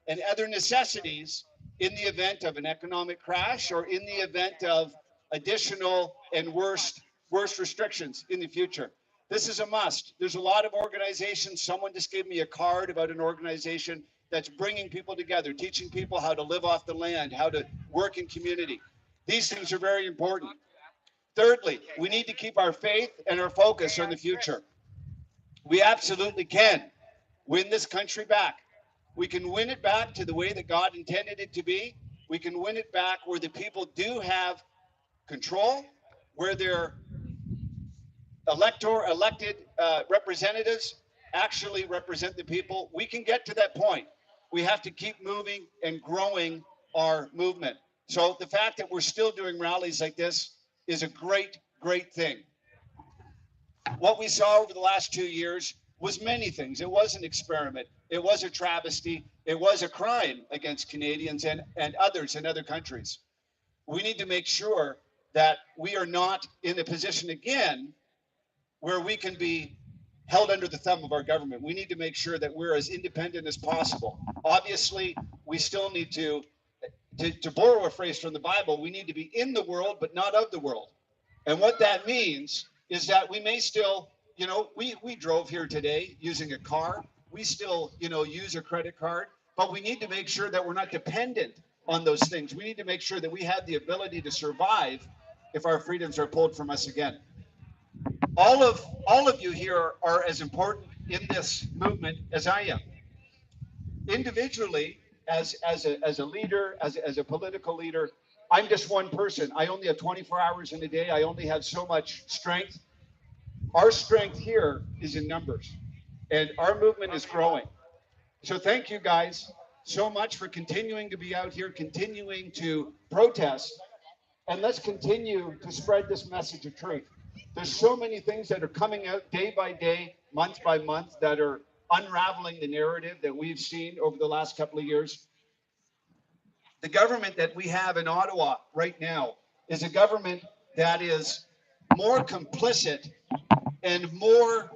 and other necessities in the event of an economic crash or in the event of additional and worse restrictions in the future. This is a must. There's a lot of organizations. Someone just gave me a card about an organization that's bringing people together, teaching people how to live off the land, how to work in community. These things are very important. Thirdly, we need to keep our faith and our focus on the future. We absolutely can win this country back. We can win it back to the way that God intended it to be. We can win it back where the people do have control, where their elected representatives actually represent the people. We can get to that point. We have to keep moving and growing our movement. So the fact that we're still doing rallies like this is a great, great thing. What we saw over the last 2 years was many things. It was an experiment. It was a travesty. It was a crime against Canadians and others in other countries. We need to make sure that we are not in a position again where we can be held under the thumb of our government. We need to make sure that we're as independent as possible. Obviously, we still need to borrow a phrase from the Bible, we need to be in the world, but not of the world. And what that means is that we may still, we drove here today using a car. We still, use a credit card, but we need to make sure that we're not dependent on those things. We need to make sure that we have the ability to survive if our freedoms are pulled from us again. All of you here are as important in this movement as I am. Individually, as a leader, as a political leader, I'm just one person. I only have 24 hours in a day. I only have so much strength. Our strength here is in numbers, and our movement is growing. So thank you guys so much for continuing to be out here, continuing to protest, and let's continue to spread this message of truth. There's so many things that are coming out day by day, month by month, that are unraveling the narrative that we've seen over the last couple of years. The government that we have in Ottawa right now is a government that is more complicit and more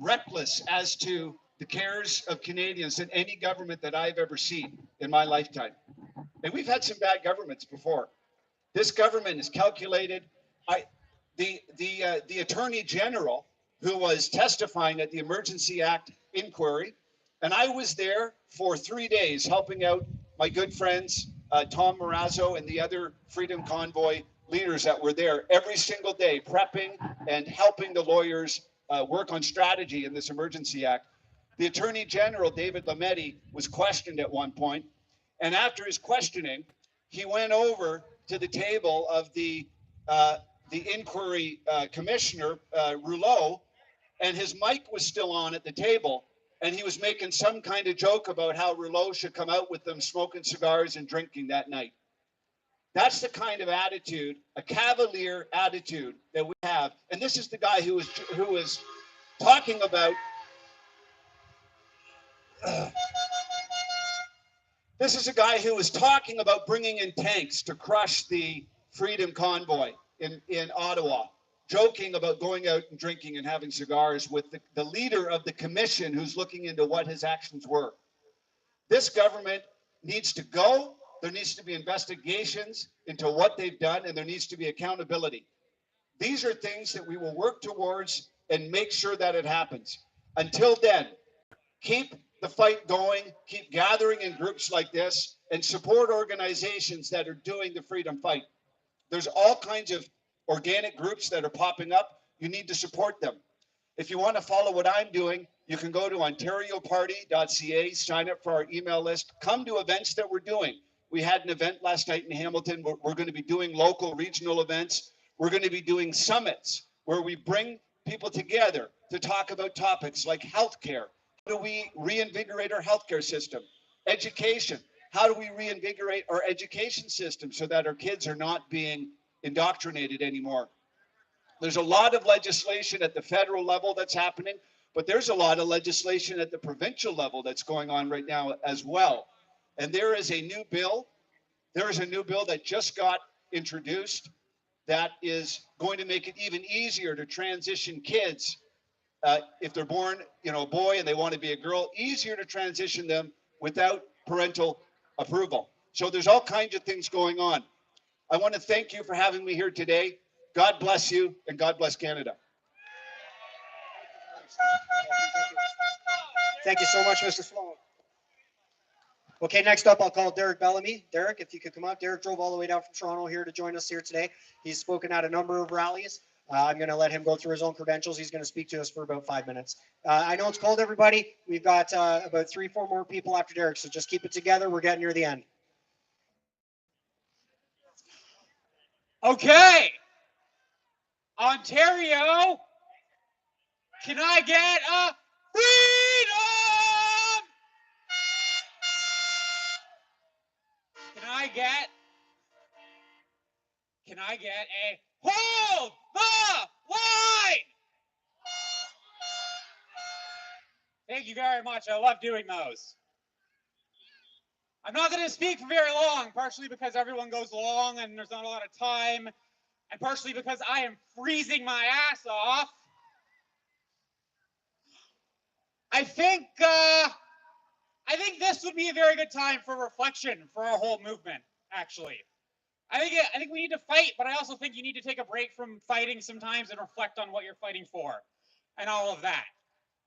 reckless as to the cares of Canadians than any government that I've ever seen in my lifetime. And we've had some bad governments before. This government is calculated. The Attorney General, who was testifying at the Emergency Act inquiry, and I was there for 3 days helping out my good friends, Tom Marazzo and the other Freedom Convoy leaders that were there every single day, prepping and helping the lawyers work on strategy in this Emergency Act. The Attorney General, David Lametti, was questioned at one point, and after his questioning, he went over to the table of the inquiry commissioner, Rouleau, and his mic was still on at the table, and he was making some kind of joke about how Rouleau should come out with them smoking cigars and drinking that night. That's the kind of attitude, a cavalier attitude that we have. And this is the guy who was talking about This is a guy who was talking about bringing in tanks to crush the Freedom Convoy in Ottawa, joking about going out and drinking and having cigars with the leader of the commission who's looking into what his actions were. This government needs to go. There needs to be investigations into what they've done, and there needs to be accountability. These are things that we will work towards and make sure that it happens. Until then, keep the fight going, keep gathering in groups like this, and support organizations that are doing the freedom fight. There's all kinds of organic groups that are popping up. You need to support them. If you want to follow what I'm doing, you can go to ontarioparty.ca, sign up for our email list, come to events that we're doing. We had an event last night in Hamilton. We're going to be doing local, regional events. We're going to be doing summits where we bring people together to talk about topics like healthcare. How do we reinvigorate our healthcare system? Education. How do we reinvigorate our education system so that our kids are not being indoctrinated anymore? There's a lot of legislation at the federal level that's happening, but there's a lot of legislation at the provincial level that's going on right now as well. And there is a new bill. There is a new bill that just got introduced that is going to make it even easier to transition kids if they're born, a boy and they want to be a girl, easier to transition them without parental approval. So there's all kinds of things going on. I want to thank you for having me here today. God bless you, and God bless Canada. Thank you so much, Mr. Sloan. Okay, next up, I'll call Derek Bellamy. Derek, if you could come up. Derek drove all the way down from Toronto here to join us here today. He's spoken at a number of rallies. I'm going to let him go through his own credentials. He's going to speak to us for about 5 minutes. I know it's cold, everybody. We've got about 3-4 more people after Derek, so just keep it together. We're getting near the end. Okay. Ontario, can I get a freedom? Can I get a hold the line? Thank you very much. I love doing those. I'm not going to speak for very long, partially because everyone goes long and there's not a lot of time, and partially because I am freezing my ass off. I think this would be a very good time for reflection for our whole movement, actually. I think we need to fight, but I also think you need to take a break from fighting sometimes and reflect on what you're fighting for and all of that.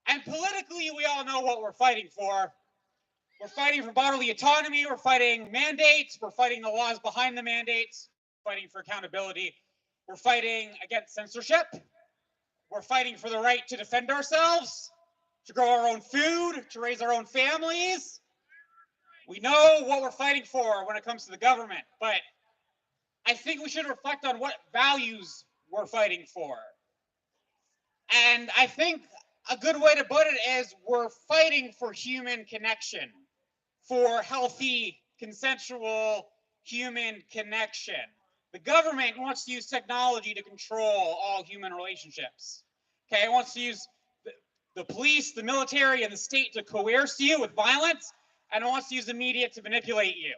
And politically, we all know what we're fighting for. We're fighting for bodily autonomy. We're fighting mandates. We're fighting the laws behind the mandates. We're fighting for accountability. We're fighting against censorship. We're fighting for the right to defend ourselves, to grow our own food, to raise our own families. We know what we're fighting for when it comes to the government, but I think we should reflect on what values we're fighting for. And I think a good way to put it is we're fighting for human connection, for healthy, consensual human connection. The government wants to use technology to control all human relationships. Okay, it wants to use the police, the military, and the state to coerce you with violence, and it wants to use the media to manipulate you.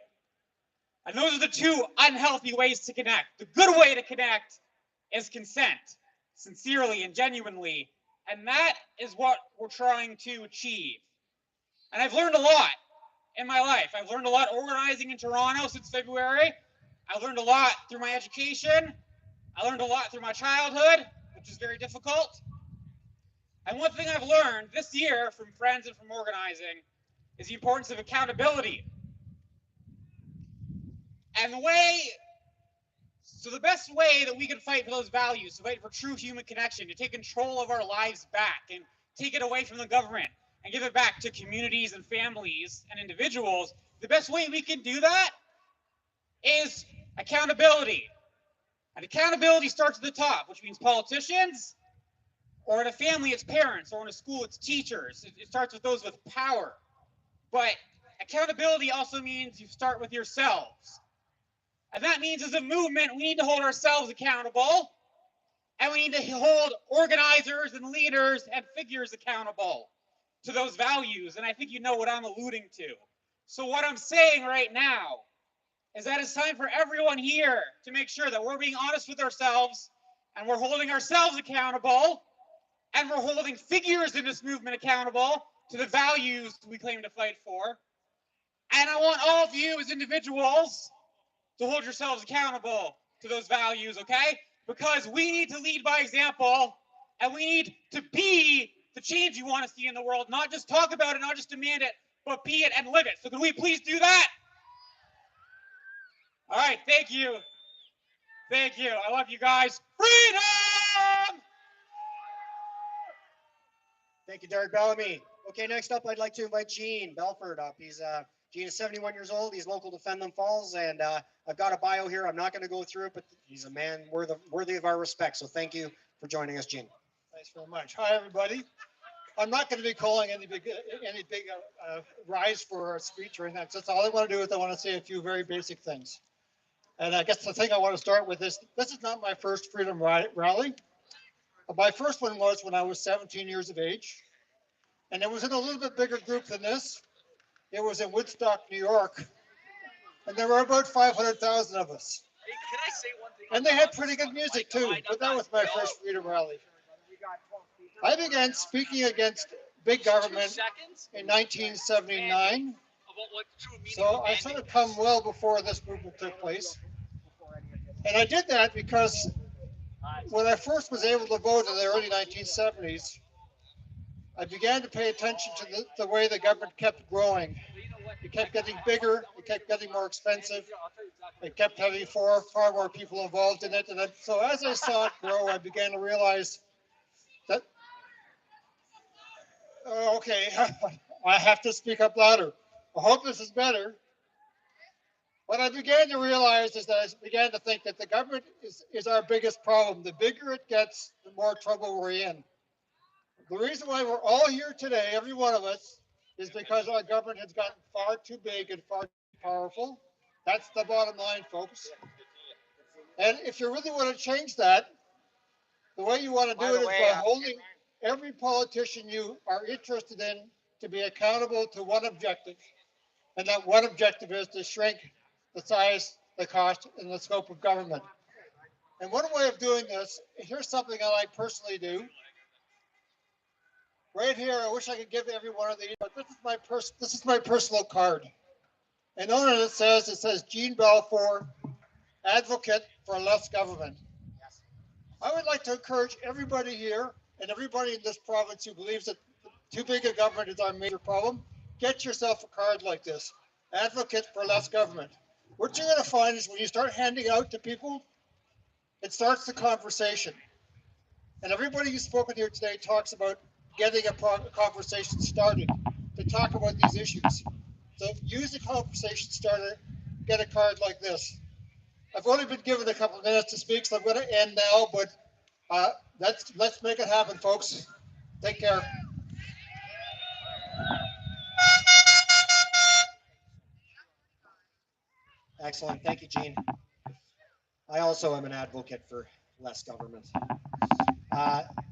And those are the two unhealthy ways to connect. The good way to connect is consent, sincerely and genuinely, and that is what we're trying to achieve. And I've learned a lot in my life. I've learned a lot organizing in Toronto since February. I learned a lot through my education. I learned a lot through my childhood, which is very difficult. And one thing I've learned this year from friends and from organizing is the importance of accountability. And the best way that we can fight for those values, to fight for true human connection, to take control of our lives back and take it away from the government and give it back to communities and families and individuals, the best way we can do that is accountability. And accountability starts at the top, which means politicians, or in a family, it's parents, or in a school, it's teachers. It starts with those with power. But accountability also means you start with yourselves. And that means as a movement, we need to hold ourselves accountable, and we need to hold organizers and leaders and figures accountable. to those values, and I think you know what I'm alluding to. So what I'm saying right now is that it's time for everyone here to make sure that we're being honest with ourselves, and we're holding ourselves accountable, and we're holding figures in this movement accountable to the values we claim to fight for. And I want all of you as individuals to hold yourselves accountable to those values, okay? Because we need to lead by example, and we need to be the change you want to see in the world, not just talk about it, not just demand it, but be it and live it. So can we please do that? All right, thank you. Thank you. I love you guys. Freedom! Thank you, Derek Bellamy. Okay, next up, I'd like to invite Gene Belford up. Gene is 71 years old. He's local to Fenland Falls, and I've got a bio here. I'm not going to go through it, but he's a man worthy of our respect. So thank you for joining us, Gene. Thanks very much. Hi, everybody. I'm not going to be calling any big rise for a speech or anything. That's all I want to do is I want to say a few very basic things. And I guess the thing I want to start with is this is not my first freedom rally. My first one was when I was 17 years of age. And it was in a little bit bigger group than this. It was in Woodstock, New York. And there were about 500,000 of us. Hey, can I say one thing? And they had pretty good music too, but that was my first freedom rally. I began speaking against big government in 1979. So I sort of come well before this movement took place. And I did that because when I first was able to vote in the early 1970s, I began to pay attention to the way the government kept growing. It kept getting bigger, it kept getting more expensive, it kept having far more people involved in it. And so as I saw it grow, I began to realize that, okay, I have to speak up louder. I hope this is better. What I began to realize is that I began to think that the government is our biggest problem. The bigger it gets, the more trouble we're in. The reason why we're all here today, every one of us, is because our government has gotten far too big and far too powerful. That's the bottom line, folks. And if you really want to change that, the way you want to do it is by holding every politician you are interested in to be accountable to one objective. And that one objective is to shrink the size, the cost, and the scope of government. And one way of doing this, here's something I personally do. Right here, I wish I could give every one of these, but this is my personal card. And on it says Gene Balfour, advocate for less government. I would like to encourage everybody here and everybody in this province who believes that too big a government is our major problem, get yourself a card like this, advocate for less government. What you're going to find is when you start handing out to people, it starts the conversation. And everybody who's spoken here today talks about getting a conversation started to talk about these issues. So use the conversation starter, get a card like this. I've only been given a couple of minutes to speak, so I'm going to end now, but let's make it happen, folks. Take care. Excellent. Thank you, Gene. I also am an advocate for less government.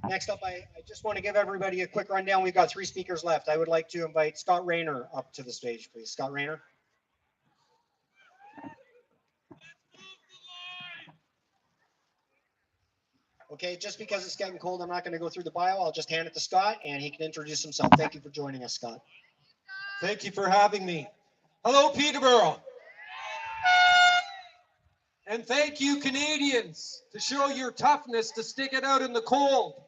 Next up, I just want to give everybody a quick rundown. We've got 3 speakers left. I would like to invite Scott Rayner up to the stage, please. Scott Rayner. Okay, just because it's getting cold, I'm not going to go through the bio. I'll just hand it to Scott, and he can introduce himself. Thank you for joining us, Scott. Thank you for having me. Hello, Peterborough. And thank you, Canadians, to show your toughness to stick it out in the cold.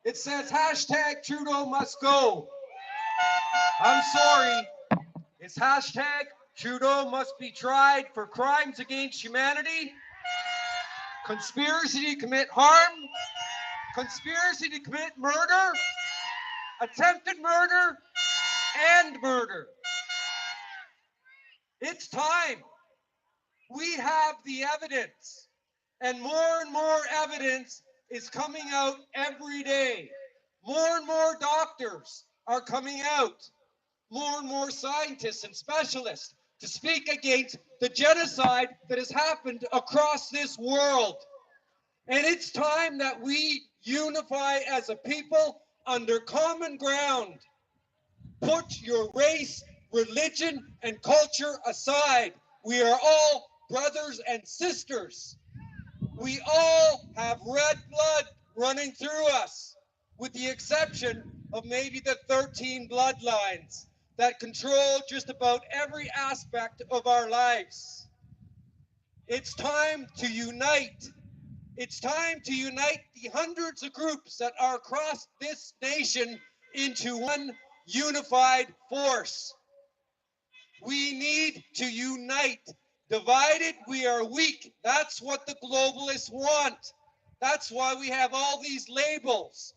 It says hashtag Trudeau must go. I'm sorry. It's hashtag Trudeau must be tried for crimes against humanity, conspiracy to commit harm, conspiracy to commit murder, attempted murder, and murder. It's time. We have the evidence, and more evidence is coming out every day. More and more doctors are coming out. More and more scientists and specialists to speak against the genocide that has happened across this world. And it's time that we unify as a people under common ground. Put your race, religion, and culture aside. We are all brothers and sisters. We all have red blood running through us, with the exception of maybe the 13 bloodlines that control just about every aspect of our lives. It's time to unite. It's time to unite the hundreds of groups that are across this nation into one unified force. We need to unite. Divided, we are weak. That's what the globalists want. That's why we have all these labels.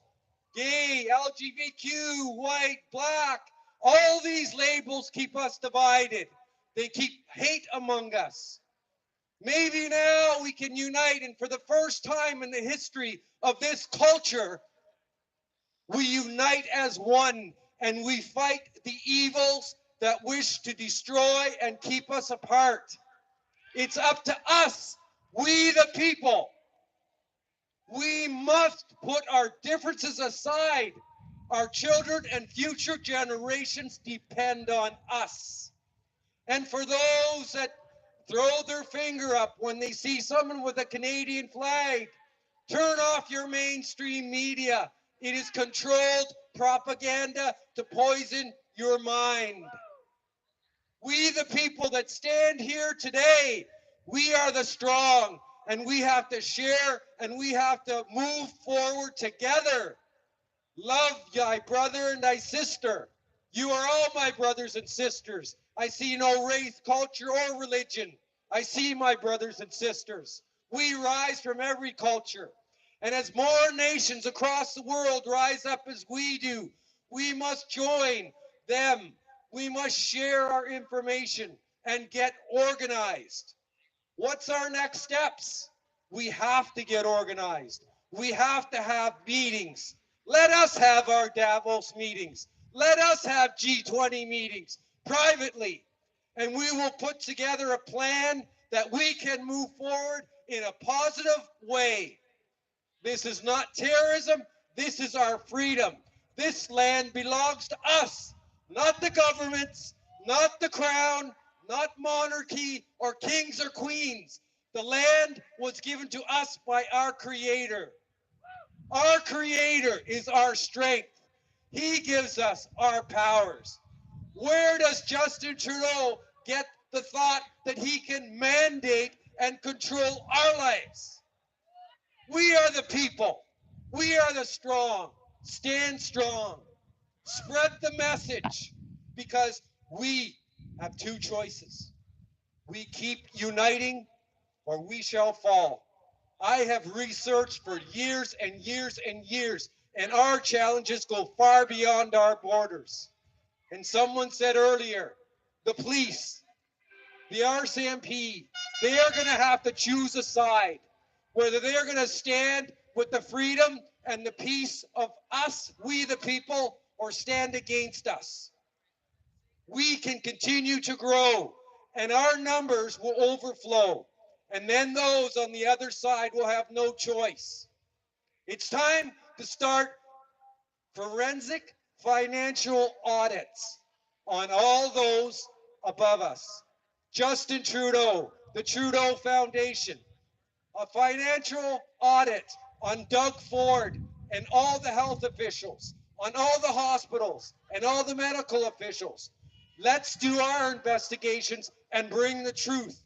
Gay, LGBTQ, white, black. All these labels keep us divided. They keep hate among us. Maybe now we can unite, and for the first time in the history of this culture, we unite as one and we fight the evils that wish to destroy and keep us apart. It's up to us, we the people. We must put our differences aside. Our children and future generations depend on us. And for those that throw their finger up when they see someone with a Canadian flag, turn off your mainstream media. It is controlled propaganda to poison your mind. We, the people that stand here today, we are the strong, and we have to share and we have to move forward together. Love thy brother and thy sister. You are all my brothers and sisters. I see no race, culture, or religion. I see my brothers and sisters. We rise from every culture. And as more nations across the world rise up as we do, we must join them. We must share our information and get organized. What's our next steps? We have to get organized. We have to have meetings. Let us have our Davos meetings. Let us have G20 meetings privately. And we will put together a plan that we can move forward in a positive way. This is not terrorism. This is our freedom. This land belongs to us, not the governments, not the crown, not monarchy or kings or queens. The land was given to us by our Creator. Our Creator is our strength. He gives us our powers. Where does Justin Trudeau get the thought that he can mandate and control our lives? We are the people. We are the strong. Stand strong. Spread the message, because we have two choices. We keep uniting or we shall fall. I have researched for years and years and years, and our challenges go far beyond our borders. And someone said earlier, the police, the RCMP, they are going to have to choose a side, whether they are going to stand with the freedom and the peace of us, we the people, or stand against us. We can continue to grow, and our numbers will overflow. And then those on the other side will have no choice. It's time to start forensic financial audits on all those above us. Justin Trudeau, the Trudeau Foundation, a financial audit on Doug Ford and all the health officials, on all the hospitals and all the medical officials. Let's do our investigations and bring the truth.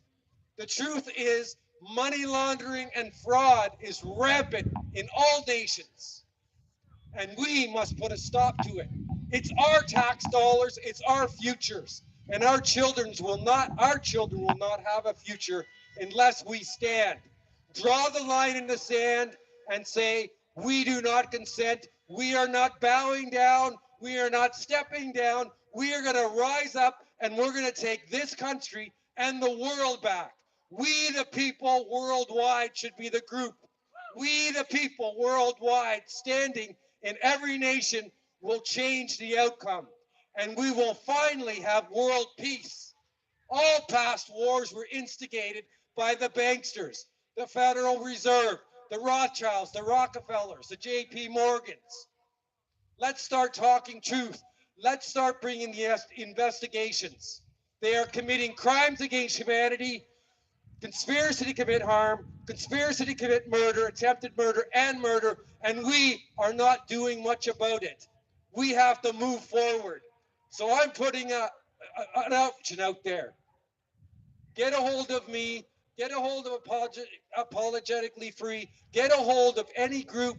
The truth is, money laundering and fraud is rampant in all nations, and we must put a stop to it. It's our tax dollars, it's our futures, and our children will not have a future unless we stand. Draw the line in the sand and say, we do not consent. We are not bowing down. We are not stepping down. We are going to rise up, and we're going to take this country and the world back. We, the people worldwide, should be the group. We, the people worldwide, standing in every nation, will change the outcome. And we will finally have world peace. All past wars were instigated by the banksters, the Federal Reserve, the Rothschilds, the Rockefellers, the J.P. Morgans. Let's start talking truth. Let's start bringing the investigations. They are committing crimes against humanity, conspiracy to commit harm, conspiracy to commit murder, attempted murder, and we are not doing much about it. We have to move forward. So I'm putting an option out there. Get a hold of me, get a hold of Apologetically Free, get a hold of any group,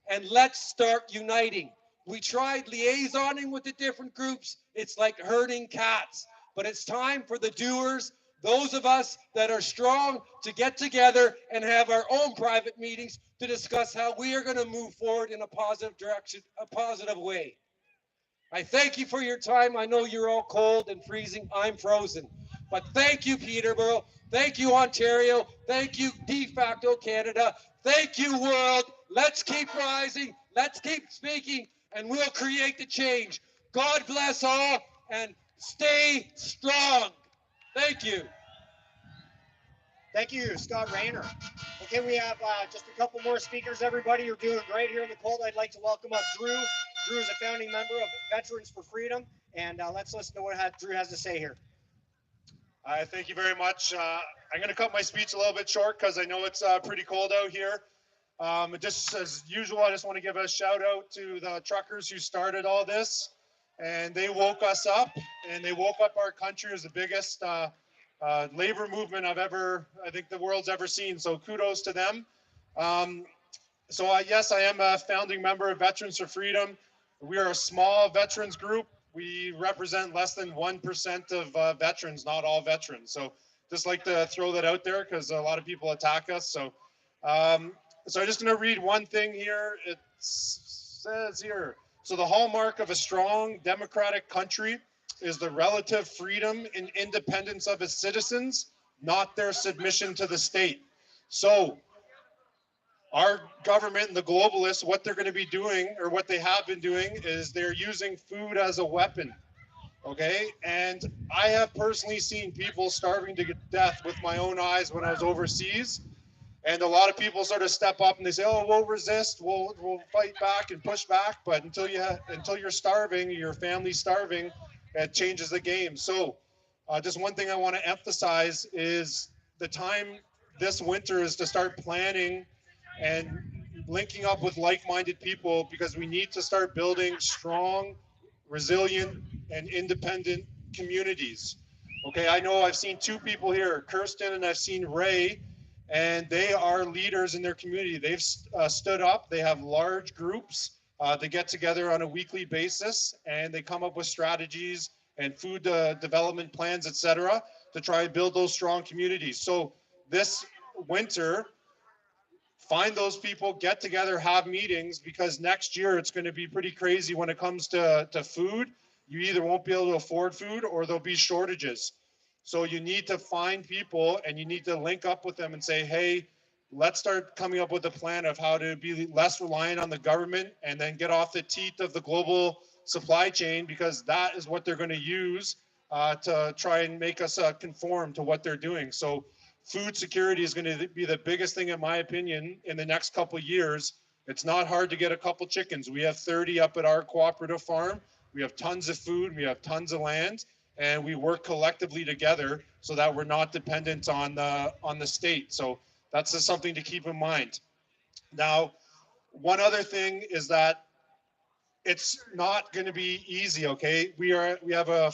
and let's start uniting. We tried liaisoning with the different groups. It's like herding cats, but it's time for the doers, those of us that are strong, to get together and have our own private meetings to discuss how we are going to move forward in a positive direction, a positive way. I thank you for your time. I know you're all cold and freezing. I'm frozen. But thank you, Peterborough. Thank you, Ontario. Thank you, de facto Canada. Thank you, world. Let's keep rising. Let's keep speaking, and we'll create the change. God bless all, and stay strong. Thank you. Thank you, Scott Rayner. Okay, we have just a couple more speakers. Everybody, you're doing great here in the cold. I'd like to welcome up Drew. Drew is a founding member of Veterans for Freedom, and let's listen to what Drew has to say here. Thank you very much. I'm going to cut my speech a little bit short because I know it's pretty cold out here. Just as usual, I just want to give a shout out to the truckers who started all this, and they woke us up, and they woke up our country as the biggest labor movement I think the world's ever seen. So kudos to them. Yes, I am a founding member of Veterans for Freedom. We are a small veterans group. We represent less than 1% of veterans, not all veterans. So just like to throw that out there because a lot of people attack us. So I'm just going to read one thing here. It says here, so the hallmark of a strong democratic country is the relative freedom and independence of its citizens, not their submission to the state. So our government and the globalists, what they're going to be doing, or what they have been doing, is they're using food as a weapon. Okay, and I have personally seen people starving to death with my own eyes when I was overseas. And a lot of people sort of step up and they say, "Oh, we'll resist, we'll fight back and push back." But until you're starving, your family's starving, it changes the game. So, just one thing I want to emphasize is the time this winter is to start planning and linking up with like-minded people, because we need to start building strong, resilient, and independent communities. Okay, I know I've seen two people here, Kirsten and I've seen Ray, and they are leaders in their community. They've stood up. They have large groups. They get together on a weekly basis, and they come up with strategies and food development plans, etc., to try and build those strong communities. So this winter, find those people, get together, have meetings, because next year it's going to be pretty crazy when it comes to food. You either won't be able to afford food or there'll be shortages. So you need to find people and you need to link up with them and say, hey, let's start coming up with a plan of how to be less reliant on the government and then get off the teeth of the global supply chain, because that is what they're going to use to try and make us conform to what they're doing. So food security is going to be the biggest thing, in my opinion, in the next couple of years. It's not hard to get a couple chickens. We have 30 up at our cooperative farm. We have tons of food. We have tons of land, and we work collectively together so that we're not dependent on the state. So that's just something to keep in mind. Now, one other thing is that it's not going to be easy. Okay, we have a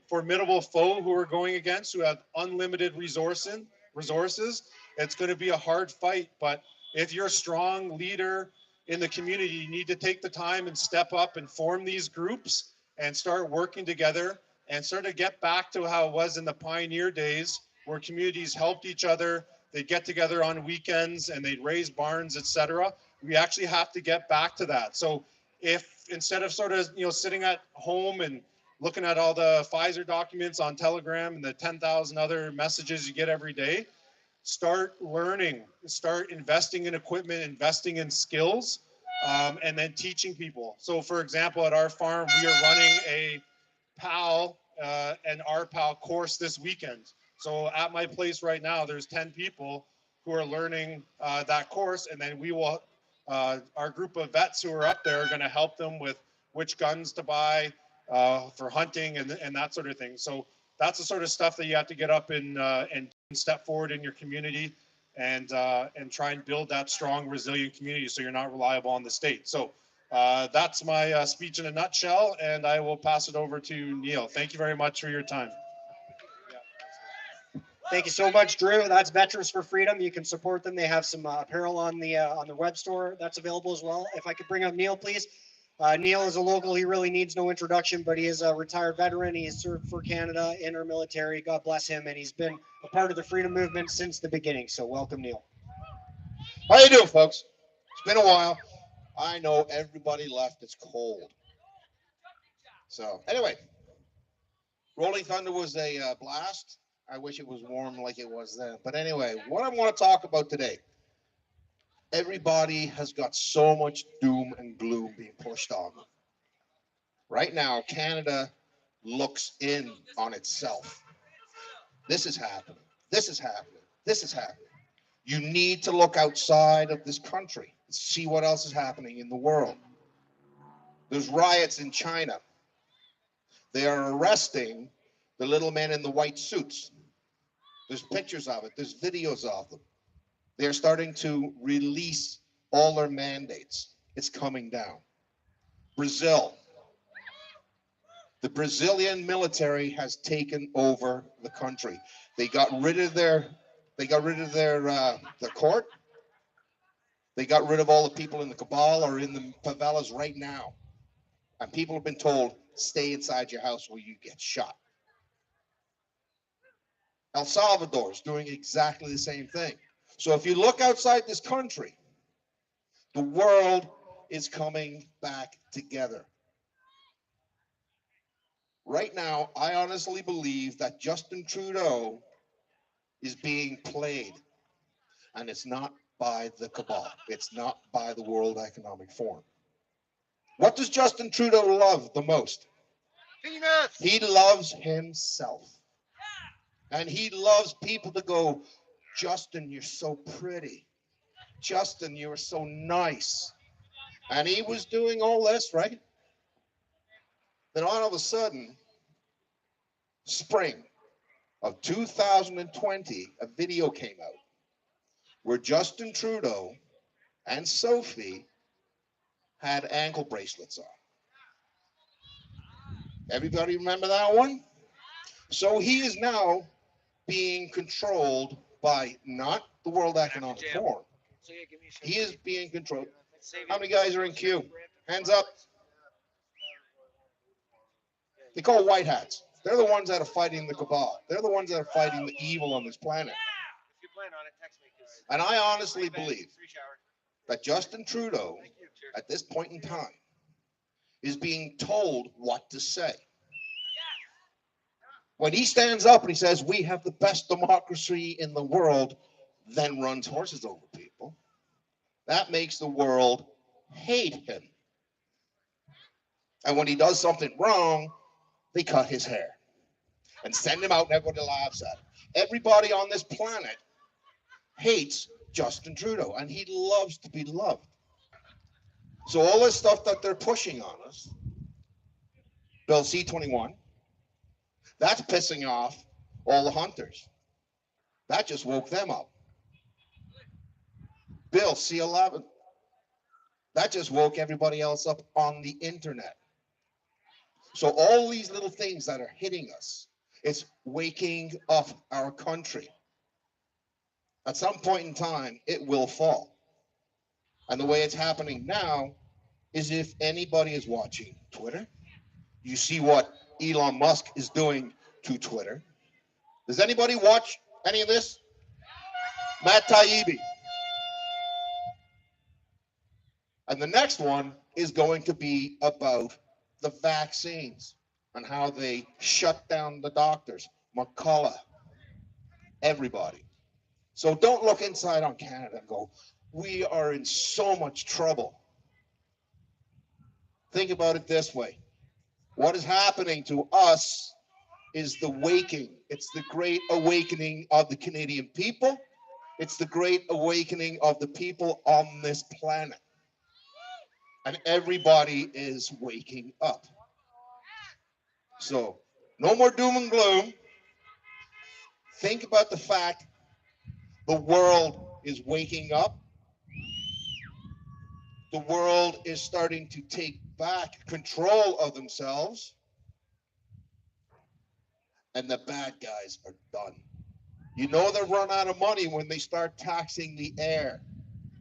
formidable foe who we're going against, who have unlimited resources. It's going to be a hard fight, but if you're a strong leader in the community, you need to take the time and step up and form these groups and start working together and sort of get back to how it was in the pioneer days, where communities helped each other. They'd get together on weekends and they'd raise barns, etc. We actually have to get back to that. So if instead of sort of sitting at home and looking at all the Pfizer documents on Telegram and the 10,000 other messages you get every day, start learning, start investing in equipment, investing in skills, and then teaching people. So for example, at our farm, we are running a PAL and RPAL course this weekend. So at my place right now, there's 10 people who are learning that course, and then we will, our group of vets who are up there are going to help them with which guns to buy for hunting and that sort of thing. So that's the sort of stuff that you have to get up and step forward in your community and try and build that strong, resilient community so you're not reliable on the state. So that's my speech in a nutshell, and I will pass it over to Neil. Thank you very much for your time. Thank you so much, Drew. That's Veterans for Freedom. You can support them. They have some apparel on the web store that's available as well. If I could bring up Neil, please. Neil is a local. He really needs no introduction, but he is a retired veteran. He has served for Canada in our military. God bless him, and he's been a part of the freedom movement since the beginning. So welcome, Neil. How you doing, folks? It's been a while. I know everybody left. It's cold. So anyway, Rolling Thunder was a blast. I wish it was warm like it was then. But anyway, what I want to talk about today, everybody has got so much doom and gloom being pushed on them. Right now, Canada looks in on itself. This is happening. This is happening. This is happening. You need to look outside of this country and see what else is happening in the world. There's riots in China. They are arresting the little men in the white suits. There's pictures of it. There's videos of them. They're starting to release all their mandates. It's coming down. Brazil. The Brazilian military has taken over the country. They got rid of their court. They got rid of all the people in the cabal or in the favelas right now. And people have been told, stay inside your house or you get shot. El Salvador is doing exactly the same thing. So if you look outside this country, the world is coming back together. Right now, I honestly believe that Justin Trudeau is being played. And it's not by the cabal. It's not by the World Economic Forum. What does Justin Trudeau love the most? Peanuts. He loves himself. And he loves people to go, Justin, you're so pretty. Justin, you are so nice. And he was doing all this, right? Then all of a sudden, spring of 2020, a video came out where Justin Trudeau and Sophie had ankle bracelets on. Everybody remember that one? So he is now being controlled by not the World Economic Forum. He is being controlled. How many guys are in queue? Hands up. They call white hats. They're the ones that are fighting the cabal. They're the ones that are fighting the evil on this planet. And I honestly believe that Justin Trudeau, at this point in time, is being told what to say. When he stands up and he says, we have the best democracy in the world, then runs horses over people, that makes the world hate him. And when he does something wrong, they cut his hair and send him out and everybody laughs at him. Everybody on this planet hates Justin Trudeau and he loves to be loved. So all this stuff that they're pushing on us, Bill C-21, that's pissing off all the hunters. That just woke them up. Bill C-11, that just woke everybody else up on the internet. So all these little things that are hitting us, it's waking up our country. At some point in time, it will fall. And the way it's happening now is if anybody is watching Twitter, you see what Elon Musk is doing to Twitter. Does anybody watch any of this? Matt Taibbi. And the next one is going to be about the vaccines and how they shut down the doctors. McCullough, everybody. So don't look inside on Canada and go, we are in so much trouble. Think about it this way. What is happening to us is the waking. It's the great awakening of the Canadian people. It's the great awakening of the people on this planet. and everybody is waking up. So, no more doom and gloom. Think about the fact the world is waking up. The world is starting to take back control of themselves. And the bad guys are done. You know they run out of money when they start taxing the air,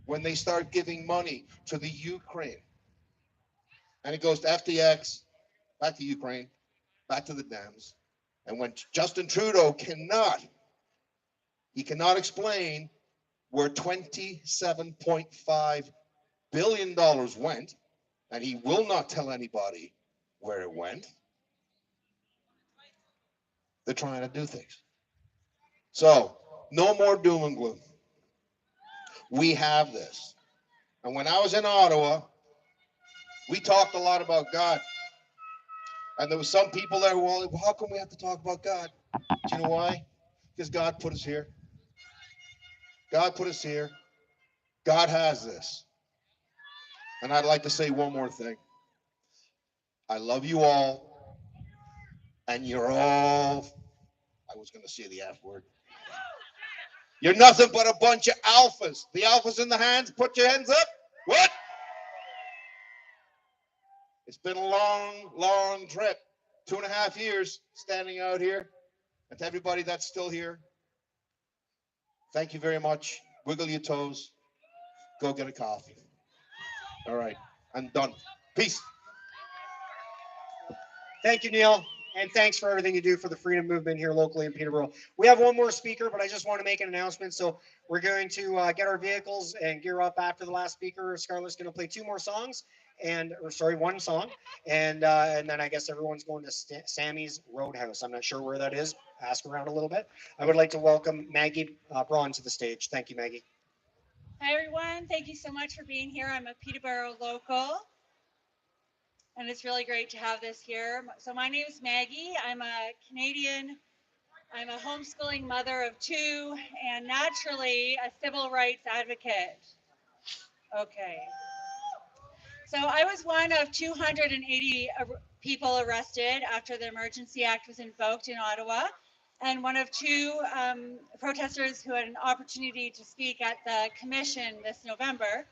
when they start giving money to the Ukraine. And it goes to FTX, back to Ukraine, back to the Dems. And when Justin Trudeau cannot explain where $27.5 billion went, and he will not tell anybody where it went, they're trying to do things. So, no more doom and gloom. We have this. And when I was in Ottawa, we talked a lot about God. And there was some people there who were like, well, how come we have to talk about God? Do you know why? Because God put us here. God put us here. God has this. And I'd like to say one more thing. I love you all. And you're all, I was going to say the F word. You're nothing but a bunch of alphas. The alphas in the hands, put your hands up. What? It's been a long, long trip. 2.5 years standing out here. And to everybody that's still here, thank you very much. Wiggle your toes. Go get a coffee. All right. I'm done. Peace. Thank you, Neil. And thanks for everything you do for the freedom movement here locally in Peterborough. We have one more speaker, but I just want to make an announcement. So we're going to get our vehicles and gear up after the last speaker. Scarlett's going to play 2 more songs, one song, and then I guess everyone's going to Sammy's Roadhouse. I'm not sure where that is. Ask around a little bit. I would like to welcome Maggie Braun to the stage. Thank you, Maggie. Hi, everyone. Thank you so much for being here. I'm a Peterborough local, and it's really great to have this here. So my name is Maggie. I'm a Canadian. I'm a homeschooling mother of 2 and naturally a civil rights advocate. Okay. So I was one of 280 people arrested after the Emergency Act was invoked in Ottawa, and one of 2 protesters who had an opportunity to speak at the commission this November.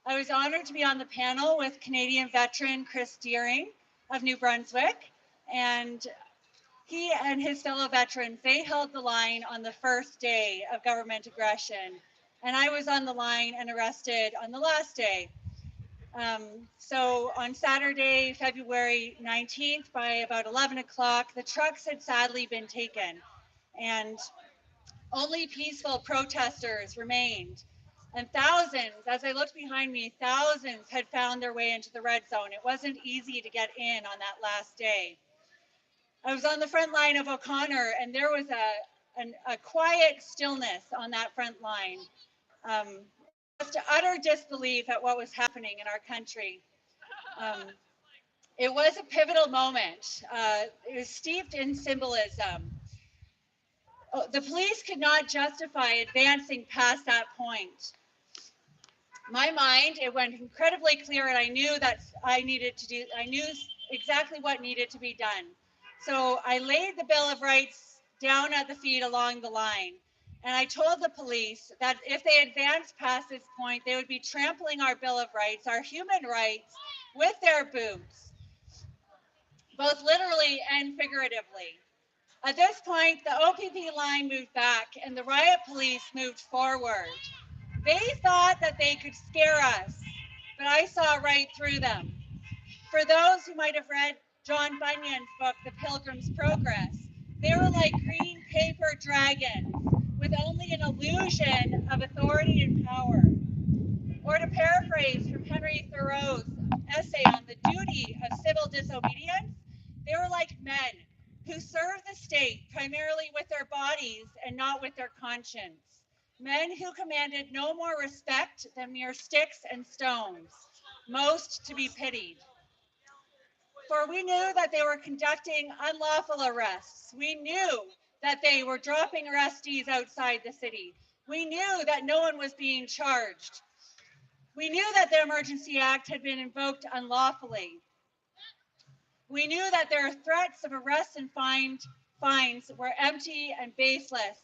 I was honored to be on the panel with Canadian veteran Chris Deering of New Brunswick, and he and his fellow veterans, they held the line on the first day of government aggression, and I was on the line and arrested on the last day. So on Saturday, February 19th, by about 11 o'clock, the trucks had sadly been taken, and only peaceful protesters remained. And thousands, as I looked behind me, thousands had found their way into the red zone. It wasn't easy to get in on that last day. I was on the front line of O'Connor, and there was a quiet stillness on that front line. Just utter disbelief at what was happening in our country. It was a pivotal moment. It was steeped in symbolism. The police could not justify advancing past that point. My mind, it went incredibly clear, and I knew that I knew exactly what needed to be done. So I laid the Bill of Rights down at the feet along the line. And I told the police that if they advanced past this point, they would be trampling our Bill of Rights, our human rights, with their boots, both literally and figuratively. At this point, the OPP line moved back and the riot police moved forward. They thought that they could scare us, but I saw right through them. For those who might have read John Bunyan's book, The Pilgrim's Progress, they were like green paper dragons with only an illusion of authority and power. Or to paraphrase from Henry Thoreau's essay on the duty of civil disobedience, they were like men who serve the state primarily with their bodies and not with their conscience. Men who commanded no more respect than mere sticks and stones, most to be pitied. For we knew that they were conducting unlawful arrests. We knew that they were dropping arrestees outside the city. We knew that no one was being charged. We knew that the Emergency Act had been invoked unlawfully. We knew that their threats of arrest and fines were empty and baseless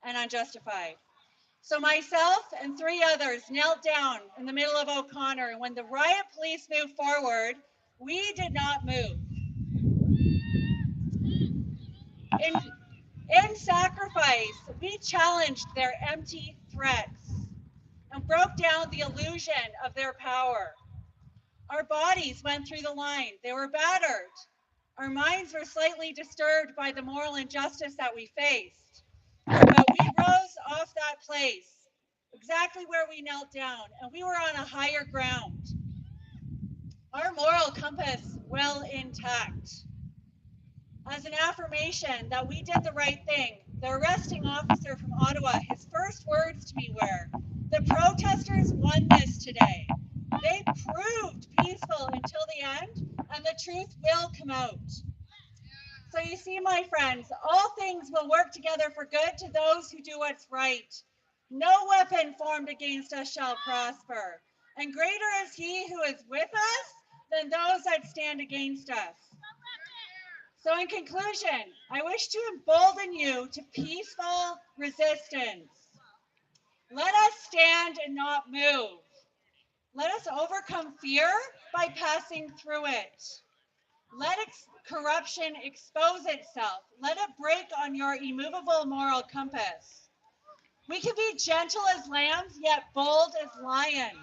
and unjustified. So myself and 3 others knelt down in the middle of O'Connor, and when the riot police moved forward, we did not move. In sacrifice, we challenged their empty threats and broke down the illusion of their power. Our bodies went through the line. They were battered. Our minds were slightly disturbed by the moral injustice that we faced. But we rose off that place, exactly where we knelt down, and we were on a higher ground. Our moral compass well intact. As an affirmation that we did the right thing, the arresting officer from Ottawa, his first words to me were, "The protesters won this today. They proved peaceful until the end, and the truth will come out." So you see, my friends, all things will work together for good to those who do what's right. No weapon formed against us shall prosper, and greater is he who is with us than those that stand against us. So in conclusion, I wish to embolden you to peaceful resistance. Let us stand and not move. Let us overcome fear by passing through it. Let corruption expose itself. Let it break on your immovable moral compass. We can be gentle as lambs, yet bold as lions.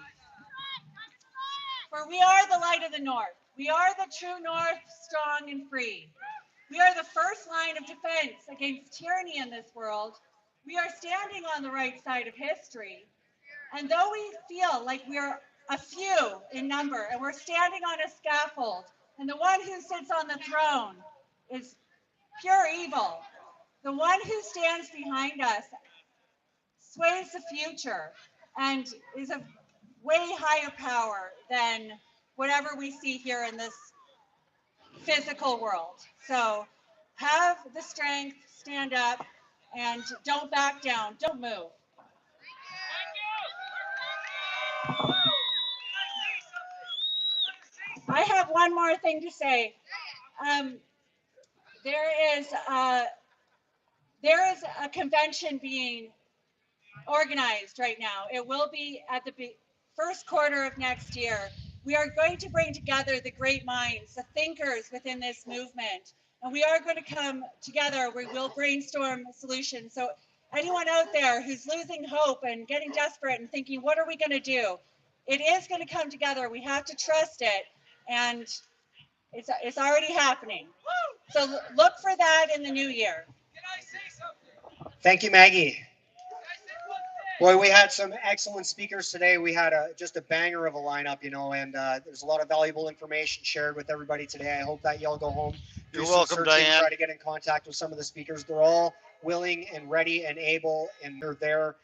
For we are the light of the north. We are the true north, strong and free. We are the first line of defense against tyranny in this world. We are standing on the right side of history. And though we feel like we're a few in number and we're standing on a scaffold, and the one who sits on the throne is pure evil, the one who stands behind us sways the future and is a way higher power than whatever we see here in this physical world. So have the strength, stand up, and don't back down, don't move. I have one more thing to say. There is a convention being organized right now. It will be at the first quarter of next year. We are going to bring together the great minds, the thinkers within this movement, and we are going to come together. We will brainstorm solutions. So anyone out there who's losing hope and getting desperate and thinking, what are we going to do? It is going to come together. We have to trust it, and it's already happening. So look for that in the new year. Thank you, Maggie. Boy, we had some excellent speakers today. We had just a banger of a lineup, and there's a lot of valuable information shared with everybody today. I hope that y'all go home, do You're some welcome, searching, Diane. try to get in contact with some of the speakers. They're all willing and ready and able, and they're there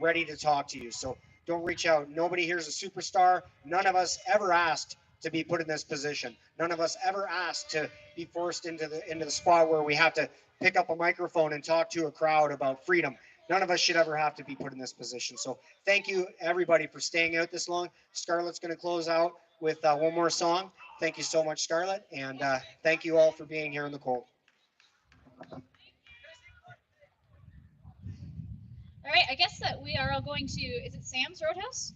ready to talk to you. So don't reach out. Nobody here's a superstar. None of us ever asked to be put in this position. None of us ever asked to be forced into the spot where we have to pick up a microphone and talk to a crowd about freedom. None of us should ever have to be put in this position. So thank you, everybody, for staying out this long. Scarlett's going to close out with one more song. Thank you so much, Scarlett, and thank you all for being here in the cold. All right, I guess that we are all going to, is it Sam's Roadhouse?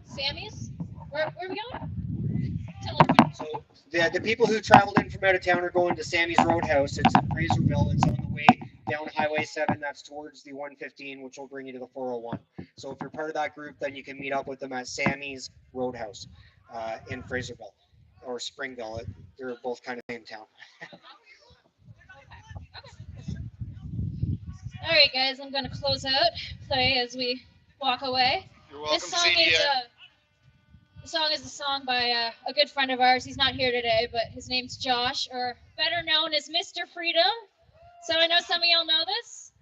Sammy's? Where are we going? Tell everybody. So the people who traveled in from out of town are going to Sammy's Roadhouse. It's in Fraserville. It's on the way down Highway 7. That's towards the 115, which will bring you to the 401. So if you're part of that group, then you can meet up with them at Sammy's Roadhouse in Fraserville or Springville. They're both kind of same town. All right, guys, I'm going to close out, play as we walk away. You're welcome, This song is a song by a good friend of ours. He's not here today, but his name's Josh, or better known as Mr. Freedom. So I know some of y'all know this.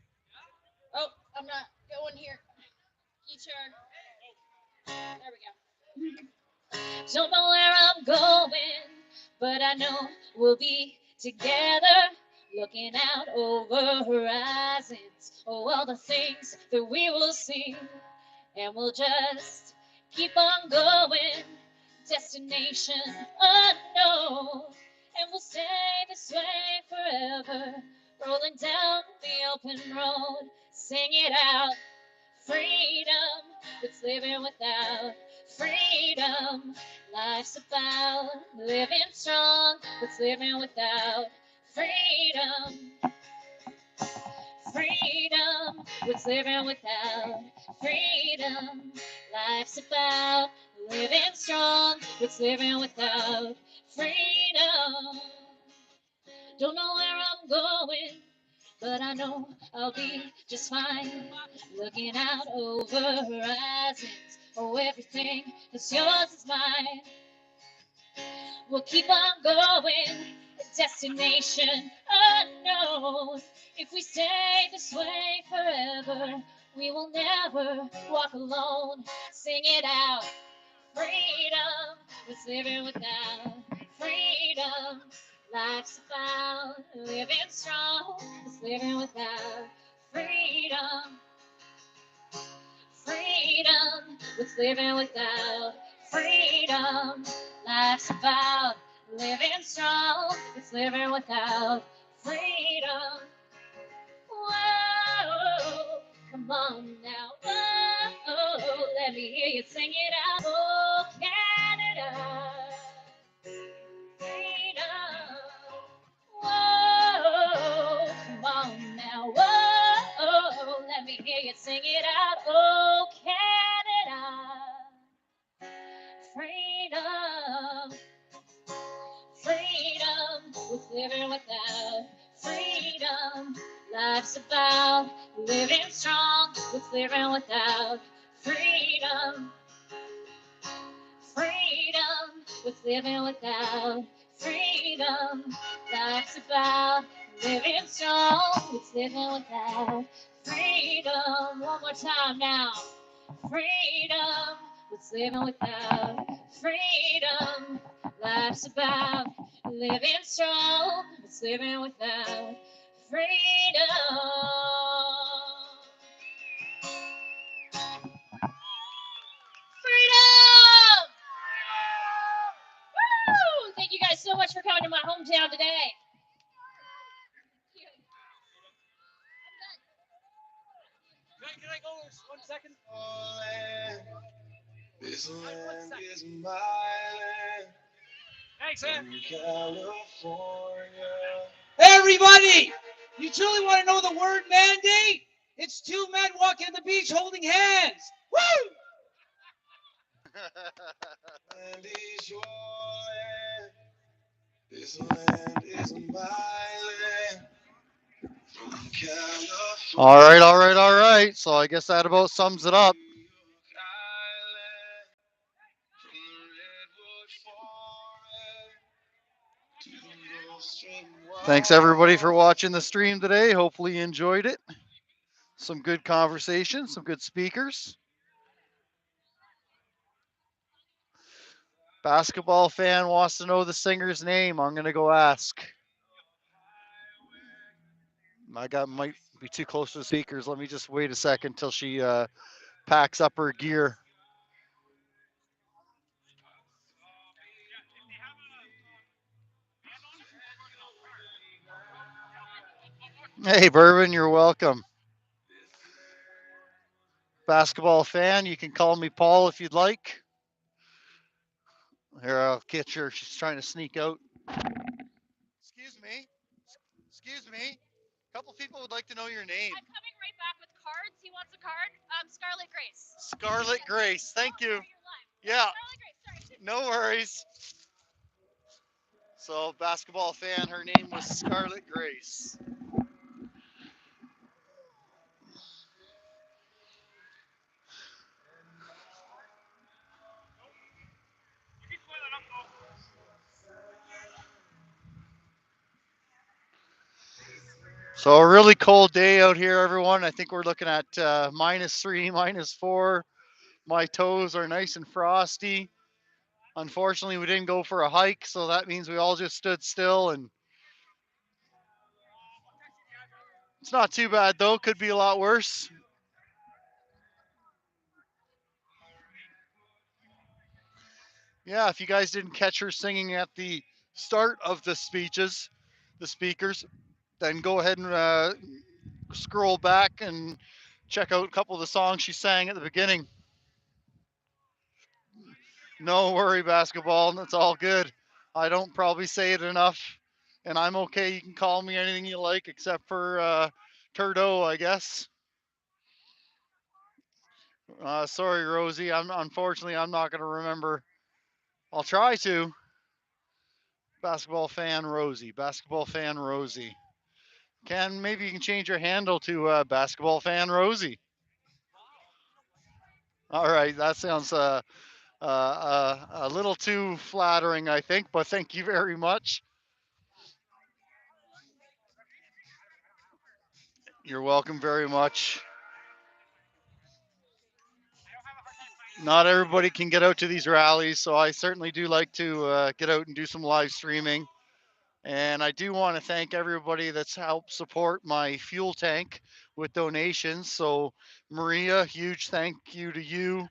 Oh, I'm not going here. Guitar. There we go. Don't know where I'm going, but I know we'll be together, looking out over horizons. Oh, all the things that we will see and we'll just keep on going. Destination unknown, and we'll stay this way forever. Rolling down the open road, sing it out. Freedom, it's living without freedom. Life's about living strong, it's living without freedom. Freedom, what's living without freedom? Life's about living strong, what's living without freedom? Don't know where I'm going, but I know I'll be just fine. Looking out over horizons, oh, everything that's yours is mine. We'll keep on going, destination unknown. If we stay this way forever, we will never walk alone. Sing it out, freedom, what's living without freedom? Life's about living strong, it's living without freedom. Freedom, what's living without freedom? Life's about living strong, it's living without freedom. Whoa, come on now, whoa, let me hear you sing it out. Oh, Canada, freedom. Whoa, come on now, whoa, let me hear you sing it out. Oh, Canada, freedom. Freedom, with living without freedom. Life's about living strong, with living without freedom. Freedom, with living without freedom. Life's about living strong, with living without freedom. One more time now. Freedom, what's living without freedom? Life's about living strong, what's living without freedom? Freedom! Woo! Thank you guys so much for coming to my hometown today. Can I go 1 second? This land is my land. Thanks, man. California. Everybody, you truly want to know the word mandate? It's two men walking on the beach holding hands. Woo! Land is your land. This land is my land. From California. All right. So I guess that about sums it up. Thanks everybody for watching the stream today. Hopefully you enjoyed it. Some good conversation, some good speakers. Basketball fan wants to know the singer's name. I'm gonna go ask. My guy might be too close to the speakers. Let me just wait a second till she packs up her gear. Hey, Bourbon, you're welcome. Basketball fan, you can call me Paul if you'd like. Here, I'll catch her. She's trying to sneak out. Excuse me. Excuse me. A couple people would like to know your name. I'm coming right back with cards. He wants a card. Scarlet Grace. Scarlet Grace. Thank you. Yeah. No worries. So, basketball fan, her name was Scarlet Grace. So a really cold day out here, everyone. I think we're looking at -3, -4. My toes are nice and frosty. Unfortunately, we didn't go for a hike, so that means we all just stood still. And it's not too bad though. Could be a lot worse. Yeah, if you guys didn't catch her singing at the start of the speakers, then go ahead and scroll back and check out a couple of the songs she sang at the beginning. No worry, basketball. That's all good. I don't probably say it enough, and I'm okay. You can call me anything you like except for Turdo, I guess. Sorry, Rosie. I'm not going to remember. I'll try to. Basketball fan Rosie. Basketball fan Rosie. Maybe you can change your handle to basketball fan Rosie. All right, that sounds a little too flattering, I think, but thank you very much. You're welcome very much. Not everybody can get out to these rallies, so I certainly do like to get out and do some live streaming. And I do want to thank everybody that's helped support my fuel tank with donations. So, Maria, huge thank you to you.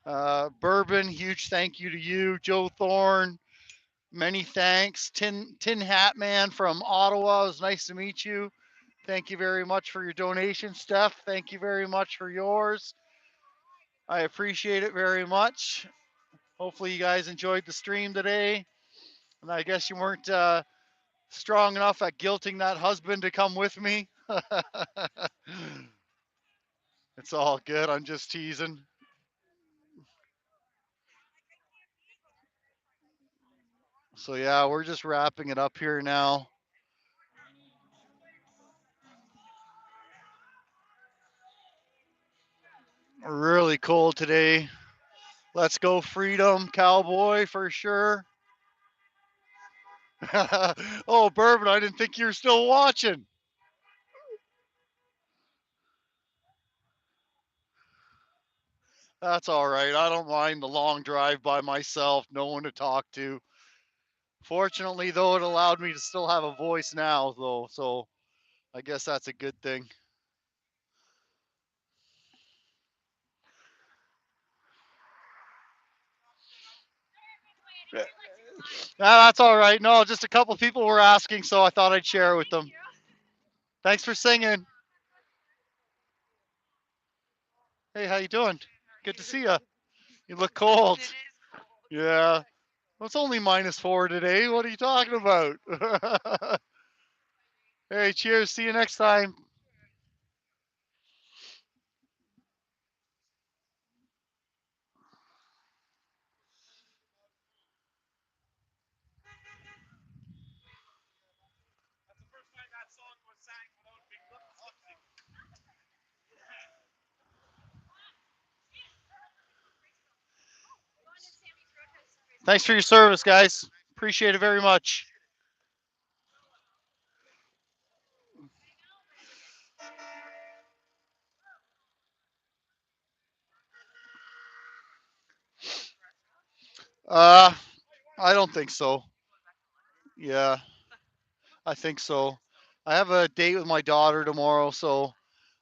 Bourbon, huge thank you to you. Joe Thorne, many thanks. Tin Hat Man from Ottawa, it was nice to meet you. Thank you very much for your donation, Steph. Thank you very much for yours. I appreciate it very much. Hopefully, you guys enjoyed the stream today. And I guess you weren't strong enough at guilting that husband to come with me. It's all good. I'm just teasing. So, yeah, we're just wrapping it up here now. Really cold today. Let's go, freedom, cowboy, for sure. Oh, Bourbon, I didn't think you were still watching. That's all right. I don't mind the long drive by myself, no one to talk to. Fortunately, though, it allowed me to still have a voice now, though, so I guess that's a good thing. Yeah. That's all right. No, just a couple people were asking, so I thought I'd share it with them. Thanks for singing. Hey, how you doing? Good to see you. You look cold. Yeah. Well, it's only -4 today. What are you talking about? Hey, cheers. See you next time. Thanks for your service, guys. Appreciate it very much. Uh, I don't think so. Yeah, I think so. I have a date with my daughter tomorrow, so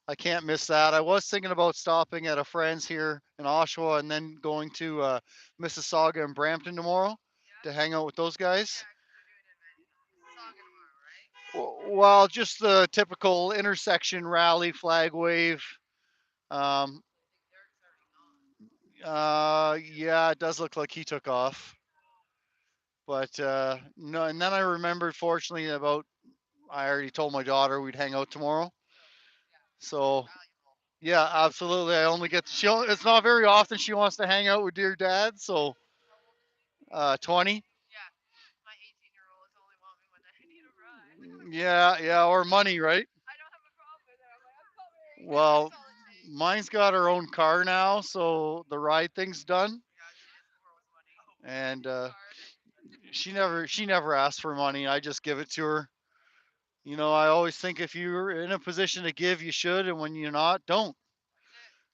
I can't miss that. I was thinking about stopping at a friend's here in Oshawa and then going to Mississauga and Brampton tomorrow to hang out with those guys. Well, just the typical intersection rally, flag wave. Um, yeah, it does look like he took off. But no, and then I remembered, fortunately, about I already told my daughter we'd hang out tomorrow. So yeah, absolutely. I only get it's not very often she wants to hang out with dear dad. So 20. Yeah, yeah, or money, right? Well, mine's got her own car now, so the ride thing's done. And she never asks for money. I just give it to her. You know, I always think if you're in a position to give, you should, and when you're not, don't.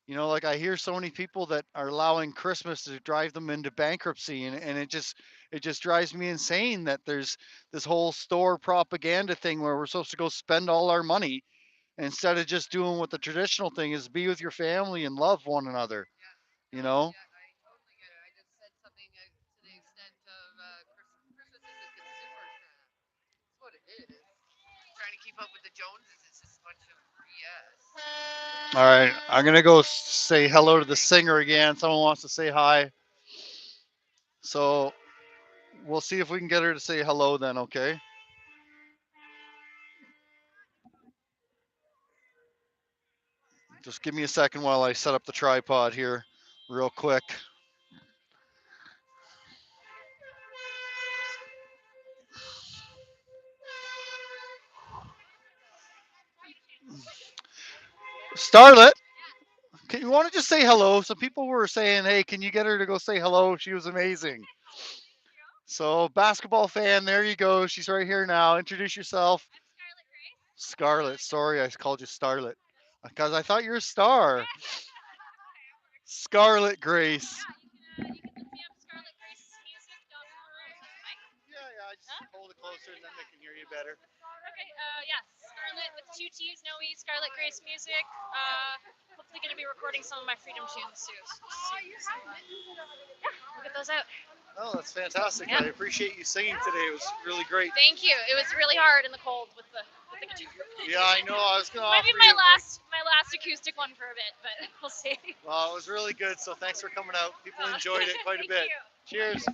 You know, like I hear so many people that are allowing Christmas to drive them into bankruptcy, and it just drives me insane that there's this whole store propaganda thing where we're supposed to go spend all our money instead of just doing what the traditional thing is: be with your family and love one another. You know? But with the Joneses, it's just a bunch of BS. All right, I'm gonna go say hello to the singer again. Someone wants to say hi, so we'll see if we can get her to say hello then. Okay. Just give me a second while I set up the tripod here, real quick. Starlet, can you want to just say hello? Some people were saying, "Hey, can you get her to go say hello? She was amazing." So, basketball fan, there you go. She's right here now. Introduce yourself. Scarlet. Sorry, I called you Starlet because I thought you're a star. Scarlet Grace. Yeah, just hold it closer and then they can hear you better. Okay, yes, Scarlet with two T's, no E, Scarlet Grace Music. Hopefully going to be recording some of my Freedom tunes soon. Yeah, we'll get those out. Oh, that's fantastic. Yeah. I appreciate you singing today. It was really great. Thank you. It was really hard in the cold with the guitar. Yeah, I know. I was going to Might offer be my you. last acoustic one for a bit, but we'll see. Well, it was really good. So thanks for coming out. People enjoyed it quite a bit. Cheers.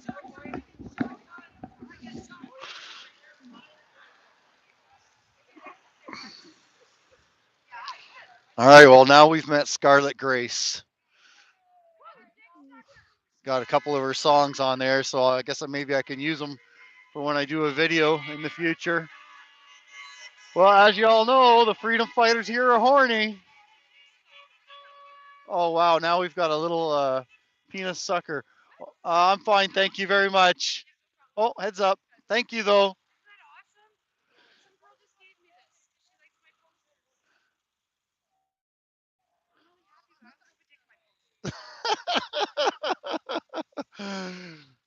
All right. Well, now we've met Scarlet Grace. Got a couple of her songs on there, so I guess maybe I can use them for when I do a video in the future. Well, as you all know, the freedom fighters here are horny. Oh, wow. Now we've got a little penis sucker. I'm fine. Thank you very much. Oh, heads up. Thank you, though.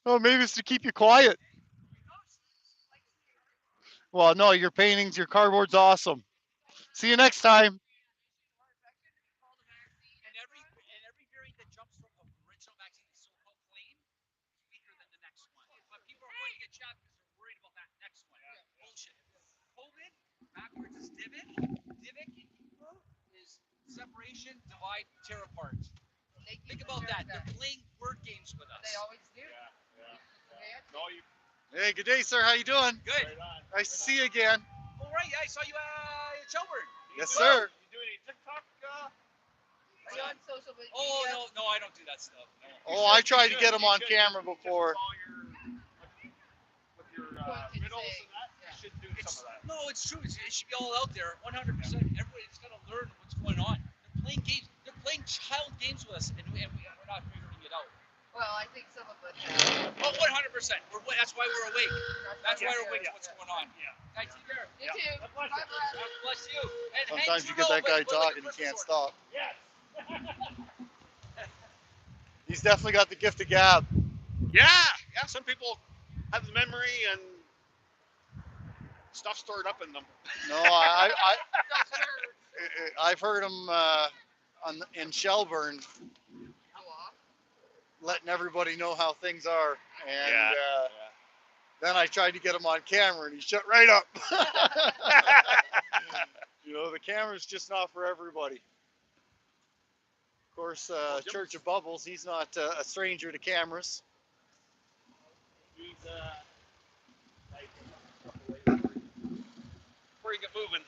Oh, maybe it's to keep you quiet. Well, no, your paintings, your cardboard's awesome. See you next time. And every variant that jumps from the original vaccine, the so-called claim, weaker than the next one. But people are going to get shot because they're worried about that next one. Bullshit. COVID, backwards is divot. Divot in Hebrew is separation, divide, tear apart. Think about that. They're playing word games with us. They always do. Hey, good day, sir. How you doing? Good. Nice to see you again. All right, I saw you in Shelburne. Yes, sir. You doing any TikTok? Are you on social media? Oh no, I don't do that stuff. No. Oh, I tried to get him on camera before. With your riddles and that, you should do some of that. No, it's true. It should be all out there, 100%. Everybody's got to learn what's going on. They're playing games. They're playing child games with us, and we're not figuring it out. Well, I think some of us. Oh, 100%. That's why we're awake. That's why we're awake to what's going on. Yeah. Guy, take care. You too. God bless you. And Sometimes you get that guy talking, he can't stop. Yes. He's definitely got the gift of gab. Yeah. Some people have the memory and stuff stored up in them. No, I've heard him in Shelburne letting everybody know how things are, and then I tried to get him on camera, and he shut right up. You know, the camera's just not for everybody. Of course, Church of Bubbles, he's not a stranger to cameras. He's before you get moving.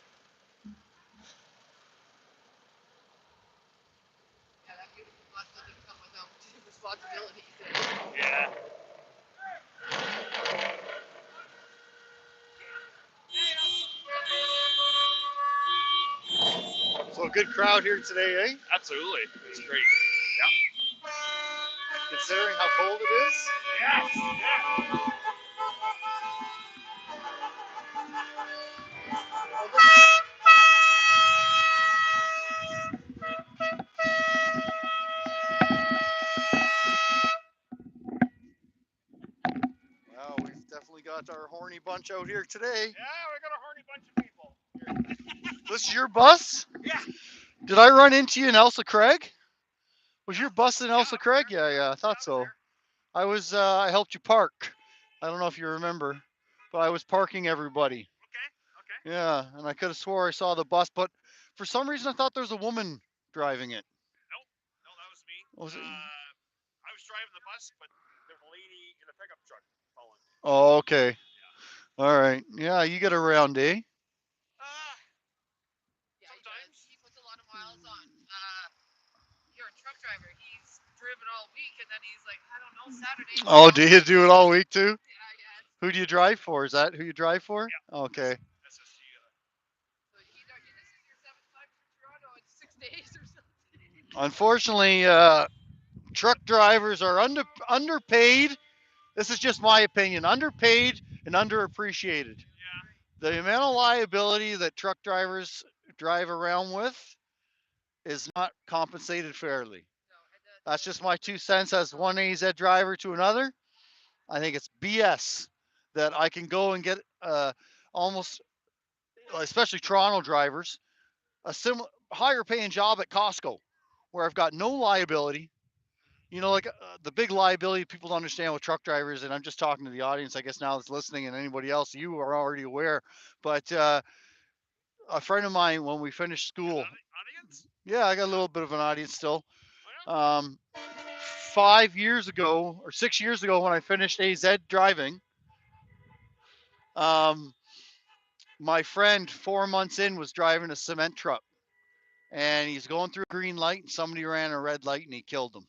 Yeah, that beautiful bus doesn't come without responsibilities. Yeah. So a good crowd here today, eh? Absolutely. It's great. Yeah. Considering how cold it is. Yes. Yeah. Well, we've definitely got our horny bunch out here today. Yeah, we got a horny bunch of people. This is your bus? Yeah. Did I run into you in Elsa Craig? Was your bus in Elsa Craig? Yeah, I thought so. I helped you park. I don't know if you remember, but I was parking everybody. Okay. Yeah, and I could have swore I saw the bus, but for some reason I thought there was a woman driving it. No, no, that was me. Was it? I was driving the bus, but there's a lady in a pickup truck following. Oh, okay. All right. Yeah, you get around, eh? Yeah, he puts a lot of miles on. You're a truck driver. He's driven all week, and then he's like, I don't know, Saturday. Oh, do you do it all week too? Yeah, yeah. Who do you drive for? Is that who you drive for? Yeah. Okay. SSG. So this is your seventh time to Toronto in 6 days or something. Unfortunately, truck drivers are underpaid. This is just my opinion. Underpaid and underappreciated. Yeah. The amount of liability that truck drivers drive around with is not compensated fairly. That's just my 2 cents as one AZ driver to another. I think it's BS that I can go and get almost, especially Toronto drivers, a similar higher paying job at Costco, where I've got no liability. You know, like the big liability people don't understand with truck drivers, and I'm just talking to the audience, I guess now that's listening, and anybody else, you are already aware. But a friend of mine, when we finished school, yeah, I got a little bit of an audience still. 5 years ago or 6 years ago, when I finished AZ driving, my friend 4 months in was driving a cement truck, and he's going through a green light, and somebody ran a red light, and he killed him.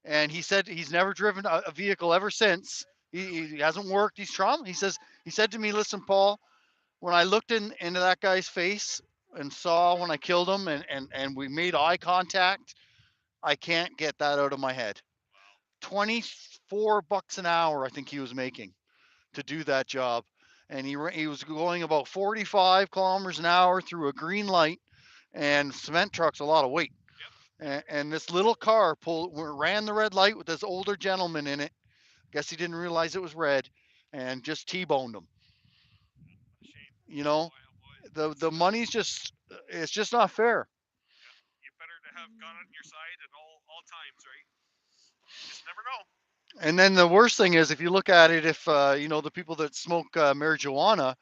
And he said he's never driven a vehicle ever since. He hasn't worked. He's trauma. He said to me, "Listen, Paul, when I looked into that guy's face and saw when I killed him, and we made eye contact, I can't get that out of my head. $24 an hour, I think he was making to do that job, and he was going about 45 kilometers an hour through a green light, and cement truck's a lot of weight. And this little car ran the red light with this older gentleman in it. Guess he didn't realize it was red, and just T-boned him. You know, the money's just it's just not fair. You better to have God on your side at all times, right? You just never know. And then the worst thing is, if you look at it, if you know, the people that smoke marijuana,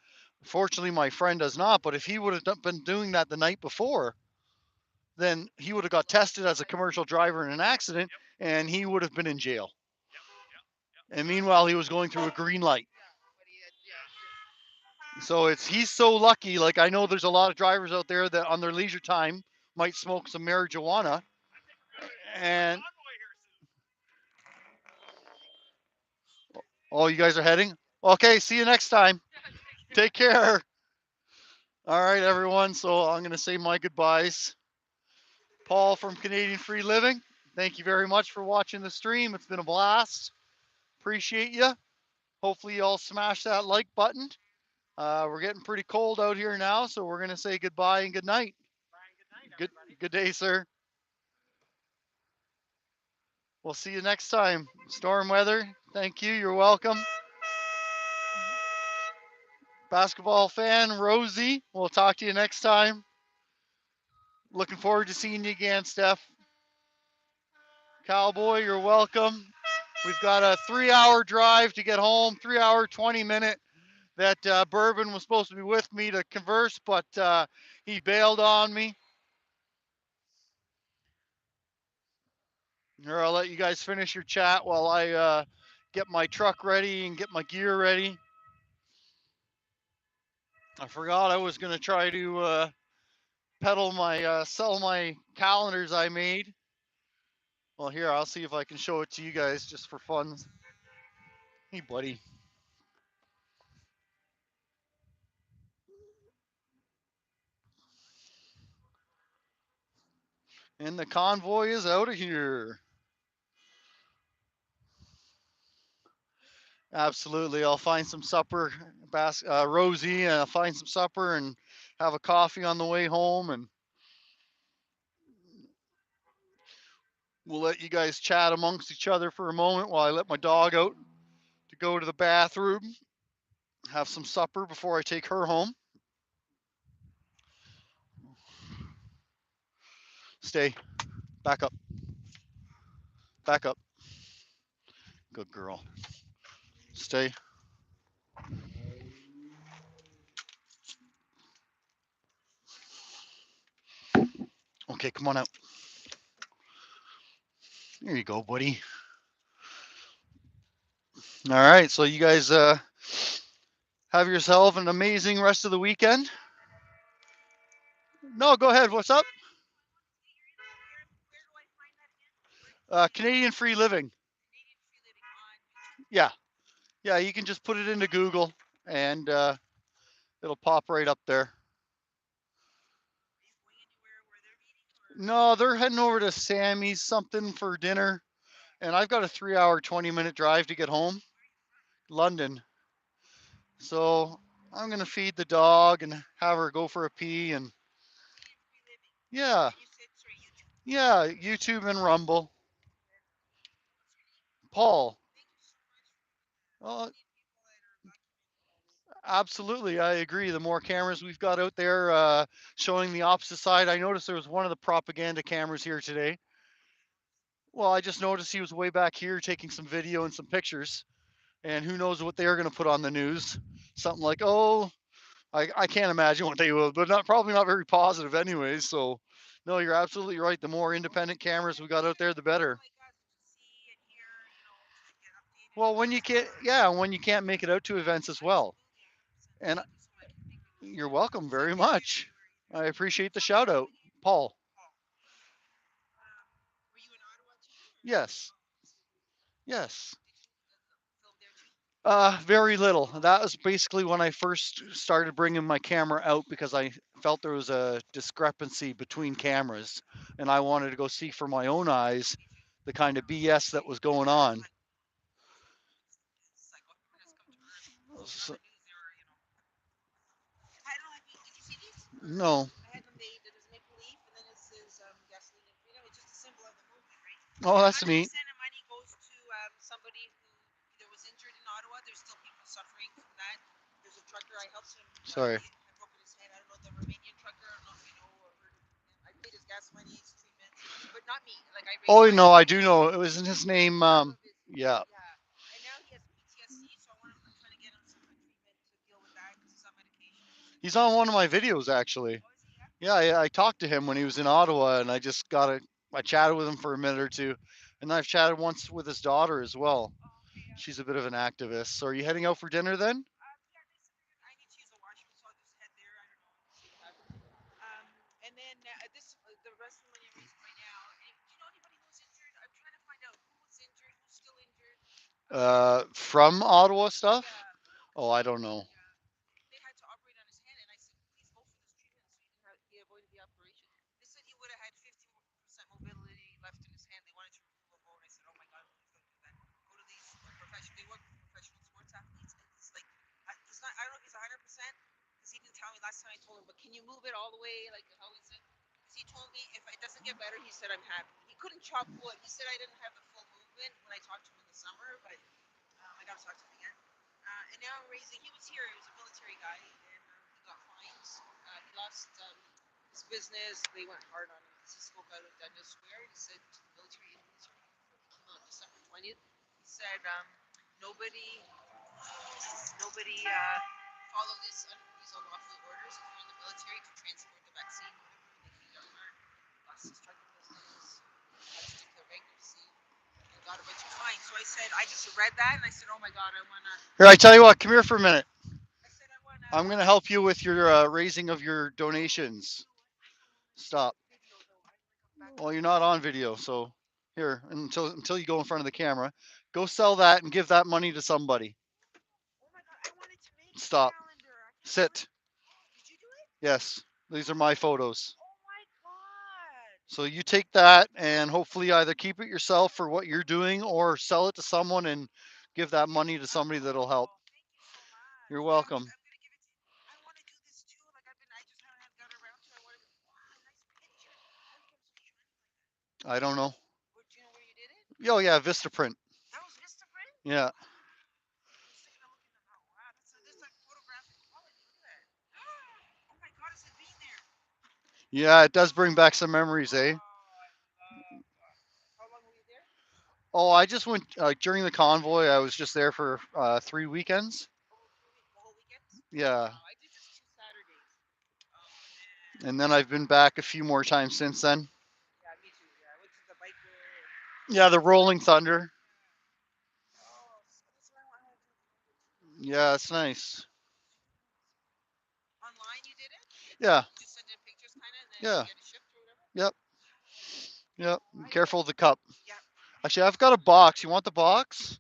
fortunately my friend does not, but if he would have been doing that the night before, then he would have got tested as a commercial driver in an accident, and he would have been in jail. And meanwhile, he was going through a green light. So he's so lucky. Like, I know there's a lot of drivers out there that on their leisure time might smoke some marijuana. And oh, you guys are heading? Okay, see you next time. Take care. All right, everyone. So I'm going to say my goodbyes. Paul from Canadian Free Living, thank you very much for watching the stream. It's been a blast. Appreciate you. Hopefully, you all smash that like button. We're getting pretty cold out here now, so we're going to say goodbye and good night. Good day, sir. We'll see you next time. Storm weather, thank you. You're welcome. Basketball fan, Rosie, we'll talk to you next time. Looking forward to seeing you again, Steph. Cowboy, you're welcome. We've got a 3-hour drive to get home, 3-hour, 20-minute. That Bourbon was supposed to be with me to converse, but he bailed on me. Here, I'll let you guys finish your chat while I get my truck ready and get my gear ready. I forgot I was going to try to sell my calendars I made. Well, here, I'll see if I can show it to you guys just for fun. Hey, buddy. And the convoy is out of here. Absolutely. I'll find some supper, Rosie, and I'll find some supper and have a coffee on the way home. And we'll let you guys chat amongst each other for a moment while I let my dog out to go to the bathroom, have some supper before I take her home. Stay. Back up. Back up. Good girl. Stay. Okay, come on out. There you go, buddy. All right, so you guys have yourself an amazing rest of the weekend. No, go ahead. What's up? Canadian Free Living. Yeah, yeah. You can just put it into Google, and it'll pop right up there. No, they're heading over to Sammy's something for dinner, and I've got a 3-hour, 20-minute drive to get home, London. So I'm gonna feed the dog and have her go for a pee, and yeah, yeah, YouTube and Rumble. Paul. Oh, absolutely, I agree. The more cameras we've got out there showing the opposite side. I noticed there was one of the propaganda cameras here today. Well, I just noticed he was way back here taking some video and some pictures. And who knows what they're going to put on the news. Something like, oh, I can't imagine what they will, but not probably not very positive anyways. So, no, you're absolutely right. The more independent cameras we got out there, the better. Well, when you can't, yeah, when you can't make it out to events as well. And you're welcome very much. I appreciate the shout out, Paul. Yes, yes. Very little. That was basically when I first started bringing my camera out because I felt there was a discrepancy between cameras, and I wanted to go see for my own eyes the kind of BS that was going on. So, no. Oh, that's neat. Sorry. Oh no, I do know. It was in his name. Yeah. He's on one of my videos actually. Yeah, I talked to him when he was in Ottawa, and I chatted with him for a minute or two, and I've chatted once with his daughter as well. She's a bit of an activist. So are you heading out for dinner then? From Ottawa stuff? Oh, I don't know. Here, I tell you what, come here for a minute. I'm going to help you with your raising of your donations. Stop. Well, you're not on video, so here until you go in front of the camera, go sell that and give that money to somebody. Stop. Sit. Yes, these are my photos. So you take that and hopefully either keep it yourself for what you're doing or sell it to someone and give that money to somebody that'll help. You're welcome. I don't know. Oh yeah, Vistaprint. Yeah. Yeah, it does bring back some memories, eh? Oh, I just went during the convoy. I was just there for 3 weekends. Yeah. And then I've been back a few more times since then. Yeah, the Rolling Thunder. Yeah, it's nice. Yeah. Yeah. Yep. Yep. Careful of the cup. Actually, I've got a box. You want the box?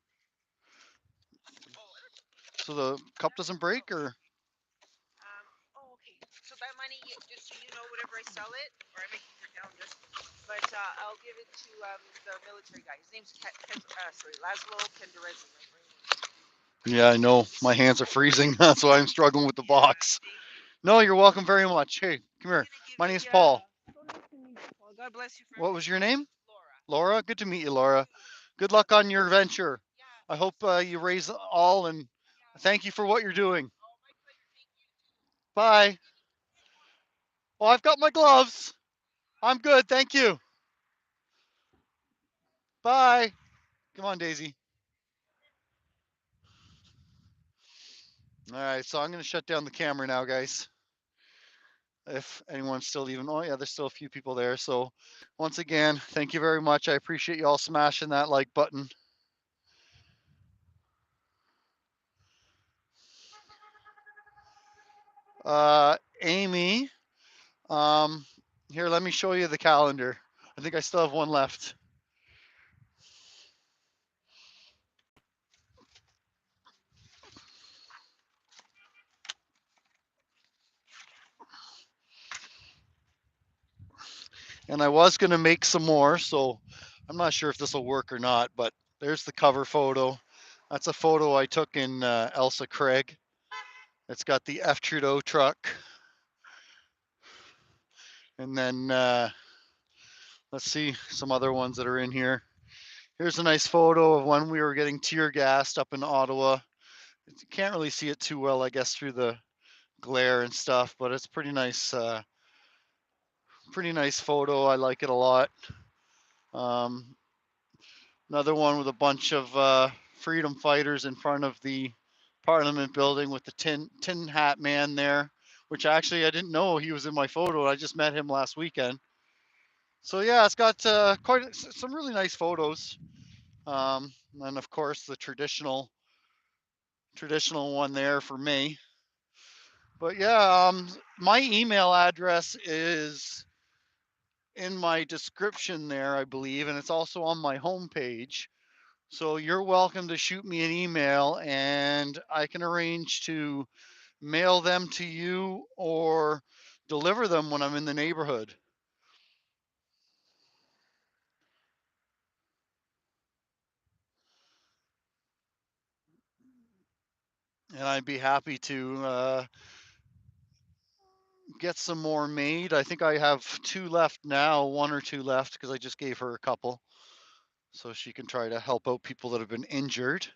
So the cup doesn't break, or? Yeah, I know. My hands are freezing. That's why I'm struggling with the box. No, you're welcome very much. Hey, come here. My name's Paul. God bless you. What was your name? Laura. Good to meet you, Laura. Good luck on your venture. I hope you raise all, and thank you for what you're doing. Bye. Well, I've got my gloves. I'm good. Thank you. Bye. Come on, Daisy. All right, so I'm going to shut down the camera now, guys. If anyone's still even, oh yeah, there's still a few people there. So once again, thank you very much. I appreciate you all smashing that like button. Amy, um, here, let me show you the calendar. I think I still have one left. And I was going to make some more, so I'm not sure if this will work or not, but there's the cover photo. That's a photo I took in Elsa Craig. It's got the F. Trudeau truck. And then let's see some other ones that are in here. Here's a nice photo of when we were getting tear gassed up in Ottawa. You can't really see it too well, I guess, through the glare and stuff, but it's pretty nice photo. I like it a lot. Another one with a bunch of freedom fighters in front of the Parliament building with the tin hat man there, which actually I didn't know he was in my photo. I just met him last weekend. So yeah, it's got quite some really nice photos. And of course the traditional one there for me. But yeah, my email address is in my description there, I believe, and it's also on my homepage. So you're welcome to shoot me an email, and I can arrange to mail them to you or deliver them when I'm in the neighborhood. And I'd be happy to get some more made. I think I have 2 left now, 1 or 2 left, because I just gave her a couple. So she can try to help out people that have been injured.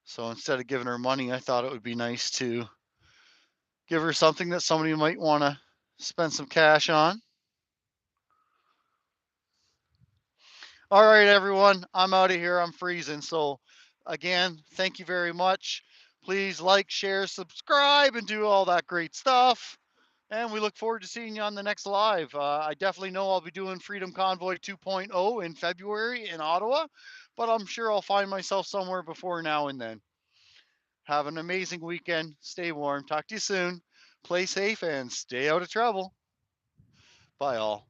So instead of giving her money, I thought it would be nice to give her something that somebody might want to spend some cash on. All right, everyone, I'm out of here. I'm freezing. So again, thank you very much. Please like, share, subscribe, and do all that great stuff. And we look forward to seeing you on the next live. I definitely know I'll be doing Freedom Convoy 2.0 in February in Ottawa, but I'm sure I'll find myself somewhere before now and then. Have an amazing weekend. Stay warm. Talk to you soon. Play safe and stay out of trouble. Bye, all.